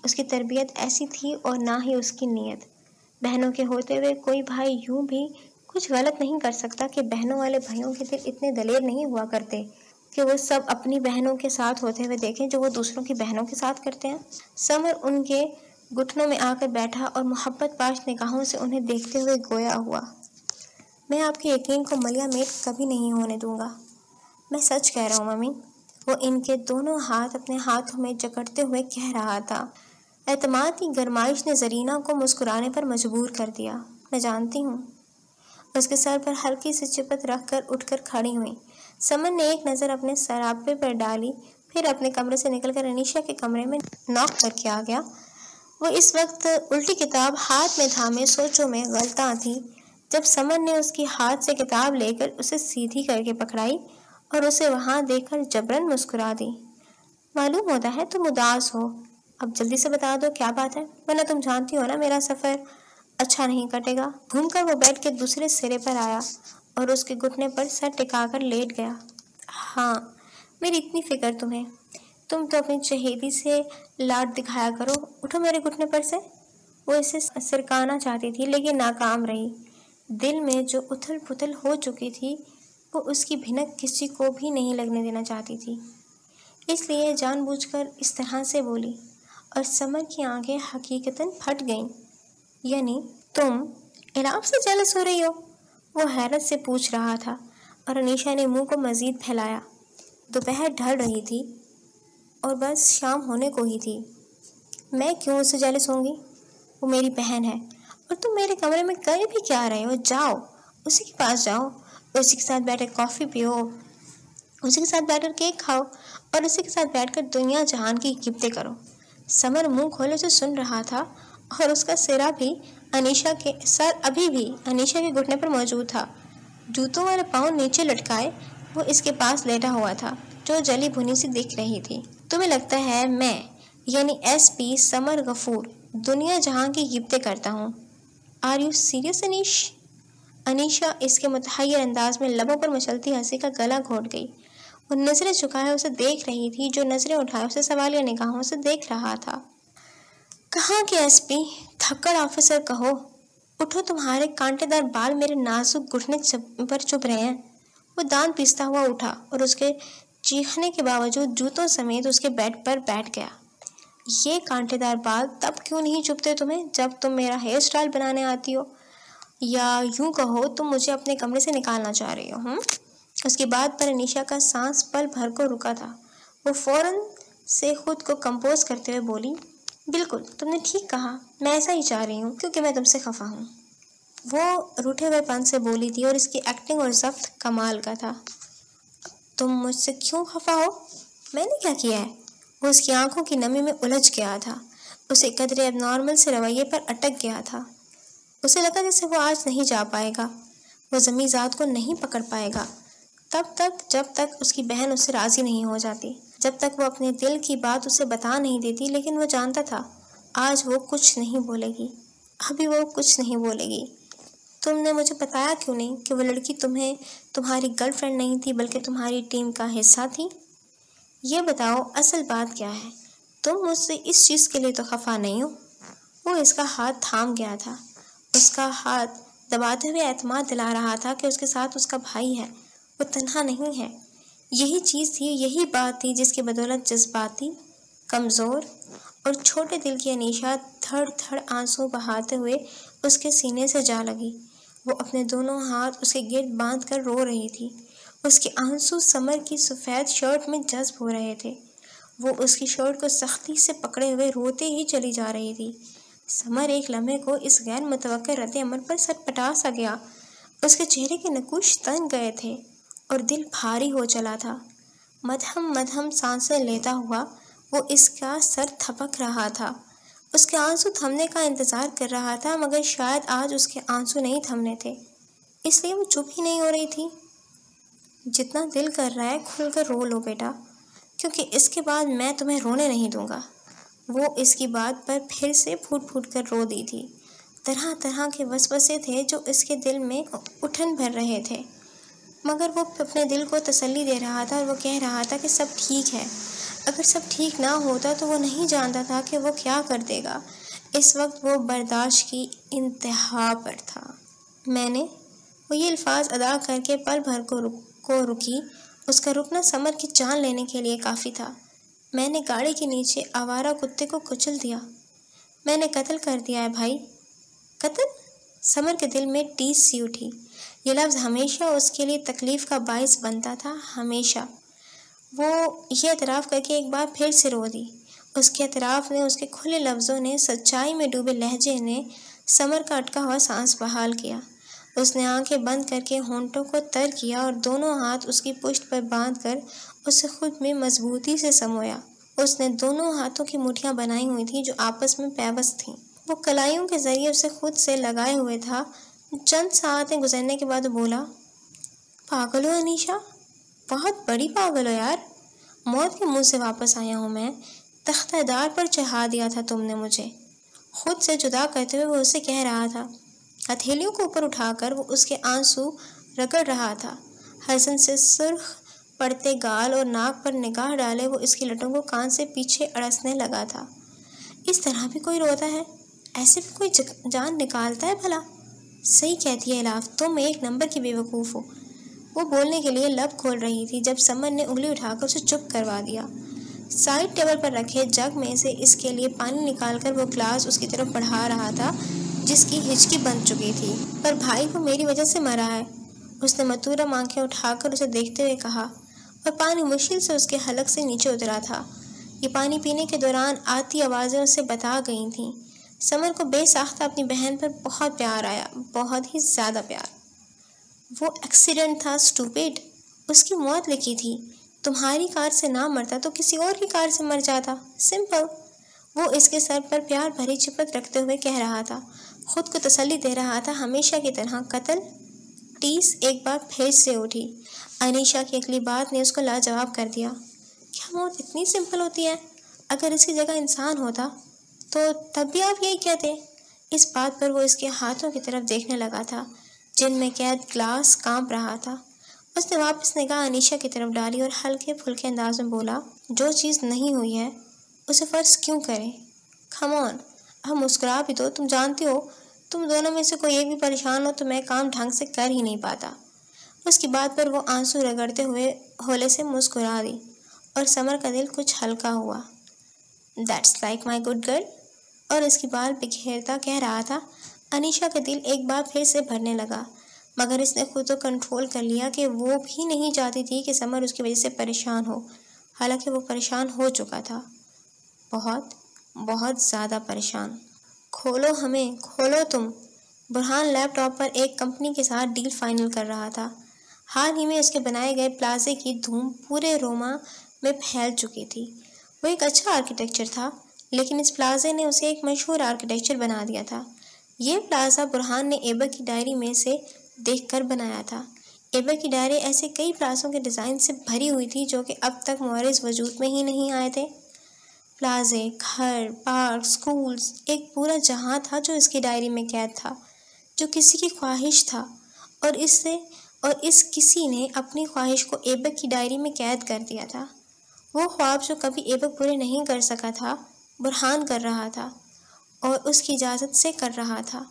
Speaker 1: اس کی تربیت ایسی تھی اور نہ ہی اس کی نیت۔ بہنوں کے ہوتے ہوئے کوئی بھائی یوں بھی کچھ غلط نہیں کر سکتا کہ بہنوں والے بھائیوں کے دل اتنے دلیر نہیں ہوا کرتے کہ وہ سب اپنی بہنوں کے ساتھ ہوتے ہوئے دیکھیں جو وہ دوسروں کی بہنوں کے ساتھ کرتے ہیں۔ سمر ان کے گھٹنوں میں آ کر بیٹھا اور محبت پاش نگاہوں سے انہیں دیکھتے ہوئے گویا ہوا، میں آپ کے یقین کو ملیا میٹ کبھی نہیں ہونے دوں گا۔ میں سچ کہہ رہا ہوں ممی، وہ ان کے دونوں ہاتھ اپنے ہاتھوں میں جکڑتے ہوئے کہہ رہا تھا۔ اعتماد کی گرمائش نے زرینہ کو مسکرانے پر مجبور کر دیا۔ میں جانتی ہوں۔ اس کے سر پر ہلکی سی چپت رکھ کر اٹھ کر کھڑی ہوئی۔ سمن نے ایک نظر اپنے سراپے پر ڈالی، پھر اپنے کمرے سے نکل کر انیشا کے کمرے میں ناک کر کے آ گیا۔ وہ اس وقت الٹی کتاب ہاتھ میں تھامے سوچوں میں غلطاں تھی جب سمن نے اس کی ہاتھ سے کتاب لے کر اسے سیدھی کر کے پکڑائی اور اسے وہاں دیکھ کر جبرن مسکرا دی۔ معلوم ہوتا ہے تم اداس ہو، اب جلدی سے بتا دو کیا بات ہے، ورنہ تم جانتی ہو نا میرا سفر اچھا نہیں کٹے گا۔ گھوم کر وہ بیڈ کے دوسرے سرے پر آیا اور اس کے گھٹنے پر سر ٹکا کر لیٹ گیا۔ ہاں میری اتنی فکر تمہیں، تم تو اپنی چہیتی سے لاڈ دکھایا کرو، اٹھو میرے گھٹنے پر سے۔ وہ اسے سرکانا چاہتی تھی لیکن ناکام رہی۔ دل میں جو اتھل پتھل ہو چکی تھی وہ اس کی بھنک کسی کو بھی نہیں لگنے دینا چاہتی تھی، اس لیے جان بوجھ کر اس طرح سے بولی، اور سمر کی آنکھیں حقیقتاً پھٹ گئیں۔ یعنی تم الاب سے جیلس ہو رہی ہو؟ وہ حیرت سے پوچھ رہا تھا، اور انیشا نے منہ کو مزید پھیلایا۔ دوپہر ڈھل رہی تھی اور بس شام ہونے کو ہی تھی۔ میں کیوں اس سے جیلس ہوں گی؟ وہ میری بہن ہے، اور تم میرے کمرے میں کہیں بھی کیا رہے ہو؟ جاؤ اسی کے پاس جاؤ، اسی کے ساتھ بیٹھ کر کافی پیو، اسی کے ساتھ بیٹھ کر کیک کھاؤ، اور اسی کے ساتھ بیٹھ کر دنیا جہان کی غیبتیں کرو۔ سمر منہ کھولے سے سن رہا تھا اور اس کا سر ابھی انیشا کے گھٹنے پر موجود تھا۔ جوتوں والے پاؤں نیچے لٹکائے وہ اس کے پاس لیٹا ہوا تھا جو جلی بھنی سی دکھ رہی تھی۔ تمہیں لگتا ہے میں یعنی SP سمر غفور دنیا جہاں کی غیبتیں کرتا ہوں؟ Are you serious Anish? Anisha اس کے متحیر انداز میں لبوں پر مچلتی ہنسی کا گلا گھونٹ گئی۔ وہ نظریں چکائے اسے دیکھ رہی تھی، جو نظریں اٹھائے اسے سوالیہ نگاہوں سے دیکھ رہا تھا۔ کہاں کے ایس پی؟ تھکڑ آفیسر کہو، اٹھو، تمہارے کانٹے دار بال میرے نازک گھٹنے پر چبھ رہے ہیں۔ وہ دانت پیستا ہوا اٹھا اور اس کے چیخنے کے باوجود جوتوں سمیت اس کے بیڈ پر بیٹھ گیا۔ یہ کانٹے دار بال تب کیوں نہیں چبھتے تمہیں جب تم میرا ہیئر سٹائل بنانے آتی ہو، یا یوں کہو تم مجھے اپنے کمرے سے نکالنا چاہ رہی ہو؟ اس کی بات پر انیشا کا سانس پل بھر کو رکا تھا۔ وہ فوراً سے خود کو کمپوز کرتے ہوئے بولی، بالکل، تم نے ٹھیک کہا، میں ایسا ہی چاہ رہی ہوں کیونکہ میں تم سے خفا ہوں۔ وہ روٹھے ہوئے پن سے بولی تھی اور اس کی ایکٹنگ اور ضبط کمال کا تھا۔ تم مجھ سے کیوں خفا ہو؟ میں نے کیا کیا ہے؟ وہ اس کی آنکھوں کی نمی میں الجھ گیا تھا۔ اسے قدرے اب نارمل سے رویے پر اٹک گیا تھا۔ اسے لگا جیسے وہ آج نہیں جا پائے گا، وہ ضمیذ ذات کو نہیں پکڑ پائے گا جب تک اس کی بہن اس سے راضی نہیں ہو جاتی، جب تک وہ اپنے دل کی بات اسے بتا نہیں دیتی۔ لیکن وہ جانتا تھا آج وہ کچھ نہیں بولے گی، ابھی وہ کچھ نہیں بولے گی۔ تم نے مجھے بتایا کیوں نہیں کہ وہ لڑکی تمہاری گرل فرینڈ نہیں تھی بلکہ تمہاری ٹیم کا حصہ تھی؟ یہ بتاؤ اصل بات کیا ہے؟ تم مجھ سے اس چیز کے لیے تو خفا نہیں ہو؟ وہ اس کا ہاتھ تھام گیا تھا، اس کا ہاتھ دباتے ہوئے اعتماد دلا رہا تھا کہ اس کے ساتھ اس کا بھائی ہے، وہ تنہا نہیں ہے۔ یہی چیز تھی، یہی بات تھی جس کی بدولت جذباتی، کمزور اور چھوٹے دل کی انیشا دھڑ دھڑ آنسو بہاتے ہوئے اس کے سینے سے جا لگی۔ وہ اپنے دونوں ہاتھ اس کے گرد باندھ کر رو رہی تھی۔ اس کے آنسو سمر کی سفید شرٹ میں جذب ہو رہے تھے۔ وہ اس کی شرٹ کو سختی سے پکڑے ہوئے روتے ہی چلی جا رہی تھی۔ سمر ایک لمحے کو اس غیر متوقع رد عمل پر سر پٹا سا گیا۔ اس کے چہرے کے نقوش تن گئے تھے اور دل بھاری ہو چلا تھا۔ مدھم مدھم سانسیں لیتا ہوا وہ اس کا سر تھپک رہا تھا۔ اس کے آنسو تھمنے کا انتظار کر رہا تھا، مگر شاید آج اس کے آنسو نہیں تھمنے تھے، اس لیے وہ چپ ہی نہیں ہو رہی تھی۔ جتنا دل کر رہا ہے کھل کر رو لو بیٹا، کیونکہ اس کے بعد میں تمہیں رونے نہیں دوں گا۔ وہ اس کی بات پر پھر سے پھوٹ پھوٹ کر رو دی تھی۔ طرح طرح کے وسوسے تھے جو اس کے دل میں اٹھن بھر رہے تھے، مگر وہ اپنے دل کو تسلی دے رہا تھا اور وہ کہہ رہا تھا کہ سب ٹھیک ہے۔ اگر سب ٹھیک نہ ہوتا تو وہ نہیں جانتا تھا کہ وہ کیا کر دے گا۔ اس وقت وہ برداشت کی انتہا پر تھا۔ وہ یہ الفاظ ادا کر کے پل بھر کو رکی۔ اس کا رکنا سمر کی جان لینے کے لیے کافی تھا۔ میں نے گاڑی کے نیچے آوارہ کتے کو کچل دیا، میں نے قتل کر دیا ہے بھائی۔ قتل؟ سمر کے دل میں ٹیس سی اٹھی۔ یہ لفظ ہمیشہ اس کے لیے تکلیف کا باعث بنتا تھا، ہمیشہ۔ وہ یہ اعتراف کر کے ایک بار پھر سے رو دی۔ اس کے اعتراف نے، اس کے کھلے لفظوں نے، سچائی میں ڈوبے لہجے نے سمر کا اٹکا ہوا سانس بحال کیا۔ اس نے آنکھیں بند کر کے ہونٹوں کو تر کیا اور دونوں ہاتھ اس کی پشت پر باندھ کر اسے خود میں مضبوطی سے سمویا۔ اس نے دونوں ہاتھوں کی مٹھیاں بنائی ہوئی تھیں جو آپس میں پیوست تھیں۔ وہ کلائیوں کے ذریعے اسے خود سے لگائے ہوئے تھا۔ چند ساعتیں گزرنے کے بعد وہ بولا، پاگل ہو انیشا، بہت بڑی پاگل ہو یار۔ موت کے منہ سے واپس آیا ہوں میں، تختہ دار پر چڑھا دیا تھا تم نے مجھے۔ خود سے جدا کرتے ہوئے وہ اسے کہہ رہا تھا۔ ہتھیلیوں کو اوپر اٹھا کر وہ اس کے آنسو رگڑ رہا تھا۔ حزن سے سرخ پڑتے گال اور ناک پر نگاہ ڈالے وہ اس کی لٹوں کو کان سے پیچھے اڑسنے لگا تھا۔ اس طرح بھی کوئی روتا ہے؟ ایسے بھی کوئی جان نکالتا ہے بھلا؟ صحیح کہتی ہے الاف، تم ایک نمبر کی بے وقوف ہو۔ وہ بولنے کے لیے لب کھول رہی تھی جب سمر نے انگلی اٹھا کر اسے چپ کروا دیا۔ سائڈ ٹیبل پر رکھے جگ میں سے اس کے لیے پانی نکال کر وہ گلاس اس کی طرف بڑھا رہا تھا جس کی ہچکی بن چکی تھی۔ پر بھائی کو میری وجہ سے مرا ہے، اس نے متورم آنکھیں اٹھا کر اسے دیکھتے ہوئے کہا، اور پانی مشکل سے اس کے حلق سے نیچے اترا تھا۔ یہ پانی پینے کے دوران آتی آوازیں اسے بتا گئی تھیں۔ سمر کو بے ساختہ اپنی بہن پر بہت پیار آیا، بہت ہی زیادہ پیار۔ وہ ایکسیڈنٹ تھا اسٹوپڈ، اس کی موت لکھی تھی۔ تمہاری کار سے نہ مرتا تو کسی اور کی کار سے مر جاتا، سمپل۔ وہ اس کے سر پر پیار بھری چپت رکھتے ہوئے کہہ رہا تھا، خود کو تسلی دے رہا تھا، ہمیشہ کی طرح۔ قتل؟ ٹیس ایک بار پھر سے اٹھی۔ انیشا کی اگلی بات نے اس کو لاجواب کر دیا۔ کیا موت اتنی سمپل ہوتی ہے؟ اگر اس کی جگہ انسان ہوتا تو تب بھی آپ یہی کہتے؟ اس بات پر وہ اس کے ہاتھوں کی طرف دیکھنے لگا تھا جن میں قید گلاس کانپ رہا تھا۔ اس نے واپس نگاہ انیشا کی طرف ڈالی اور ہلکے پھلکے انداز میں بولا، جو چیز نہیں ہوئی ہے اسے فرض کیوں کریں؟ کم آن، اب مسکرا بھی دو، تم جانتی ہو تم دونوں میں سے کوئی ایک بھی پریشان ہو تو میں کام ڈھنگ سے کر ہی نہیں پاتا۔ اس کی بات پر وہ آنسو رگڑتے ہوئے ہولے سے مسکرا دی اور سمر کا دل کچھ ہلکا ہوا۔ That's like my good girl، اور اس کی بال بکھیرتا کہہ رہا تھا۔ انیشا کا دل ایک بار پھر سے بھرنے لگا، مگر اس نے خود کو کنٹرول کر لیا کہ وہ بھی نہیں چاہتی تھی کہ سمر اس کی وجہ سے پریشان ہو، حالانکہ وہ پریشان ہو چکا تھا، بہت بہت زیادہ پریشان۔ کھولو ہمیں، کھولو تم۔ برہان لیپ ٹاپ پر ایک کمپنی کے ساتھ ڈیل فائنل کر رہا تھا۔ حال ہی میں اس کے بنائے گئے پلازے کی دھوم پورے روما میں پھیل چکی تھی۔ وہ ایک اچھا آرکیٹیکچر تھا، لیکن اس پلازے نے اسے ایک مشہور آرکیٹیکچر بنا دیا تھا۔ یہ پلازا برہان نے ایبک کی ڈائری میں سے دیکھ کر بنایا تھا۔ ایبک کی ڈائری ایسے کئی پلازوں کے ڈیزائن سے بھری ہوئی تھی جو کہ اب تک مورز وجود میں ہی نہیں آئے تھے۔ پلازے، گھر، پارک، سکولز، ایک پورا جہاں تھا جو اس کی ڈائری میں قید تھا، جو کسی کی خواہش تھا، اور اس کسی نے اپنی خواہش کو ایبک کی ڈائری میں قید کر دیا تھا۔ وہ خواب جو کبھی ایبک پورے نہیں کر سکا تھا، برہان کر رہا تھا اور اس کی اجازت سے کر رہا تھا۔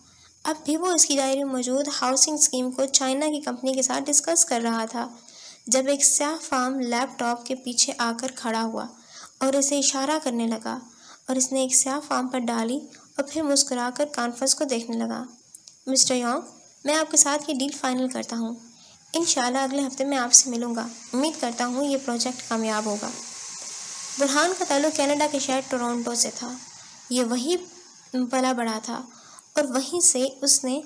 Speaker 1: اب بھی وہ اس کی ڈائری میں موجود ہاؤسنگ اسکیم کو چائنا کی کمپنی کے ساتھ ڈسکس کر رہا تھا جب ایک سیاہ فام لیپ ٹاپ کے پیچھے آ کر کھڑا ہوا اور اسے اشارہ کرنے لگا، اور اس نے ایک سیاہ فام پر ڈالی اور پھر مسکرا کر کانفرنس کو دیکھنے لگا۔ مسٹر یونگ، میں آپ کے ساتھ یہ ڈیل فائنل کرتا ہوں۔ انشاءاللہ اگلے ہفتے میں آپ سے ملوں گا۔ امید کرتا ہوں یہ پروجیکٹ کامیاب ہوگا۔ برہان کا تعلق کینیڈا کے شہر ٹورنٹو سے تھا۔ یہ وہیں پلا بڑھا تھا اور وہیں سے اس نے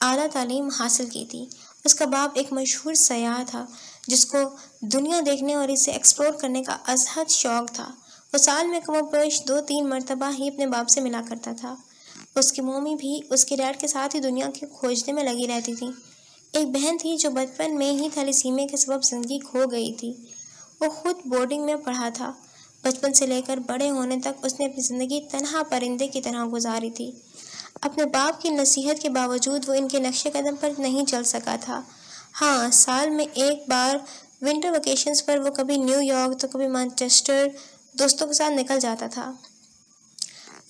Speaker 1: اعلیٰ تعلیم حاصل کی تھی۔ اس کا باپ ایک مشہور سیاح تھا جس کو دنیا دیکھنے اور اسے ایکسپلور کرنے کا ازحد شوق تھا۔ وہ سال میں کم و بیش 2-3 مرتبہ ہی اپنے باپ سے ملا کرتا تھا۔ اس کی مومی بھی اس کے ڈیڈ کے ساتھ ہی دنیا کے کھوجنے میں لگی رہتی تھی۔ ایک بہن تھی جو بچپن میں ہی تھیلیسیمیا کے سبب زندگی کھو گئی تھی۔ وہ خود بورڈنگ میں پڑھا تھا۔ بچپن سے لے کر بڑے ہونے تک اس نے اپنی زندگی تنہا پرندے کی طرح گزاری تھی۔ اپنے باپ کی نصیحت کے باوجود وہ ان کے نقش قدم پر نہیں چل سکا تھا۔ ہاں، سال میں ایک بار ونٹر ویکیشنز پر وہ کبھی نیو یارک تو کبھی مانچسٹر دوستوں کے ساتھ نکل جاتا تھا۔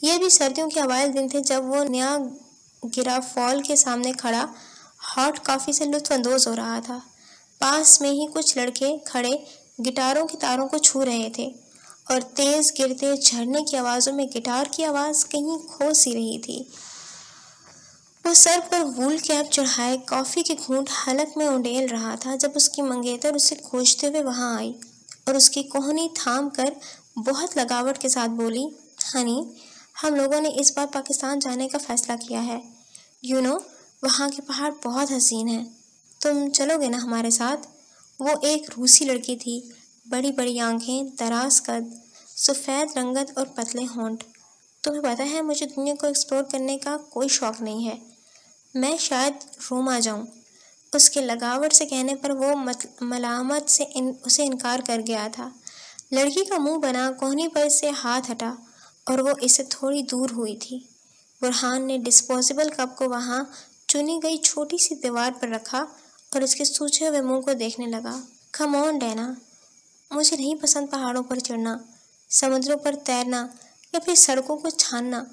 Speaker 1: یہ بھی سردیوں کے اوائل دن تھے جب وہ نیاگرا فال کے سامنے کھڑا ہاٹ کافی سے لطف اندوز ہو رہا تھا۔ پاس میں ہی کچھ لڑکے کھڑے گٹاروں کے تاروں کو چھو رہے تھے اور تیز گرتے جھرنے کی آوازوں میں گٹار کی آواز کہیں کھو سی رہی تھی۔ وہ سر پر وول کیپ چڑھائے کافی کی گھونٹ حلق میں انڈیل رہا تھا جب اس کی منگیتر اسے کھوجتے ہوئے وہاں آئی اور اس کی کوہنی تھام کر بہت لگاوٹ کے ساتھ بولی، ہنی، ہم لوگوں نے اس بار پاکستان جانے کا فیصلہ کیا ہے۔ وہاں کے پہاڑ بہت حسین ہیں، تم چلو گے نا ہمارے ساتھ؟ وہ ایک روسی لڑکی تھی، بڑی بڑی آنکھیں، دراز قد، سفید رنگت اور پتلے ہونٹ۔ تمہیں پتہ ہے مجھے دنیا کو ایکسپلور کرنے کا کوئی شوق نہیں ہے، میں شاید روما جاؤں۔ اس کے لگاوٹ سے کہنے پر وہ ملامت سے اسے انکار کر گیا تھا۔ لڑکی کا منہ بنا، کوہنی پر سے ہاتھ ہٹا اور وہ اس سے تھوڑی دور ہوئی تھی۔ برہان نے ڈسپوزیبل کپ کو وہاں چنی گئی چھوٹی سی دیوار پر رکھا اور اس کے سوجے ہوئے منہ کو دیکھنے لگا۔ کم آن ڈینا، مجھے نہیں پسند پہاڑوں پر چڑھنا، سمندروں پر تیرنا یا پھر سڑکوں کو چھاننا۔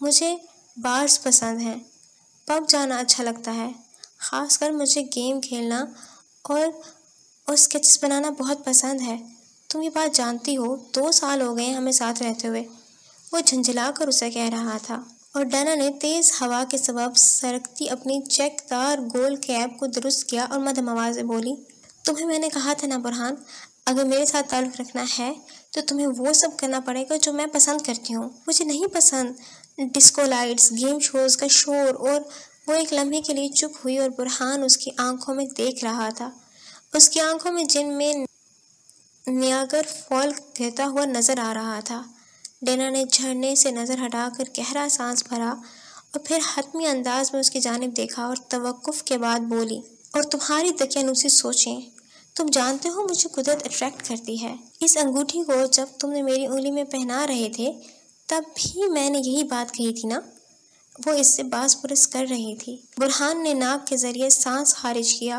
Speaker 1: مجھے بارز پسند ہیں، پب جانا اچھا لگتا ہے، خاص کر مجھے گیم کھیلنا اور اسکیچز بنانا بہت پسند ہے۔ تم یہ بات جانتی ہو، 2 سال ہو گئے ہمیں ساتھ رہتے ہوئے۔ وہ جھنجھلا کر اسے کہہ رہا تھا اور ڈینا نے تیز ہوا کے سبب سرکتی اپنی چیک دار گول کیپ کو درست کیا اور مدھم آواز میں بولی، تمہیں میں نے کہا تھا نا برہان، اگر میرے ساتھ تعلق رکھنا ہے تو تمہیں وہ سب کرنا پڑے گا جو میں پسند کرتی ہوں۔ مجھے نہیں پسند ڈسکو لائٹس، گیم شوز کا شور۔ اور وہ ایک لمحے کے لیے چپ ہوئی اور برہان اس کی آنکھوں میں دیکھ رہا تھا، اس کی آنکھوں میں جن میں نیاگر فال گرتا ہوا نظر آ رہا تھا۔ ڈینا نے جھرنے سے نظر ہٹا کر گہرا سانس بھرا اور پھر حتمی انداز میں اس کی جانب دیکھا اور توقف کے بعد بولی، اور تمہاری دقیانوسی سوچیں، تم جانتے ہو مجھے قدرت اٹریکٹ کرتی ہے۔ اس انگوٹھی کو جب تم نے میری انگلی میں پہنا رہے تھے تب بھی میں نے یہی بات کہی تھی نا؟ وہ اس سے باز پرس کر رہی تھی۔ برہان نے ناک کے ذریعے سانس خارج کیا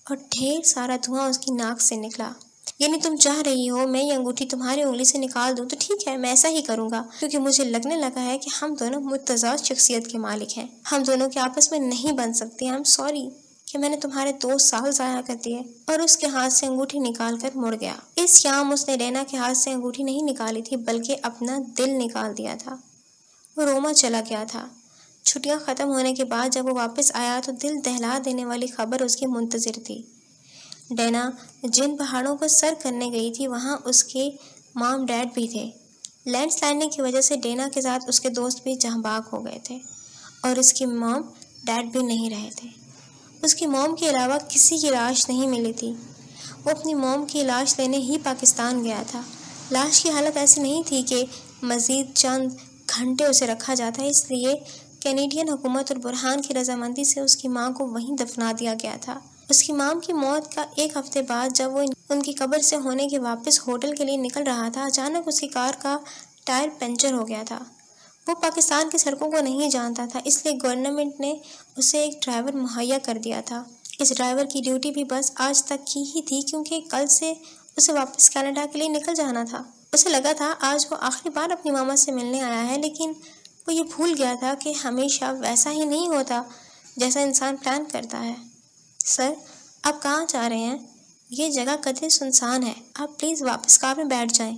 Speaker 1: اور ڈھیر سارا دھواں اس کی ناک سے نکلا۔ یعنی تم چاہ رہی ہو میں یہ انگوٹھی تمہاری انگلی سے نکال دوں؟ تو ٹھیک ہے، میں ایسا ہی کروں گا، کیونکہ مجھے لگنے لگا ہے کہ ہم دونوں متضاد شخصیت کے مالک ہیں، ہم دونوں کے آپس میں نہیں بن سکتے۔ I'm sorry کہ میں نے تمہارے 2 سال ضائع کر دیے۔ اور اس کے ہاتھ سے انگوٹھی نکال کر مڑ گیا۔ اس یام اس نے رینا کے ہاتھ سے انگوٹھی نہیں نکالی تھی، بلکہ اپنا دل نکال دیا تھا۔ وہ روما چلا گیا تھا۔ چھٹیاں ختم ہونے کے بعد جب وہ واپس آیا تو دل دہلا دینے والی خبر اس کی منتظر تھی۔ ڈینا جن پہاڑوں کو سر کرنے گئی تھی وہاں اس کے مام ڈیڈ بھی تھے۔ لینڈ سلائڈنگ کی وجہ سے ڈینا کے ساتھ اس کے دوست بھی جہاں باغ ہو گئے تھے اور اس کی مام ڈیڈ بھی نہیں رہے تھے۔ اس کی موم کے علاوہ کسی کی لاش نہیں ملی تھی۔ وہ اپنی موم کی لاش لینے ہی پاکستان گیا تھا۔ لاش کی حالت ایسی نہیں تھی کہ مزید چند گھنٹے اسے رکھا جاتا، اس لیے کینیڈین حکومت اور برہان کی رضامندی سے اس کی ماں کو وہیں دفنا دیا گیا تھا۔ اس کی مام کی موت کا 1 ہفتے بعد جب وہ ان کی قبر سے ہونے کے واپس ہوٹل کے لیے نکل رہا تھا، اچانک اس کی کار کا ٹائر پنچر ہو گیا تھا۔ وہ پاکستان کی سڑکوں کو نہیں جانتا تھا، اس لیے گورنمنٹ نے اسے ایک ڈرائیور مہیا کر دیا تھا۔ اس ڈرائیور کی ڈیوٹی بھی بس آج تک کی ہی تھی، کیونکہ کل سے اسے واپس کینیڈا کے لیے نکل جانا تھا۔ اسے لگا تھا آج وہ آخری بار اپنی ماما سے ملنے آیا ہے، لیکن وہ یہ بھول گیا تھا کہ ہمیشہ ویسا ہی نہیں ہوتا جیسا انسان پلان کرتا ہے۔ سر، آپ کہاں جا رہے ہیں؟ یہ جگہ قدرے سنسان ہے، آپ پلیز واپس کار میں بیٹھ جائیں،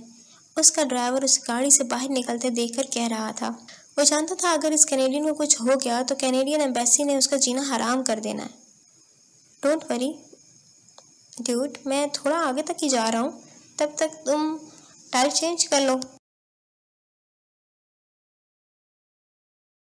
Speaker 1: اس کا ڈرائیور اسے گاڑی سے باہر نکلتے دیکھ کر کہہ رہا تھا۔ وہ جانتا تھا اگر اس کینیڈین کو کچھ ہو گیا تو کینیڈین ایمبیسی نے اس کا جینا حرام کر دینا ہے۔ ڈونٹ وری ڈیوڈ، میں تھوڑا آگے تک ہی جا رہا ہوں، تب تک تم ٹائر چینج کر لو۔